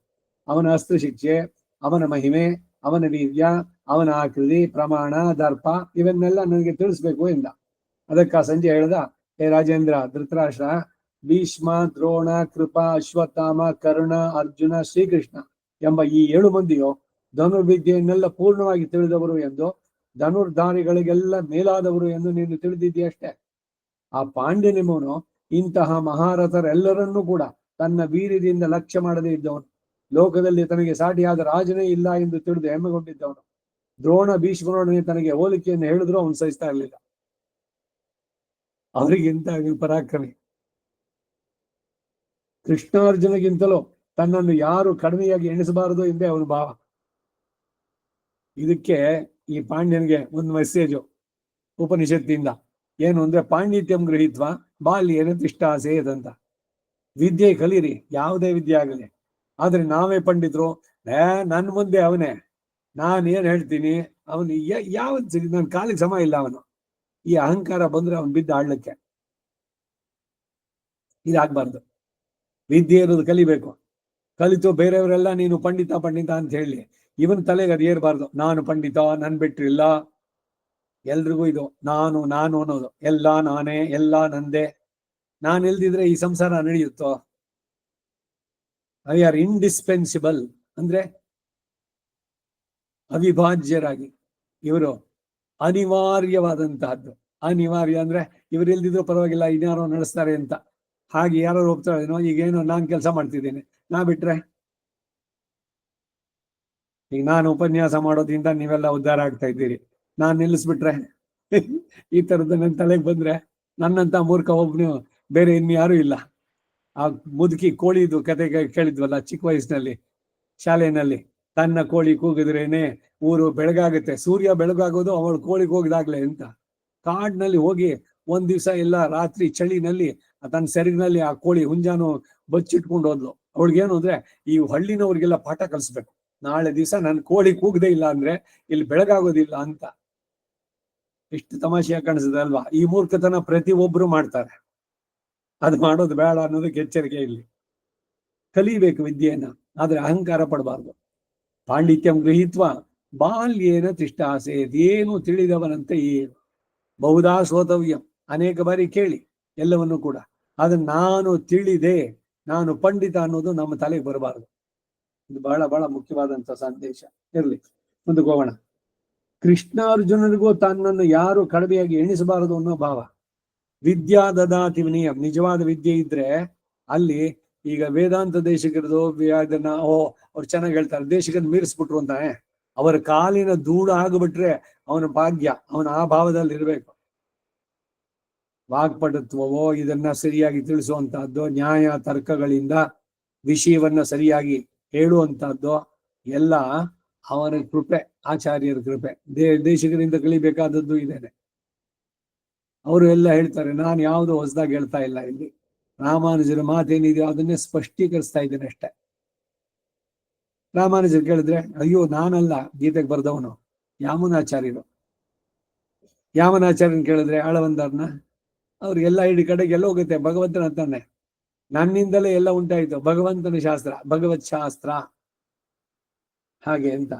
ಅವನ ಅಸ್ತ್ರಶಿಕ್ಷೆ, ಅವನ ಮಹಿಮೆ, ಅವನ ವೀರ್ಯ, ಅವನ ಆಕೃತಿ, ಪ್ರಮಾಣ, ದರ್ಪ ಇವನ್ನೆಲ್ಲ ನನಗೆ ತಿಳಿಸ್ಬೇಕು ಎಂದ. ಅದಕ್ಕ ಸಂಜೆ ಹೇಳ್ದ, ಹೇ ರಾಜೇಂದ್ರ, ಧೃತರಾಷ್ಟ್ರ, ಭೀಷ್ಮ, ದ್ರೋಣ, ಕೃಪಾ, ಅಶ್ವತ್ಥಾಮ, ಕರ್ಣ, ಅರ್ಜುನ, ಶ್ರೀಕೃಷ್ಣ ಎಂಬ ಈ 7 ಮಂದಿಯು ಧನುರ್ವಿದ್ಯೆಯನ್ನೆಲ್ಲ ಪೂರ್ಣವಾಗಿ ತಿಳಿದವರು ಎಂದು, ಧನುರ್ಧಾರಿಗಳಿಗೆಲ್ಲ ಮೇಲಾದವರು ಎಂದು ನೀನು ತಿಳಿದಿದ್ದೀಯಷ್ಟೇ. ಆ ಪಾಂಡ್ಯನೆಂಬವನು ಇಂತಹ ಮಹಾರಥರೆಲ್ಲರನ್ನೂ ಕೂಡ ತನ್ನ ವೀರ್ಯದಿಂದ ಲಕ್ಷ್ಯ ಮಾಡದೇ ಇದ್ದವನು. ಲೋಕದಲ್ಲಿ ತನಗೆ ಸಾಟಿಯಾದ ರಾಜನೇ ಇಲ್ಲ ಎಂದು ತಿಳಿದು ಹೆಮ್ಮೆಗೊಂಡಿದ್ದವನು. ದ್ರೋಣ ಭೀಷ್ಮರೊಡನೆ ತನಗೆ ಹೋಲಿಕೆಯನ್ನು ಹೇಳಿದ್ರು ಅವನು ಸಹಿಸ್ತಾ ಇರಲಿಲ್ಲ. ಅವರಿಗಿಂತ ಪರಾಕ್ರಮಿ. ಕೃಷ್ಣಾರ್ಜುನಗಿಂತಲೂ ತನ್ನನ್ನು ಯಾರು ಕಡಿಮೆಯಾಗಿ ಎಣಿಸಬಾರದು ಎಂದೇ ಅವನು ಭಾವ. ಇದಕ್ಕೆ ಈ ಪಾಂಡ್ಯನಿಗೆ ಒಂದು ಮೆಸೇಜು ಉಪನಿಷತ್ತಿಂದ. ಏನು ಅಂದ್ರೆ, ಪಾಂಡಿತ್ಯಂ ಗೃಹೀತ್ವ ಬಾಲ್ಯೇನ ತಿಷ್ಠಾಸೇದಂತ. ವಿದ್ಯೆ ಕಲೀರಿ, ಯಾವುದೇ ವಿದ್ಯೆ ಆಗಲಿ, ಆದ್ರೆ ನಾವೇ ಪಂಡಿತರು, ನನ್ನ ಮುಂದೆ ಅವನೇ, ನಾನೇನ್ ಹೇಳ್ತೀನಿ ಅವನು ಯಾವತ್ ನನ್ನ ಕಾಲಿಗೆ ಸಮ ಇಲ್ಲ. ಅವನು ಈ ಅಹಂಕಾರ ಬಂದ್ರೆ ಅವನು ಬಿದ್ದ ಆಡ್ಲಿಕ್ಕೆ. ಇದಾಗಬಾರ್ದು. ವಿದ್ಯೆ ಇರೋದು ಕಲಿಬೇಕು. ಕಲಿತು ಬೇರೆಯವರೆಲ್ಲ ನೀನು ಪಂಡಿತ ಪಂಡಿತ ಅಂತ ಹೇಳಿ ಇವನ್ ತಲೆಗೆ ಅದು ಏರ್ಬಾರ್ದು. ನಾನು ಪಂಡಿತ, ನನ್ ಬಿಟ್ರಿಲ್ಲ, ಎಲ್ರಿಗೂ ಇದು ನಾನು ನಾನು ಅನ್ನೋದು, ಎಲ್ಲ ನಾನೇ, ಎಲ್ಲ ನಂದೇ. ನಾನು ಇಲ್ದಿದ್ರೆ ಈ ಸಂಸಾರ ನಡೆಯುತ್ತೋ? ಐ ಆರ್ ಇಂಡಿಸ್ಪೆನ್ಸಿಬಲ್ ಅಂದ್ರೆ ಅವಿಭಾಜ್ಯರಾಗಿ, ಇವರು ಅನಿವಾರ್ಯವಾದಂತಹದ್ದು. ಅನಿವಾರ್ಯ ಅಂದ್ರೆ ಇವ್ರು ಇಲ್ದಿದ್ರು ಪರವಾಗಿಲ್ಲ, ಇನ್ಯಾರೋ ನಡೆಸ್ತಾರೆ ಅಂತ. ಹಾಗೆ ಯಾರು ಹೋಗ್ತಾರೇನೋ, ಈಗೇನೋ ನಾನ್ ಕೆಲಸ ಮಾಡ್ತಿದ್ದೇನೆ, ನಾ ಬಿಟ್ರೆ ಈಗ ನಾನು ಉಪನ್ಯಾಸ ಮಾಡೋದ್ರಿಂದ ನೀವೆಲ್ಲ ಉದ್ಧಾರ ಆಗ್ತಾ ಇದ್ದೀರಿ, ನಾನ್ ನಿಲ್ಲಿಸ್ಬಿಟ್ರೆ ಈ ತರದ್ದು ನನ್ನ ತಲೆಗೆ ಬಂದ್ರೆ ನನ್ನಂತ ಮೂರ್ಖ ಒಬ್ನು ಬೇರೆ ಇನ್ಯಾರೂ ಇಲ್ಲ. ಆ ಮುದುಕಿ ಕೋಳಿದು ಕತೆ ಕೇಳಿದ್ವಲ್ಲ ಚಿಕ್ಕ ವಯಸ್ಸಿನಲ್ಲಿ ಶಾಲೆಯಲ್ಲಿ, ತನ್ನ ಕೋಳಿ ಕೂಗಿದ್ರೇನೆ ಊರು ಬೆಳಗಾಗುತ್ತೆ, ಸೂರ್ಯ ಬೆಳಗಾಗೋದು ಅವಳು ಕೋಳಿ ಕೂಗಿದಾಗ್ಲೆ ಅಂತ. ಕಾಡಿನಲ್ಲಿ ಹೋಗಿ ಒಂದ್ ದಿವ್ಸ ಎಲ್ಲ ರಾತ್ರಿ ಚಳಿನಲ್ಲಿ ತನ್ನ ಸೆರಗಿನಲ್ಲಿ ಆ ಕೋಳಿ ಹುಂಜಾನು ಬಚ್ಚಿಟ್ಕೊಂಡು ಹೋದ್ಲು. ಅವಳಿಗೇನು ಅಂದ್ರೆ ಈ ಹಳ್ಳಿನವ್ರಿಗೆಲ್ಲ ಪಾಠ ಕಲಿಸ್ಬೇಕು, ನಾಳೆ ದಿವಸ ನನ್ ಕೋಳಿ ಕೂಗದೆ ಇಲ್ಲ ಅಂದ್ರೆ ಇಲ್ಲಿ ಬೆಳಗಾಗೋದಿಲ್ಲ ಅಂತ. ಎಷ್ಟು ತಮಾಷೆಯಾಗಿ ಕಾಣಿಸ್ತದೆ ಅಲ್ವಾ? ಈ ಮೂರ್ಖತನ ಪ್ರತಿ ಒಬ್ರು ಮಾಡ್ತಾರೆ, ಅದು ಮಾಡೋದು ಬೇಡ ಅನ್ನೋದಕ್ಕೆ ಎಚ್ಚರಿಕೆ. ಇಲ್ಲಿ ಕಲಿಬೇಕು ವಿದ್ಯೆಯನ್ನ, ಆದ್ರೆ ಅಹಂಕಾರ ಪಡಬಾರ್ದು. ಪಾಂಡಿತ್ಯಂ ಗೃಹೀತ್ವ ಬಾಲ್ಯೇನ ತಿಷ್ಟಾಸೇತ್, ಏನು ತಿಳಿದವನಂತೆ ಏನು, ಬಹುದಾ ಶ್ರೋತವ್ಯಂ, ಅನೇಕ ಬಾರಿ ಕೇಳಿ ಎಲ್ಲವನ್ನೂ ಕೂಡ. ಆದ್ರೆ ನಾನು ತಿಳಿದೆ, ನಾನು ಪಂಡಿತ ಅನ್ನೋದು ನಮ್ಮ ತಲೆಗೆ ಬರಬಾರದು. ಇದು ಬಹಳ ಬಹಳ ಮುಖ್ಯವಾದಂತ ಸಂದೇಶ. ಇರ್ಲಿ, ಮುಂದಕ್ಕೆ ಹೋಗೋಣ. ಕೃಷ್ಣಾರ್ಜುನರಿಗೂ ತನ್ನನ್ನು ಯಾರು ಕಡಿಮೆಯಾಗಿ ಎಣಿಸಬಾರದು ಅನ್ನೋ ಭಾವ. ವಿದ್ಯಾ ದದಾತಿ ವಿನಯಂ, ನಿಜವಾದ ವಿದ್ಯೆ ಇದ್ರೆ ಅಲ್ಲಿ ಈಗ ವೇದಾಂತ ದೇಶಿಕರದು ಅದನ್ನ ಅವ್ರು ಚೆನ್ನಾಗಿ ಹೇಳ್ತಾರೆ, ದೇಶಿಕರನ್ನ ಮೀರಿಸ್ಬಿಟ್ರು ಅಂತ. ಅವರ ಕಾಲಿನ ಧೂಳು ಆಗಿಬಿಟ್ರೆ ಅವನ ಭಾಗ್ಯ, ಅವನ ಆ ಭಾವದಲ್ಲಿ ಇರ್ಬೇಕು. ವಾಗ್ಪಟುತ್ವವೋ ಇದನ್ನ ಸರಿಯಾಗಿ ತಿಳಿಸುವಂತಹದ್ದು, ನ್ಯಾಯ ತರ್ಕಗಳಿಂದ ವಿಷಯವನ್ನ ಸರಿಯಾಗಿ ಹೇಳುವಂತಹದ್ದು ಎಲ್ಲ ಅವನ ಕೃಪೆ, ಆಚಾರ್ಯರ ಕೃಪೆ. ದೇಶಿಕರಿಂದ ಕಲಿಬೇಕಾದದ್ದು ಇದೇನೆ. ಅವರು ಎಲ್ಲ ಹೇಳ್ತಾರೆ, ನಾನು ಯಾವುದು ಹೊಸದಾಗಿ ಹೇಳ್ತಾ ಇಲ್ಲ, ಇಲ್ಲಿ ರಾಮಾನುಜರ ಮಾತೇನಿದೆಯೋ ಅದನ್ನೇ ಸ್ಪಷ್ಟೀಕರಿಸ್ತಾ ಇದ್ದೇನೆ ಅಷ್ಟೇ. ರಾಮಾನುಜರು ಕೇಳಿದ್ರೆ, ಅಯ್ಯೋ ನಾನಲ್ಲ ಗೀತೆಗೆ ಬರ್ದವನು, ಯಾಮುನಾಚಾರ್ಯರು. ಯಾಮನಾಚಾರ್ಯನ್ ಕೇಳಿದ್ರೆ ಆಳವಂದರ್ನ, ಅವ್ರಿಗೆಲ್ಲ ಇಡೀ ಕಡೆಗೆ ಎಲ್ಲ ಹೋಗುತ್ತೆ, ಭಗವಂತನ ಅಂತಾನೆ. ನನ್ನಿಂದಲೇ ಎಲ್ಲ ಉಂಟಾಯ್ತು, ಭಗವಂತನ ಶಾಸ್ತ್ರ, ಭಗವತ್ ಶಾಸ್ತ್ರ ಹಾಗೆ ಅಂತ.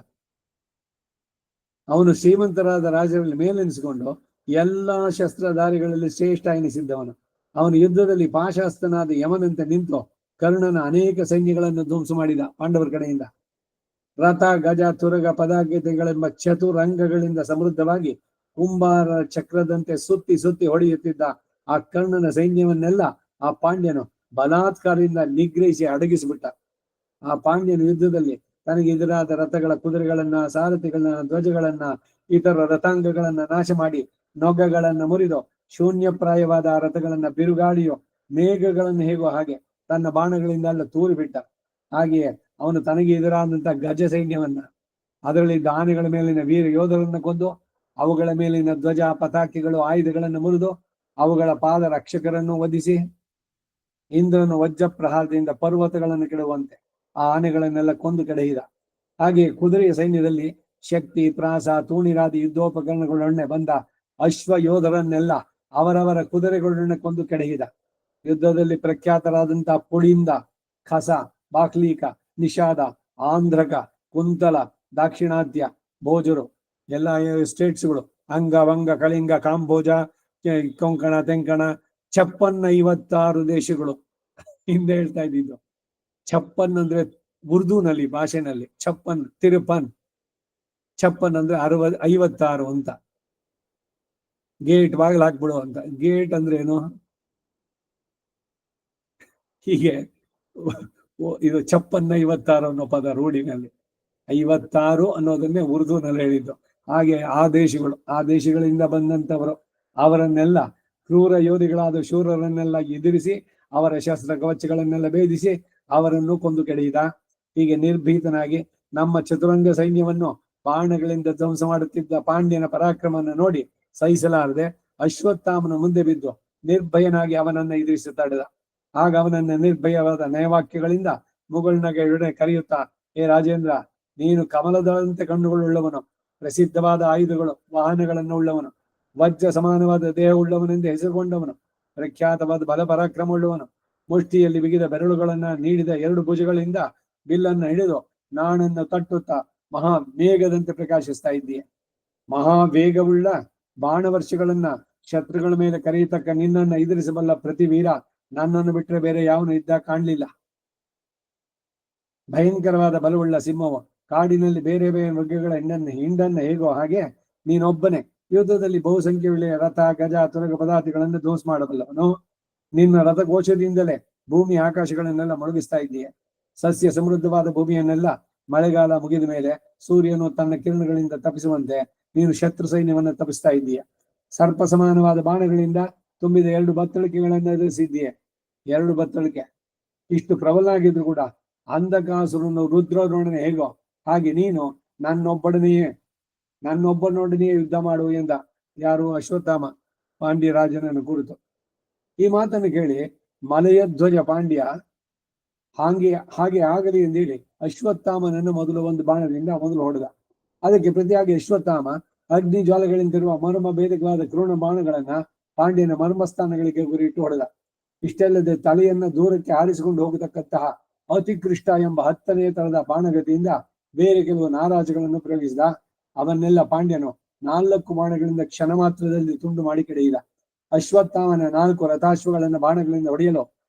ಅವನು ಶ್ರೀಮಂತರಾದ ರಾಜರಲ್ಲಿ ಮೇಲೆನಿಸಿಕೊಂಡು ಎಲ್ಲಾ ಶಸ್ತ್ರಧಾರಿಗಳಲ್ಲಿ ಶ್ರೇಷ್ಠ ಎನಿಸಿದ್ದವನು. ಅವನು ಯುದ್ಧದಲ್ಲಿ ಪಾಶಾಸ್ತನಾದ ಯಮನಂತೆ ನಿಂತು ಕರ್ಣನ ಅನೇಕ ಸೈನ್ಯಗಳನ್ನು ಧ್ವಂಸ ಮಾಡಿದ ಪಾಂಡವರ ಕಡೆಯಿಂದ. ರಥ ಗಜ ತುರಗ ಪದಾಗತೆಗಳೆಂಬ ಚತುರಂಗಗಳಿಂದ ಸಮೃದ್ಧವಾಗಿ ಕುಂಬಾರ ಚಕ್ರದಂತೆ ಸುತ್ತಿ ಸುತ್ತಿ ಹೊಡೆಯುತ್ತಿದ್ದ ಆ ಕರ್ಣನ ಸೈನ್ಯವನ್ನೆಲ್ಲ ಆ ಪಾಂಡ್ಯನು ಬಲಾತ್ಕಾರದಿಂದ ನಿಗ್ರಹಿಸಿ ಅಡಗಿಸಿಬಿಟ್ಟ. ಆ ಪಾಂಡ್ಯನ ಯುದ್ಧದಲ್ಲಿ ತನಗೆ ಎದುರಾದ ರಥಗಳ ಕುದುರೆಗಳನ್ನ, ಸಾರಥಿಗಳನ್ನ, ಧ್ವಜಗಳನ್ನ, ಇತರ ರಥಾಂಗಗಳನ್ನ ನಾಶ ಮಾಡಿ ನೊಗಗಳನ್ನ ಮುರಿದು ಶೂನ್ಯಪ್ರಾಯವಾದ ಆ ರಥಗಳನ್ನ ಬಿರುಗಾಳಿಯೋ ಮೇಘಗಳನ್ನು ಹೇಗೋ ಹಾಗೆ ತನ್ನ ಬಾಣಗಳಿಂದ ಎಲ್ಲ ತೂರಿಬಿಟ್ಟ. ಹಾಗೆಯೇ ಅವನು ತನಗೆ ಎದುರಾದಂತ ಗಜ ಸೈನ್ಯವನ್ನ, ಅದರಲ್ಲಿದ್ದ ಆನೆಗಳ ಮೇಲಿನ ವೀರ ಯೋಧರನ್ನ ಕೊಂದು ಅವುಗಳ ಮೇಲಿನ ಧ್ವಜ ಪತಾಕೆಗಳು ಆಯುಧಗಳನ್ನು ಮುರಿದು ಅವುಗಳ ಪಾದ ರಕ್ಷಕರನ್ನು ವಧಿಸಿ ಇಂದ್ರನು ವಜ್ರ ಪ್ರಹಾರದಿಂದ ಪರ್ವತಗಳನ್ನು ಕೆಡುವಂತೆ ಆ ಆನೆಗಳನ್ನೆಲ್ಲ ಕೊಂದು ಕೆಡಹಿದ. ಹಾಗೆ ಕುದುರೆಯ ಸೈನ್ಯದಲ್ಲಿ ಶಕ್ತಿ, ಪ್ರಾಸ, ತೂಣಿರಾದಿ ಯುದ್ಧೋಪಕರಣಗಳೊಡನೆ ಬಂದ ಅಶ್ವ ಯೋಧರನ್ನೆಲ್ಲ ಅವರವರ ಕುದುರೆಗಳೊಡನೆ ಕೊಂದು ಕೆಡಹಿದ. ಯುದ್ಧದಲ್ಲಿ ಪ್ರಖ್ಯಾತರಾದಂತಹ ಪುಳಿಂದ, ಖಸ, ಬಾಕ್ಲೀಕ, ನಿಷಾದ, ಆಂಧ್ರಕ, ಕುಂತಲ, ದಾಕ್ಷಿಣಾತ್ಯ, ಭೋಜರು ಎಲ್ಲ ಸ್ಟೇಟ್ಸ್ಗಳು, ಅಂಗ, ವಂಗ, ಕಳಿಂಗ, ಕಾಂಬೋಜ, ಕೊಂಕಣ, ತೆಂಕಣ, 56 ದೇಶಗಳು. ಹಿಂದೆ ಹೇಳ್ತಾ ಇದ್ದಿದ್ದು 56 ಅಂದ್ರೆ ಉರ್ದುನಲ್ಲಿ ಭಾಷೆನಲ್ಲಿ ಛಪ್ಪನ್, ತಿರುಪನ್, ಛಪ್ಪನ್ ಅಂದ್ರೆ 56 ಅಂತ. ಗೇಟ್ ಬಾಗಿಲು ಹಾಕ್ಬಿಡು ಅಂತ. ಗೇಟ್ ಅಂದ್ರೆ ಏನು? ಹೀಗೆ ಇದು 56 ಅನ್ನೋ ಪದ ರೂಢಿನಲ್ಲಿ 56 ಅನ್ನೋದನ್ನೇ ಉರ್ದುನಲ್ಲಿ ಹೇಳಿದ್ದು. ಹಾಗೆ ಆ ದೇಶಗಳಿಂದ ಬಂದಂತವರು ಅವರನ್ನೆಲ್ಲ ಕ್ರೂರ ಯೋಧಿಗಳಾದ ಶೂರರನ್ನೆಲ್ಲ ಎದುರಿಸಿ ಅವರ ಶಸ್ತ್ರ ಕವಚಗಳನ್ನೆಲ್ಲ ಭೇದಿಸಿ ಅವರನ್ನು ಕೊಂದು ಕೆಡಹಿದ. ಹೀಗೆ ನಿರ್ಭೀತನಾಗಿ ನಮ್ಮ ಚತುರಂಗ ಸೈನ್ಯವನ್ನು ಬಾಣಗಳಿಂದ ಧ್ವಂಸ ಮಾಡುತ್ತಿದ್ದ ಪಾಂಡ್ಯನ ಪರಾಕ್ರಮವನ್ನು ನೋಡಿ ಸಹಿಸಲಾರದೆ ಅಶ್ವತ್ಥಾಮನ ಮುಂದೆ ಬಿದ್ದು ನಿರ್ಭಯನಾಗಿ ಅವನನ್ನ ಎದುರಿಸಿ ತಡೆದ. ಆಗ ಅವನನ್ನ ನಿರ್ಭಯವಾದ ನಯವಾಕ್ಯಗಳಿಂದ ಮುಗುಳ್ನಗೆಯೊಡನೆ ಕರೆಯುತ್ತಾ, ಹೇ ರಾಜೇಂದ್ರ, ನೀನು ಕಮಲದಂತೆ ಕಣ್ಣುಗಳುಳ್ಳವನು, ಪ್ರಸಿದ್ಧವಾದ ಆಯುಧಗಳು ವಾಹನಗಳನ್ನು ಉಳ್ಳವನು, ವಜ್ರ ಸಮಾನವಾದ ದೇಹವುಳ್ಳವನೆಂದು ಹೆಸರುಗೊಂಡವನು, ಪ್ರಖ್ಯಾತವಾದ ಬಲ ಪರಾಕ್ರಮವುಳ್ಳವನು, ಮುಷ್ಟಿಯಲ್ಲಿ ಬಿಗಿದ ಬೆರಳುಗಳನ್ನ ನೀಡಿದ 2 ಭುಜಗಳಿಂದ ಬಿಲ್ಲನ್ನು ಹಿಡಿದು ನಾಣನ್ನು ತಟ್ಟುತ್ತಾ ಮಹಾ ವೇಗದಂತೆ ಪ್ರಕಾಶಿಸ್ತಾ ಇದ್ದೀಯ. ಮಹಾವೇಗವುಳ್ಳ ಬಾಣವರ್ಷಗಳನ್ನ ಶತ್ರುಗಳ ಮೇಲೆ ಕರೆಯತಕ್ಕ ನಿನ್ನನ್ನು ಎದುರಿಸಬಲ್ಲ ಪ್ರತಿ ವೀರ ನನ್ನನ್ನು ಬಿಟ್ಟರೆ ಬೇರೆ ಯಾವನು ಇದ್ದ ಕಾಣಲಿಲ್ಲ. ಭಯಂಕರವಾದ ಬಲವುಳ್ಳ ಸಿಂಹವು ಕಾಡಿನಲ್ಲಿ ಬೇರೆ ಬೇರೆ ಮೃಗಗಳ ಹಿಂಡನ್ನು ಹೇಗೋ ಹಾಗೆ ನೀನೊಬ್ಬನೇ ಯುದ್ಧದಲ್ಲಿ ಬಹುಸಂಖ್ಯೆಯುಳ್ಳ ರಥ, ಗಜ, ತುರಗ ಪದಾರ್ಥಗಳನ್ನು ಧ್ವಂಸ ಮಾಡಬಲ್ಲವನು. ನಿನ್ನ ರಥಘೋಷದಿಂದಲೇ ಭೂಮಿ ಆಕಾಶಗಳನ್ನೆಲ್ಲ ಮುಳುಗಿಸ್ತಾ ಇದ್ದೀಯ. ಸಸ್ಯ ಸಮೃದ್ಧವಾದ ಭೂಮಿಯನ್ನೆಲ್ಲ ಮಳೆಗಾಲ ಮುಗಿದ ಮೇಲೆ ಸೂರ್ಯನು ತನ್ನ ಕಿರಣಗಳಿಂದ ತಪ್ಪಿಸುವಂತೆ ನೀನು ಶತ್ರು ಸೈನ್ಯವನ್ನು ತಪ್ಪಿಸ್ತಾ ಇದ್ದೀಯ. ಸರ್ಪ ಸಮಾನವಾದ ಬಾಣಗಳಿಂದ ತುಂಬಿದ 2 ಬತ್ತಳಿಕೆಗಳನ್ನು ಎದುರಿಸಿದ್ದೀಯ. 2 ಬತ್ತಳಿಕೆ ಇಷ್ಟು ಪ್ರಬಲನಾಗಿದ್ರು ಕೂಡ ಅಂಧಕಾಸುರನು ರುದ್ರದ್ರೋಣನೆ ಹೇಗೋ ಹಾಗೆ ನೀನು ನನ್ನೊಬ್ಬನೊಡನೆಯೇ ಯುದ್ಧ ಮಾಡು ಎಂದ. ಯಾರು? ಅಶ್ವತ್ಥಾಮ ಪಾಂಡ್ಯ ರಾಜನನ್ನು ಕುರಿತು. ಈ ಮಾತನ್ನು ಕೇಳಿ ಮಲೆಯ ಧ್ವಜ ಪಾಂಡ್ಯ ಹಾಗೆ ಆಗಲಿ ಎಂದೇಳಿ ಅಶ್ವತ್ಥಾಮನನ್ನು ಮೊದಲು ಒಂದು ಬಾಣದಿಂದ ಮೊದಲು ಹೊಡೆದ. ಅದಕ್ಕೆ ಪ್ರತಿಯಾಗಿ ಅಶ್ವತ್ಥಾಮ ಅಗ್ನಿ ಜ್ವಾಲೆಗಳಿಂದಿರುವ ಮರ್ಮ ಭೇದಕವಾದ ಕ್ರೂಣ ಬಾಣಗಳನ್ನ ಪಾಂಡ್ಯನ ಮರ್ಮಸ್ಥಾನಗಳಿಗೆ ಗುರಿಯಿಟ್ಟು ಹೊಡೆದ. ಇಷ್ಟಲ್ಲದೆ ತಲೆಯನ್ನ ದೂರಕ್ಕೆ ಹಾರಿಸಿಕೊಂಡು ಹೋಗತಕ್ಕಂತಹ ಅತಿಕೃಷ್ಟ ಎಂಬ 10ನೇ ತರದ ಬಾಣಗತಿಯಿಂದ ಬೇರೆ ಕೆಲವು ನಾರಾಜಗಳನ್ನು ಪ್ರಯೋಗಿಸಿದ. ಅವನ್ನೆಲ್ಲ ಪಾಂಡ್ಯನು 4 ಬಾಣಗಳಿಂದ ಕ್ಷಣ ಮಾತ್ರದಲ್ಲಿ ತುಂಡು ಮಾಡಿ ಕೆಡೆಯಿದ. ಅಶ್ವತ್ಥಾಮನ 4 ರಥಾಶ್ವಗಳನ್ನು ಬಾಣಗಳಿಂದ ಹೊಡೆಯಲು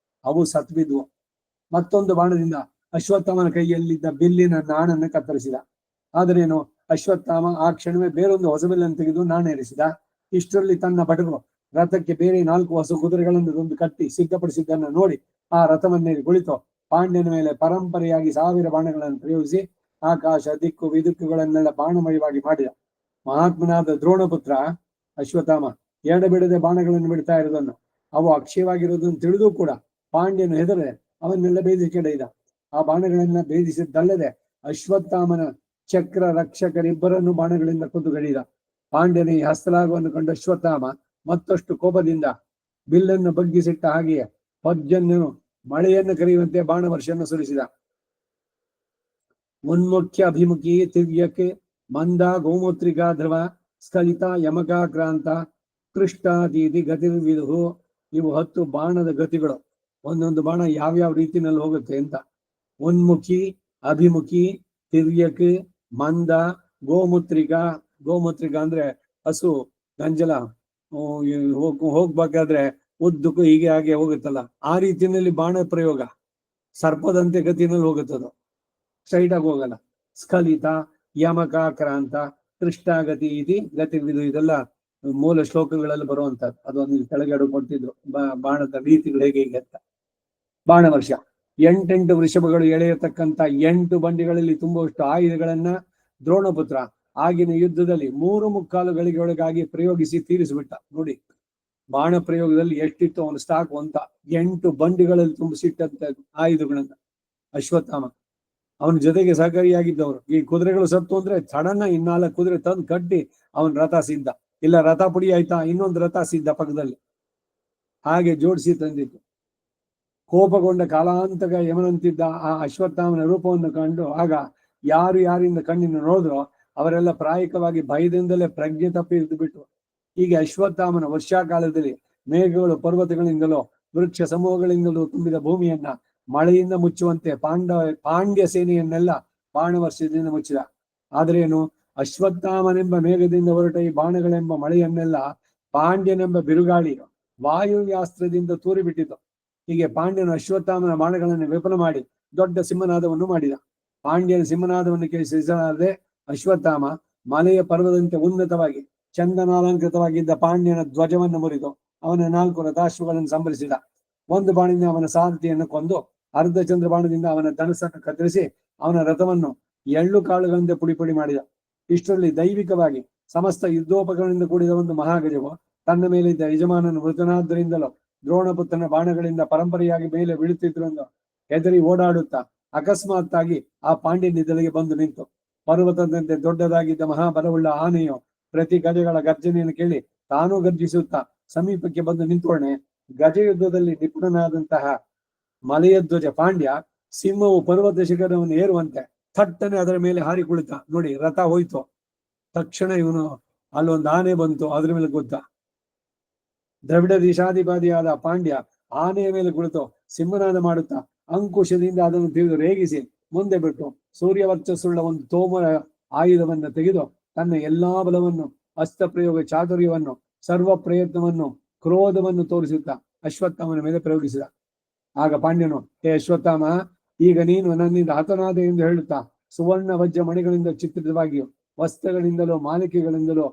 ಅವು ಸತ್ಬಿದ್ವು. ಮತ್ತೊಂದು ಬಾಣದಿಂದ ಅಶ್ವತ್ಥಾಮನ ಕೈಯಲ್ಲಿದ್ದ ಬಿಲ್ಲಿನ ನಾಣನ್ನು ಕತ್ತರಿಸಿದ. ಆದರೇನು ಅಶ್ವತ್ಥಾಮ ಆ ಕ್ಷಣವೇ ಬೇರೊಂದು ಹೊಸ ಬಿಲ್ಲನ್ನು ತೆಗೆದು ನಾಣೇರಿಸಿದ. ಇಷ್ಟರಲ್ಲಿ ತನ್ನ ಭಟರು ರಥಕ್ಕೆ ಬೇರೆ 4 ಹೊಸ ಕುದುರೆಗಳನ್ನು ತಂದು ಕಟ್ಟಿ ಸಿದ್ಧಪಡಿಸಿದ್ದನ್ನು ನೋಡಿ ಆ ರಥವನ್ನೇರಿ ಕುಳಿತು ಪಾಂಡ್ಯನ ಮೇಲೆ ಪರಂಪರೆಯಾಗಿ 1000 ಬಾಣಗಳನ್ನು ಪ್ರಯೋಗಿಸಿ ಆಕಾಶ, ದಿಕ್ಕು, ವಿದುಕ್ಕುಗಳನ್ನೆಲ್ಲ ಬಾಣಮಯವಾಗಿ ಮಾಡಿದ. ಮಹಾತ್ಮನಾದ ದ್ರೋಣಪುತ್ರ ಅಶ್ವತ್ಥಾಮ ಎಡಬಿಡದೆ ಬಾಣಗಳನ್ನು ಬಿಡ್ತಾ ಇರೋದನ್ನು, ಅವು ಅಕ್ಷಯವಾಗಿರೋದನ್ನು ತಿಳಿದು ಕೂಡ ಪಾಂಡ್ಯನು ಹೆದರದೆ ಅವನ್ನೆಲ್ಲ ಭೇದಿಸಿ ಕೆಡಹಿದ. ಆ ಬಾಣಗಳನ್ನ ಭೇದಿಸಿದ್ದಲ್ಲದೆ ಅಶ್ವತ್ಥಾಮನ ಚಕ್ರ ರಕ್ಷಕರಿಬ್ಬರನ್ನು ಬಾಣಗಳಿಂದ ಕೊಂದು ಗಡಿದ. ಪಾಂಡ್ಯನ ಈ ಹಸ್ತಲಾಘವನ್ನು ಕಂಡು ಅಶ್ವತ್ಥಾಮ ಮತ್ತಷ್ಟು ಕೋಪದಿಂದ ಬಿಲ್ಲನ್ನು ಬಗ್ಗಿಸಿಟ್ಟ ಹಾಗೆಯೇ ಪರ್ಜನ್ಯನು ಮಳೆಯನ್ನು ಕರೆಯುವಂತೆ ಬಾಣವರ್ಷವನ್ನು ಸುರಿಸಿದ. ಉನ್ಮುಖ್ಯ ಅಭಿಮುಖಿ ತಿರ್ಯಕ್ಕೆ ಮಂದ ಗೋಮೂತ್ರಿಕಾ ಧ್ರುವ ಸ್ಖಲಿತ ಯಮಕಾಕ್ರಾಂತ ಕೃಷ್ಟಾದೀದಿ ಗತಿರ್ವಿದುಹು. ಇವು 10 ಬಾಣದ ಗತಿಗಳು. ಒಂದೊಂದು ಬಾಣ ಯಾವ್ಯಾವ ರೀತಿನಲ್ಲಿ ಹೋಗುತ್ತೆ ಅಂತ. ಉನ್ಮುಖಿ, ಅಭಿಮುಖಿ, ತಿರ್ಯಕ್, ಮಂದ, ಗೋಮೂತ್ರಿಕಾ. ಗೋಮೂತ್ರಿಕಾ ಅಂದ್ರೆ ಹಸು ಗಂಜಲ ಹೋಗ್ಬೇಕಾದ್ರೆ ಉದ್ದಕ್ಕೂ ಹೀಗೆ ಹಾಗೆ ಹೋಗುತ್ತಲ್ಲ, ಆ ರೀತಿಯಲ್ಲಿ ಬಾಣ ಪ್ರಯೋಗ. ಸರ್ಪದಂತೆ ಗತಿನಲ್ಲಿ ಹೋಗುತ್ತದು, ಸ್ಟ್ರೈಟ್ ಆಗಿ ಹೋಗಲ್ಲ. ಸ್ಖಲಿತ, ಯಮಕಾಕ್ರಾಂತ, ಕೃಷ್ಣಾಗತಿ ಇತಿ ಗತಿರ್ವಿದು. ಇದೆಲ್ಲ ಮೂಲ ಶ್ಲೋಕಗಳಲ್ಲಿ ಬರುವಂತದ್ದು. ಅದೊಂದು ಕೆಳಗಡೆ ಕೊಡ್ತಿದ್ರು ಬಾಣದ ರೀತಿಗಳು ಹೇಗೆ ಅಂತ. ಬಾಣವರ್ಷ 8 ವೃಷಭಗಳು ಎಳೆಯತಕ್ಕಂತ 8 ಬಂಡಿಗಳಲ್ಲಿ ತುಂಬುವಷ್ಟು ಆಯುಧಗಳನ್ನ ದ್ರೋಣಪುತ್ರ ಆಗಿನ ಯುದ್ಧದಲ್ಲಿ 3 ಗಳಿಗೆಯೊಳಗಾಗಿ ಪ್ರಯೋಗಿಸಿ ತೀರಿಸಿಬಿಟ್ಟ. ನೋಡಿ, ಬಾಣ ಪ್ರಯೋಗದಲ್ಲಿ ಎಷ್ಟಿತ್ತು ಅವನ ಸ್ಟಾಕ್ ಅಂತ. 8 ಬಂಡಿಗಳಲ್ಲಿ ತುಂಬಿಸಿಟ್ಟಂತ ಆಯುಧಗಳನ್ನ ಅಶ್ವತ್ಥಾಮ. ಅವನ ಜೊತೆಗೆ ಸಹಕಾರಿಯಾಗಿದ್ದವರು. ಈ ಕುದುರೆಗಳು ಸತ್ತು ಅಂದ್ರೆ ಸಡನ್ನ 4 ಕುದುರೆ ತಂದು ಕಟ್ಟಿ ಅವನ ರಥ ಸಿದ್ಧ, ಇಲ್ಲ ರಥ ಪುಡಿ ಆಯ್ತಾ ಇನ್ನೊಂದು ರಥ ಸಿದ್ಧ ಪಕ್ಕದಲ್ಲಿ, ಹಾಗೆ ಜೋಡಿಸಿ ತಂದಿತ್ತು. ಕೋಪಗೊಂಡ ಕಾಲಾಂತಕ ಯಮನಂತಿದ್ದ ಆ ಅಶ್ವತ್ಥಾಮನ ರೂಪವನ್ನು ಕಂಡು ಆಗ ಯಾರಿಂದ ಕಣ್ಣಿನ ನೋಡಿದ್ರೋ ಅವರೆಲ್ಲ ಪ್ರಾಯಿಕವಾಗಿ ಭಯದಿಂದಲೇ ಪ್ರಜ್ಞೆ ತಪ್ಪಿ ಇದ್ದು ಬಿಟ್ಟು. ಹೀಗೆ ಅಶ್ವತ್ಥಾಮನ ವರ್ಷಾಕಾಲದಲ್ಲಿ ಮೇಘಗಳು ಪರ್ವತಗಳಿಂದಲೋ ವೃಕ್ಷ ಸಮೂಹಗಳಿಂದಲೂ ತುಂಬಿದ ಭೂಮಿಯನ್ನ ಮಳೆಯಿಂದ ಮುಚ್ಚುವಂತೆ ಪಾಂಡ್ಯ ಸೇನೆಯನ್ನೆಲ್ಲ ಬಾಣವರ್ಷದಿಂದ ಮುಚ್ಚಿದ. ಆದ್ರೇನು ಅಶ್ವತ್ಥಾಮನೆಂಬ ಮೇಘದಿಂದ ಹೊರಟ ಈ ಬಾಣಗಳೆಂಬ ಮಳೆಯನ್ನೆಲ್ಲ ಪಾಂಡ್ಯನೆಂಬ ಬಿರುಗಾಳಿ ವಾಯುವ್ಯಾಸ್ತ್ರದಿಂದ ತೂರಿಬಿಟ್ಟಿತು. ಹೀಗೆ ಪಾಂಡ್ಯನು ಅಶ್ವತ್ಥಾಮನ ಬಾಣಗಳನ್ನು ವಿಫಲ ಮಾಡಿ ದೊಡ್ಡ ಸಿಂಹನಾದವನ್ನು ಮಾಡಿದ. ಪಾಂಡ್ಯನ ಸಿಂಹನಾದವನ್ನು ಕೇಳಿಸಲಾರದೆ ಅಶ್ವತ್ಥಾಮ ಮಲೆಯ ಪರ್ವದಂತೆ ಉನ್ನತವಾಗಿ ಚಂದನಾಲಂಕೃತವಾಗಿದ್ದ ಪಾಂಡ್ಯನ ಧ್ವಜವನ್ನು ಮುರಿದು ಅವನ 4 ರಥಾಶ್ವಗಳನ್ನು ಸಂಭರಿಸಿದ. ಒಂದು ಬಾಣದಿಂದ ಅವನ ಸಾರಥಿಯನ್ನು ಕೊಂದು ಅರ್ಧ ಚಂದ್ರ ಬಾಣದಿಂದ ಅವನ ಧನಸ್ಸನ್ನು ಕತ್ತರಿಸಿ ಅವನ ರಥವನ್ನು ಎಳ್ಳು ಕಾಳುಗಳಿಂದ ಪುಡಿ ಮಾಡಿದ. ಇಷ್ಟರಲ್ಲಿ ದೈವಿಕವಾಗಿ ಸಮಸ್ತ ಯುದ್ಧೋಪಕರಣದಿಂದ ಕೂಡಿದ ಒಂದು ಮಹಾಗಜವು ತನ್ನ ಮೇಲಿದ್ದ ಯಜಮಾನನು ಮೃತನಾದ್ದರಿಂದಲೂ ದ್ರೋಣಪುತ್ರನ ಬಾಣಗಳಿಂದ ಪರಂಪರೆಯಾಗಿ ಮೇಲೆ ಬೀಳುತ್ತಿದ್ರೆಂದು ಹೆದರಿ ಓಡಾಡುತ್ತಾ ಅಕಸ್ಮಾತ್ತಾಗಿ ಆ ಪಾಂಡ್ಯನಿದ್ದಲಿಗೆ ಬಂದು ನಿಂತು. ಪರ್ವತದಂತೆ ದೊಡ್ಡದಾಗಿದ್ದ ಮಹಾಬಲವುಳ್ಳ ಆನೆಯು ಪ್ರತಿ ಗಜಗಳ ಗರ್ಜನೆಯನ್ನು ಕೇಳಿ ತಾನೂ ಗರ್ಜಿಸುತ್ತಾ ಸಮೀಪಕ್ಕೆ ಬಂದು ನಿಂತೋಣೆ. ಗಜ ಯುದ್ಧದಲ್ಲಿ ನಿಪುಣನಾದಂತಹ ಮಲೆಯಧ್ವಜ ಪಾಂಡ್ಯ ಸಿಂಹವು ಪರ್ವತ ಶಿಖರವನ್ನು ಏರುವಂತೆ ಥಟ್ಟನೆ ಅದರ ಮೇಲೆ ಹಾರಿ ಕುಳಿತ. ನೋಡಿ, ರಥ ಹೋಯ್ತು ತಕ್ಷಣ ಇವನು ಅಲ್ಲೊಂದು ಆನೆ ಬಂತು, ಅದ್ರ ಮೇಲೆ ಗೊತ್ತಾ. ದ್ರವಿಡ ದಿಶಾಧಿಪತಿಯಾದ ಪಾಂಡ್ಯ ಆನೆಯ ಮೇಲೆ ಕುಳಿತು ಸಿಂಹನಾದ ಮಾಡುತ್ತಾ ಅಂಕುಶದಿಂದ ಅದನ್ನು ತಿಳಿದು ರೇಗಿಸಿ ಮುಂದೆ ಬಿಟ್ಟು ಸೂರ್ಯವರ್ಚಸ್ಸುಳ್ಳ ಒಂದು ತೋಮರ ಆಯುಧವನ್ನು ತೆಗೆದು ತನ್ನ ಎಲ್ಲಾ ಬಲವನ್ನು, ಹಸ್ತಪ್ರಯೋಗ ಚಾತುರ್ಯವನ್ನು, ಸರ್ವ ಪ್ರಯತ್ನವನ್ನು, ಕ್ರೋಧವನ್ನು ತೋರಿಸುತ್ತಾ ಅಶ್ವತ್ಥಾಮನ ಮೇಲೆ ಪ್ರಯೋಗಿಸಿದ. ಆಗ ಪಾಂಡ್ಯನು, ಹೇ ಅಶ್ವತ್ಥಾಮ, ಈಗ ನೀನು ನನ್ನಿಂದ ಹತನಾದೆ ಎಂದು ಹೇಳುತ್ತಾ ಸುವರ್ಣ ವಜ್ರ ಮಣಿಗಳಿಂದ ಚಿತ್ರಿತವಾಗಿಯೂ ವಸ್ತ್ರಗಳಿಂದಲೂ ಮಾಲಿಕೆಗಳಿಂದಲೂ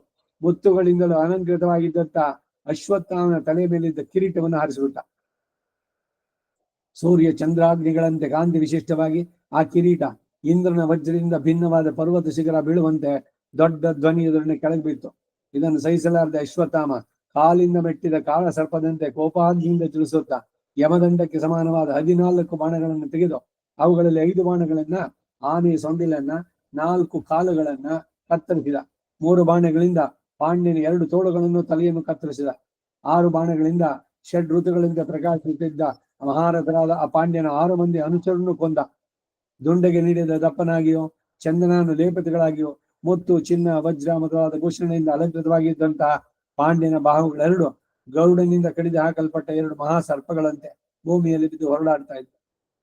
ಮುತ್ತುಗಳಿಂದಲೂ ಅಲಂಕೃತವಾಗಿದ್ದಂತ ಅಶ್ವತ್ಥಾಮನ ತಲೆ ಮೇಲಿದ್ದ ಕಿರೀಟವನ್ನು ಹಾರಿಸಿಬಿಟ್ಟ. ಸೂರ್ಯ ಚಂದ್ರಾಗ್ನಿಗಳಂತೆ ಕಾಂತಿ ವಿಶಿಷ್ಟವಾಗಿ ಆ ಕಿರೀಟ ಇಂದ್ರನ ವಜ್ರದಿಂದ ಭಿನ್ನವಾದ ಪರ್ವತ ಶಿಖರ ಬೀಳುವಂತೆ ದೊಡ್ಡ ಧ್ವನಿಯೊಡನೆ ಕೆಳಗೆ ಬಿತ್ತು. ಇದನ್ನು ಸಹಿಸಲಾರದ ಅಶ್ವತ್ಥಾಮ ಕಾಲಿಂದ ಮೆಟ್ಟಿದ ಕಾಲ ಸರ್ಪದಂತೆ ಕೋಪಾಗ್ನಿಯಿಂದ ತಿಳಿಸುತ್ತಾ ಯಮದಂಡಕ್ಕೆ ಸಮಾನವಾದ 14 ಬಾಣಗಳನ್ನು ತೆಗೆದು ಅವುಗಳಲ್ಲಿ 5 ಬಾಣಗಳನ್ನ ಆನೆಯ ಸೊಂಡಿಲನ್ನ, 4 ಕಾಲುಗಳನ್ನ ಕತ್ತರಿಸಿದ. 3 ಬಾಣಗಳಿಂದ ಪಾಂಡ್ಯನ 2 ತೋಳುಗಳನ್ನು ತಲೆಯನ್ನು ಕತ್ತರಿಸಿದ. 6 ಬಾಣಗಳಿಂದ ಷಡ್ ಋತುಗಳಿಂದ ಪ್ರಕಾಶಿಸುತ್ತಿದ್ದ ಮಹಾರಥರಾದ ಆ ಪಾಂಡ್ಯನ 6 ಮಂದಿ ಅನುಚರನ್ನು ಕೊಂದ. ದುಂಡೆಗೆ ನೀಡಿದ ದಪ್ಪನಾಗಿಯೋ ಚಂದನಾನು ಲೇಪತೆಗಳಾಗಿಯೋ ಮುತ್ತು, ಚಿನ್ನ, ವಜ್ರ ಮೊದಲಾದ ಭೂಷಣೆಯಿಂದ ಅಲಂಕೃತವಾಗಿದ್ದಂತಹ ಪಾಂಡ್ಯನ ಬಾಹುಗಳೆರಡು ಗರುಡನಿಂದ ಕಡಿದು ಹಾಕಲ್ಪಟ್ಟ 2 ಮಹಾಸರ್ಪಗಳಂತೆ ಭೂಮಿಯಲ್ಲಿ ಬಿದ್ದು ಹೊರಡಾಡ್ತಾ ಇದ್ದ.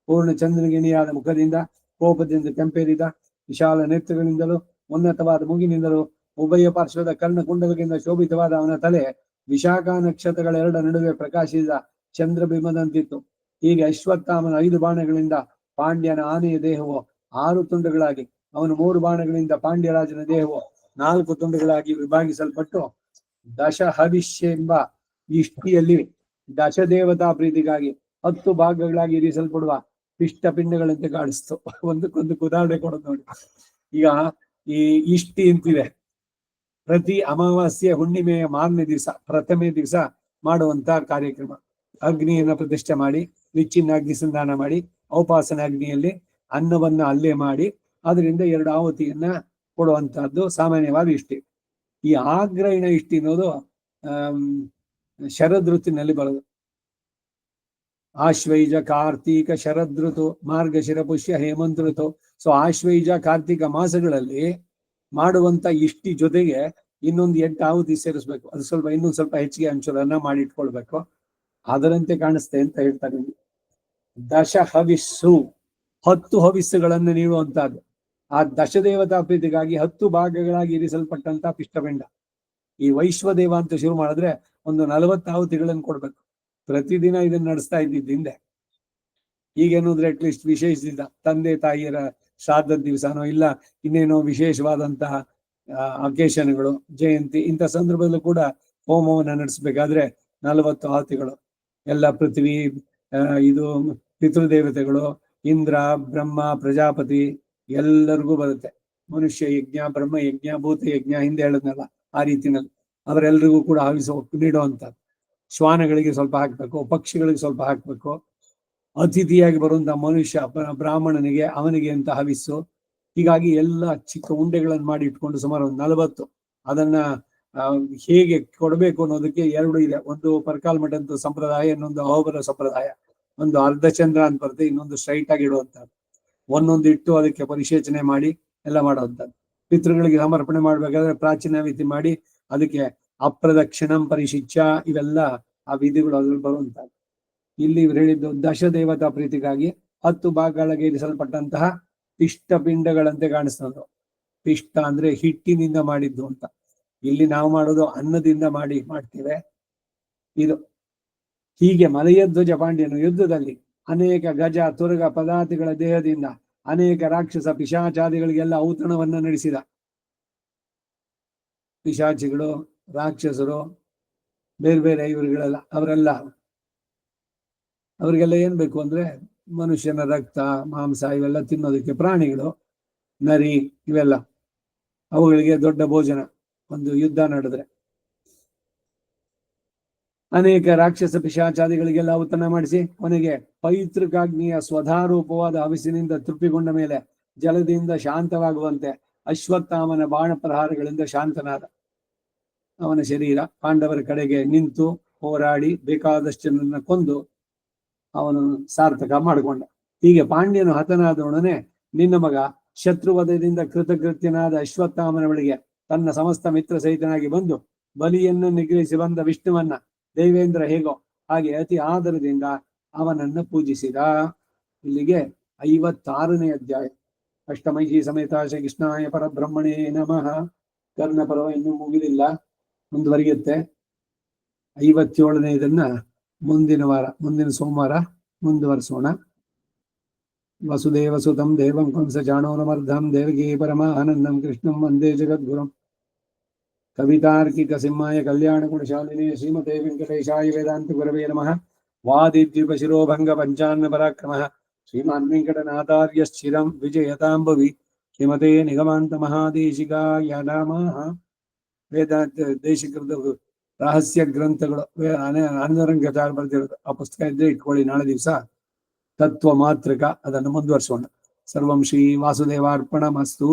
ಪೂರ್ಣ ಚಂದ್ರಗಿಣಿಯಾದ ಮುಖದಿಂದ, ಕೋಪದಿಂದ ಕೆಂಪೇರಿದ ವಿಶಾಲ ನೇತ್ರಗಳಿಂದಲೂ ಉನ್ನತವಾದ ಮುಗಿನಿಂದಲೂ ಉಭಯ ಪಾರ್ಶ್ವದ ಕರ್ಣಕುಂಡಲದಿಂದ ಶೋಭಿತವಾದ ಅವನ ತಲೆ ವಿಶಾಖ ನಕ್ಷತ್ರಗಳೆರಡ ನಡುವೆ ಪ್ರಕಾಶಿಸಿದ ಚಂದ್ರಬಿಂಬದಂತಿತ್ತು. ಹೀಗೆ ಅಶ್ವತ್ಥಾಮನ 5 ಬಾಣಗಳಿಂದ ಪಾಂಡ್ಯನ ಆನೆಯ ದೇಹವು 6 ತುಂಡುಗಳಾಗಿ, ಅವನು 3 ಬಾಣಗಳಿಂದ ಪಾಂಡ್ಯರಾಜನ ದೇಹವು 4 ತುಂಡುಗಳಾಗಿ ವಿಭಾಗಿಸಲ್ಪಟ್ಟು ದಶಹವಿಷ್ಯ ಎಂಬ ಇಷ್ಟಿಯಲ್ಲಿ ದಶದೇವತಾ ಪ್ರೀತಿಗಾಗಿ 10 ಭಾಗಗಳಾಗಿ ಇರಿಸಲ್ಪಡುವ ಪಿಷ್ಟ ಪಿಂಡಗಳಂತೆ ಕಾಣಿಸ್ತು. ಒಂದಕ್ಕೊಂದು ಉದಾಹರಣೆ ಕೊಡೋದು ನೋಡಿ. ಈಗ ಈ ಇಷ್ಟಿ ಅಂತಿದೆ, ಪ್ರತಿ ಅಮಾವಾಸ್ಯೆ ಹುಣ್ಣಿಮೆಯ ಮಾರನೇ ದಿವಸ, ಪ್ರಥಮೆ ದಿವಸ ಮಾಡುವಂತ ಕಾರ್ಯಕ್ರಮ. ಅಗ್ನಿಯನ್ನ ಪ್ರತಿಷ್ಠೆ ಮಾಡಿ, ವಿಚ್ಛಿನ್ನ ಅಗ್ನಿ ಸಂಧಾನ ಮಾಡಿ, ಔಪಾಸನ ಅಗ್ನಿಯಲ್ಲಿ ಅನ್ನವನ್ನ ಅಲ್ಲೇ ಮಾಡಿ ಅದರಿಂದ 2 ಆಹುತಿಯನ್ನ ಕೊಡುವಂತಹದ್ದು ಸಾಮಾನ್ಯವಾದ ಇಷ್ಟಿ. ಈ ಆಗ್ರಹಣ ಇಷ್ಟಿ ಅನ್ನೋದು ಶರದ್ ಋತುವಿನಲ್ಲಿ ಬರೋದು. ಆಶ್ವೈಜ, ಕಾರ್ತೀಕ, ಶರದ್ ಋತು, ಮಾರ್ಗಶಿರ, ಪುಷ್ಯ, ಹೇಮಂತ ಋತು. ಸೊ ಆಶ್ವೈಜ, ಕಾರ್ತೀಕ ಮಾಸಗಳಲ್ಲಿ ಮಾಡುವಂತ ಇಷ್ಟಿ ಜೊತೆಗೆ ಇನ್ನೊಂದು 8 ಆಹುತಿ ಸೇರಿಸ್ಬೇಕು. ಅದು ಇನ್ನೊಂದು ಸ್ವಲ್ಪ ಹೆಚ್ಚಿಗೆ ಅಂಶಗಳನ್ನ ಮಾಡಿ ಇಟ್ಕೊಳ್ಬೇಕು. ಅದರಂತೆ ಕಾಣಿಸ್ತೆ ಅಂತ ಹೇಳ್ತಾರೆ. ದಶ ಹವಿಸ್ಸು, 10 ಹವಿಸ್ಸುಗಳನ್ನು ನೀಡುವಂತಹದ್ದು. ಆ ದಶದೇವತಾ ಪ್ರೀತಿಗಾಗಿ 10 ಭಾಗಗಳಾಗಿ ಇರಿಸಲ್ಪಟ್ಟಂತ ಪಿಷ್ಟಪಿಂಡ. ಈ ವೈಶ್ವದೇವ ಅಂತ ಶುರು ಮಾಡಿದ್ರೆ ಒಂದು 40 ಆಹುತಿಗಳನ್ನು ಕೊಡ್ಬೇಕು. ಪ್ರತಿದಿನ ಇದನ್ನ ನಡೆಸ್ತಾ ಇದ್ದಿದ್ದಿಂದೆ. ಈಗೇನು ಅಂದ್ರೆ ಅಟ್ಲೀಸ್ಟ್ ವಿಶೇಷದಿಂದ ತಂದೆ ತಾಯಿಯರ ಶ್ರಾದ್ದದ ದಿವಸನೋ ಇಲ್ಲ ಇನ್ನೇನೋ ವಿಶೇಷವಾದಂತಹ ಅಕೇಶನ್ಗಳು, ಜಯಂತಿ, ಇಂಥ ಸಂದರ್ಭದಲ್ಲೂ ಕೂಡ ಹೋಮವನ್ನು ನಡೆಸಬೇಕಾದ್ರೆ 40 ಆಹುತಿಗಳು. ಎಲ್ಲ ಪೃಥ್ವಿ, ಇದು ಪಿತೃದೇವತೆಗಳು, ಇಂದ್ರ, ಬ್ರಹ್ಮ, ಪ್ರಜಾಪತಿ ಎಲ್ಲರಿಗೂ ಬರುತ್ತೆ. ಮನುಷ್ಯ ಯಜ್ಞ, ಬ್ರಹ್ಮ ಯಜ್ಞ, ಭೂತ ಯಜ್ಞ, ಹಿಂದೆ ಹೇಳಿದ್ನಲ್ಲ ಆ ರೀತಿನಲ್ಲಿ ಅವರೆಲ್ಲರಿಗೂ ಕೂಡ ಹವಿಸು ನೀಡುವಂಥದ್ದು. ಶ್ವಾನಗಳಿಗೆ ಸ್ವಲ್ಪ ಹಾಕ್ಬೇಕು, ಪಕ್ಷಿಗಳಿಗೆ ಸ್ವಲ್ಪ ಹಾಕ್ಬೇಕು. ಅತಿಥಿಯಾಗಿ ಬರುವಂತಹ ಮನುಷ್ಯ, ಬ್ರಾಹ್ಮಣನಿಗೆ ಅವನಿಗೆ ಅಂತ ಹವಿಸ್ಸು. ಹೀಗಾಗಿ ಎಲ್ಲ ಚಿಕ್ಕ ಉಂಡೆಗಳನ್ನು ಮಾಡಿ ಇಟ್ಕೊಂಡು ಸುಮಾರು 40 ಅದನ್ನ ಹೇಗೆ ಕೊಡಬೇಕು ಅನ್ನೋದಕ್ಕೆ 2 ಇದೆ. ಒಂದು ಪರ್ಕಾಲ್ ಮಠದ ಸಂಪ್ರದಾಯ, ಇನ್ನೊಂದು ಅಹೋಬರ ಸಂಪ್ರದಾಯ. ಒಂದು ಅರ್ಧ ಚಂದ್ರ ಅಂತ ಬರುತ್ತೆ, ಇನ್ನೊಂದು ಸ್ಟ್ರೈಟ್ ಆಗಿ ಇಡುವಂಥದ್ದು. ಒಂದೊಂದು ಇಟ್ಟು ಅದಕ್ಕೆ ಪರಿಶೇಚನೆ ಮಾಡಿ ಎಲ್ಲ ಮಾಡುವಂಥದ್ದು. ಪಿತೃಗಳಿಗೆ ಸಮರ್ಪಣೆ ಮಾಡ್ಬೇಕಾದ್ರೆ ಪ್ರಾಚೀನ ವಿಧಿ ಮಾಡಿ ಅದಕ್ಕೆ ಅಪ್ರದಕ್ಷಿಣಂ ಪರಿಶಿಚ್ಚ, ಇವೆಲ್ಲ ಆ ವಿಧಿಗಳು ಅದ್ರಲ್ಲಿ ಬರುವಂತಹದ್ದು. ಇಲ್ಲಿ ಇವ್ರು ಹೇಳಿದ್ದು ದಶದೇವತಾ ಪ್ರೀತಿಗಾಗಿ 10 ಭಾಗಗಳಿಗೆ ಇರಿಸಲ್ಪಟ್ಟಂತಹ ಪಿಷ್ಟ ಪಿಂಡಗಳಂತೆ ಕಾಣಿಸ್ತದೆ. ಪಿಷ್ಟ ಅಂದ್ರೆ ಹಿಟ್ಟಿನಿಂದ ಮಾಡಿದ್ದು ಅಂತ. ಇಲ್ಲಿ ನಾವು ಮಾಡೋದು ಅನ್ನದಿಂದ ಮಾಡ್ತೇವೆ. ಇದು ಹೀಗೆ ಮಲಯಧ್ವಜ ಪಾಂಡ್ಯನು ಯುದ್ಧದಲ್ಲಿ ಅನೇಕ ಗಜ, ತುರಗ, ಪದಾತಿಗಳ ದೇಹದಿಂದ ಅನೇಕ ರಾಕ್ಷಸ ಪಿಶಾಚಾದಿಗಳಿಗೆಲ್ಲ ಔತಣವನ್ನ ನಡೆಸಿದ. ಪಿಶಾಚಿಗಳು, ರಾಕ್ಷಸರು, ಬೇರೆ ಬೇರೆ ಇವರುಗಳೆಲ್ಲ ಅವರಿಗೆಲ್ಲ ಏನ್ ಬೇಕು ಅಂದ್ರೆ ಮನುಷ್ಯನ ರಕ್ತ, ಮಾಂಸ ಇವೆಲ್ಲ ತಿನ್ನೋದಕ್ಕೆ. ಪ್ರಾಣಿಗಳು, ನರಿ ಇವೆಲ್ಲ ಅವುಗಳಿಗೆ ದೊಡ್ಡ ಭೋಜನ. ಒಂದು ಯುದ್ಧ ನಡೆದ್ರೆ ಅನೇಕ ರಾಕ್ಷಸ ಪಿಶಾಚಾದಿಗಳಿಗೆಲ್ಲ ಔತಣ ಮಾಡಿಸಿ ಕೊನೆಗೆ ಪೈತೃಕಾಗ್ನಿಯ ಸ್ವಧಾರೂಪವಾದ ಹವಿಸಿನಿಂದ ತೃಪ್ತಿಗೊಂಡ ಮೇಲೆ ಜಲದಿಂದ ಶಾಂತವಾಗುವಂತೆ ಅಶ್ವತ್ಥಾಮನ ಬಾಣ ಪ್ರಹಾರಗಳಿಂದ ಶಾಂತನಾದ. ಅವನ ಶರೀರ ಪಾಂಡವರ ಕಡೆಗೆ ನಿಂತು ಹೋರಾಡಿ ಬೇಕಾದಷ್ಟು ಜನರನ್ನ ಕೊಂದು ಅವನು ಸಾರ್ಥಕ ಮಾಡಿಕೊಂಡ. ಹೀಗೆ ಪಾಂಡ್ಯನು ಹತನಾದೊಡನೆ ನಿನ್ನ ಮಗ ಶತ್ರುವಧದಿಂದ ಕೃತಕೃತ್ಯನಾದ ಅಶ್ವತ್ಥಾಮನ ಬಳಿಗೆ ತನ್ನ ಸಮಸ್ತ ಮಿತ್ರ ಸಹಿತನಾಗಿ ಬಂದು ಬಲಿಯನ್ನು ನಿಗ್ರಹಿಸಿ ಬಂದ ವಿಷ್ಣುವನ್ನ ದೇವೇಂದ್ರ ಹೇಗೋ ಹಾಗೆ ಅತಿ ಆದರದಿಂದ ಅವನನ್ನು ಪೂಜಿಸಿದ. ಇಲ್ಲಿಗೆ 56ನೇ ಅಧ್ಯಾಯ. ಅಷ್ಟಮೈಹಿ ಸಮೇತ ಶ್ರೀ ಕೃಷ್ಣಾಯ ಪರಬ್ರಹ್ಮಣೇ ನಮಃ. ಕರ್ಣ ಪರ್ವ ಇನ್ನೂ ಮುಗಿದಿಲ್ಲ, ಮುಂದುವರಿಯುತ್ತೆ. 57ನೇದನ್ನ ಮುಂದಿನ ಸೋಮವಾರ ಮುಂದುವರಿಸೋಣ. ವಸುದೇವ ಸುತಂ ದೇವಂ ಕಂಸ ಚಾಣೂರಮರ್ಧಂ ದೇವಕೀ ಪರಮಾನಂದಂ ಕೃಷ್ಣಂ ವಂದೇ ಜಗದ್ಗುರುಂ. ಕವಿತಾರ್ಕಿಕ ಸಿಂಹಾಯ ಕಲ್ಯಾಣ ಗುಣಶಾಲಿನೇ ಶ್ರೀಮತೆ ವೆಂಕಟೇಶಾಯ ವೇದಾಂತ ಗುರವೇ ನಮಃ. ವಾದಿದ್ವಿಪ ಶಿರೋಭಂಗ ಪಂಚಾನ್ನ ಪರಾಕ್ರಮಃ ಶ್ರೀಮಾನ್ ವೆಂಕಟನಾಥಾರ್ಯ ಸ್ಥಿರಂ ವಿಜಯತಾಂಬವಿ. ಶ್ರೀಮತೆ ನಿಗಮಾಂತ ಮಹಾದೇಶಿಕಾಯ ನಮಃ. ವೇದಾಂತ ದೇಶಿಕರದ ರಹಸ್ಯ ಗ್ರಂಥಗಳು ಆನಂದರಂಗಾಚಾರ್ಯ ಬರೆದಿರೋದು ಆ ಪುಸ್ತಕ ಇದ್ರೆ ಇಟ್ಕೊಳ್ಳಿ. ನಾಳೆ ದಿವಸ ತತ್ವ ಮಾತೃಕ ಅದನ್ನು ಮುಂದುವರಿಸೋಣ. ಸರ್ವಂ ಶ್ರೀ ವಾಸುದೇವಾರ್ಪಣಮಸ್ತು.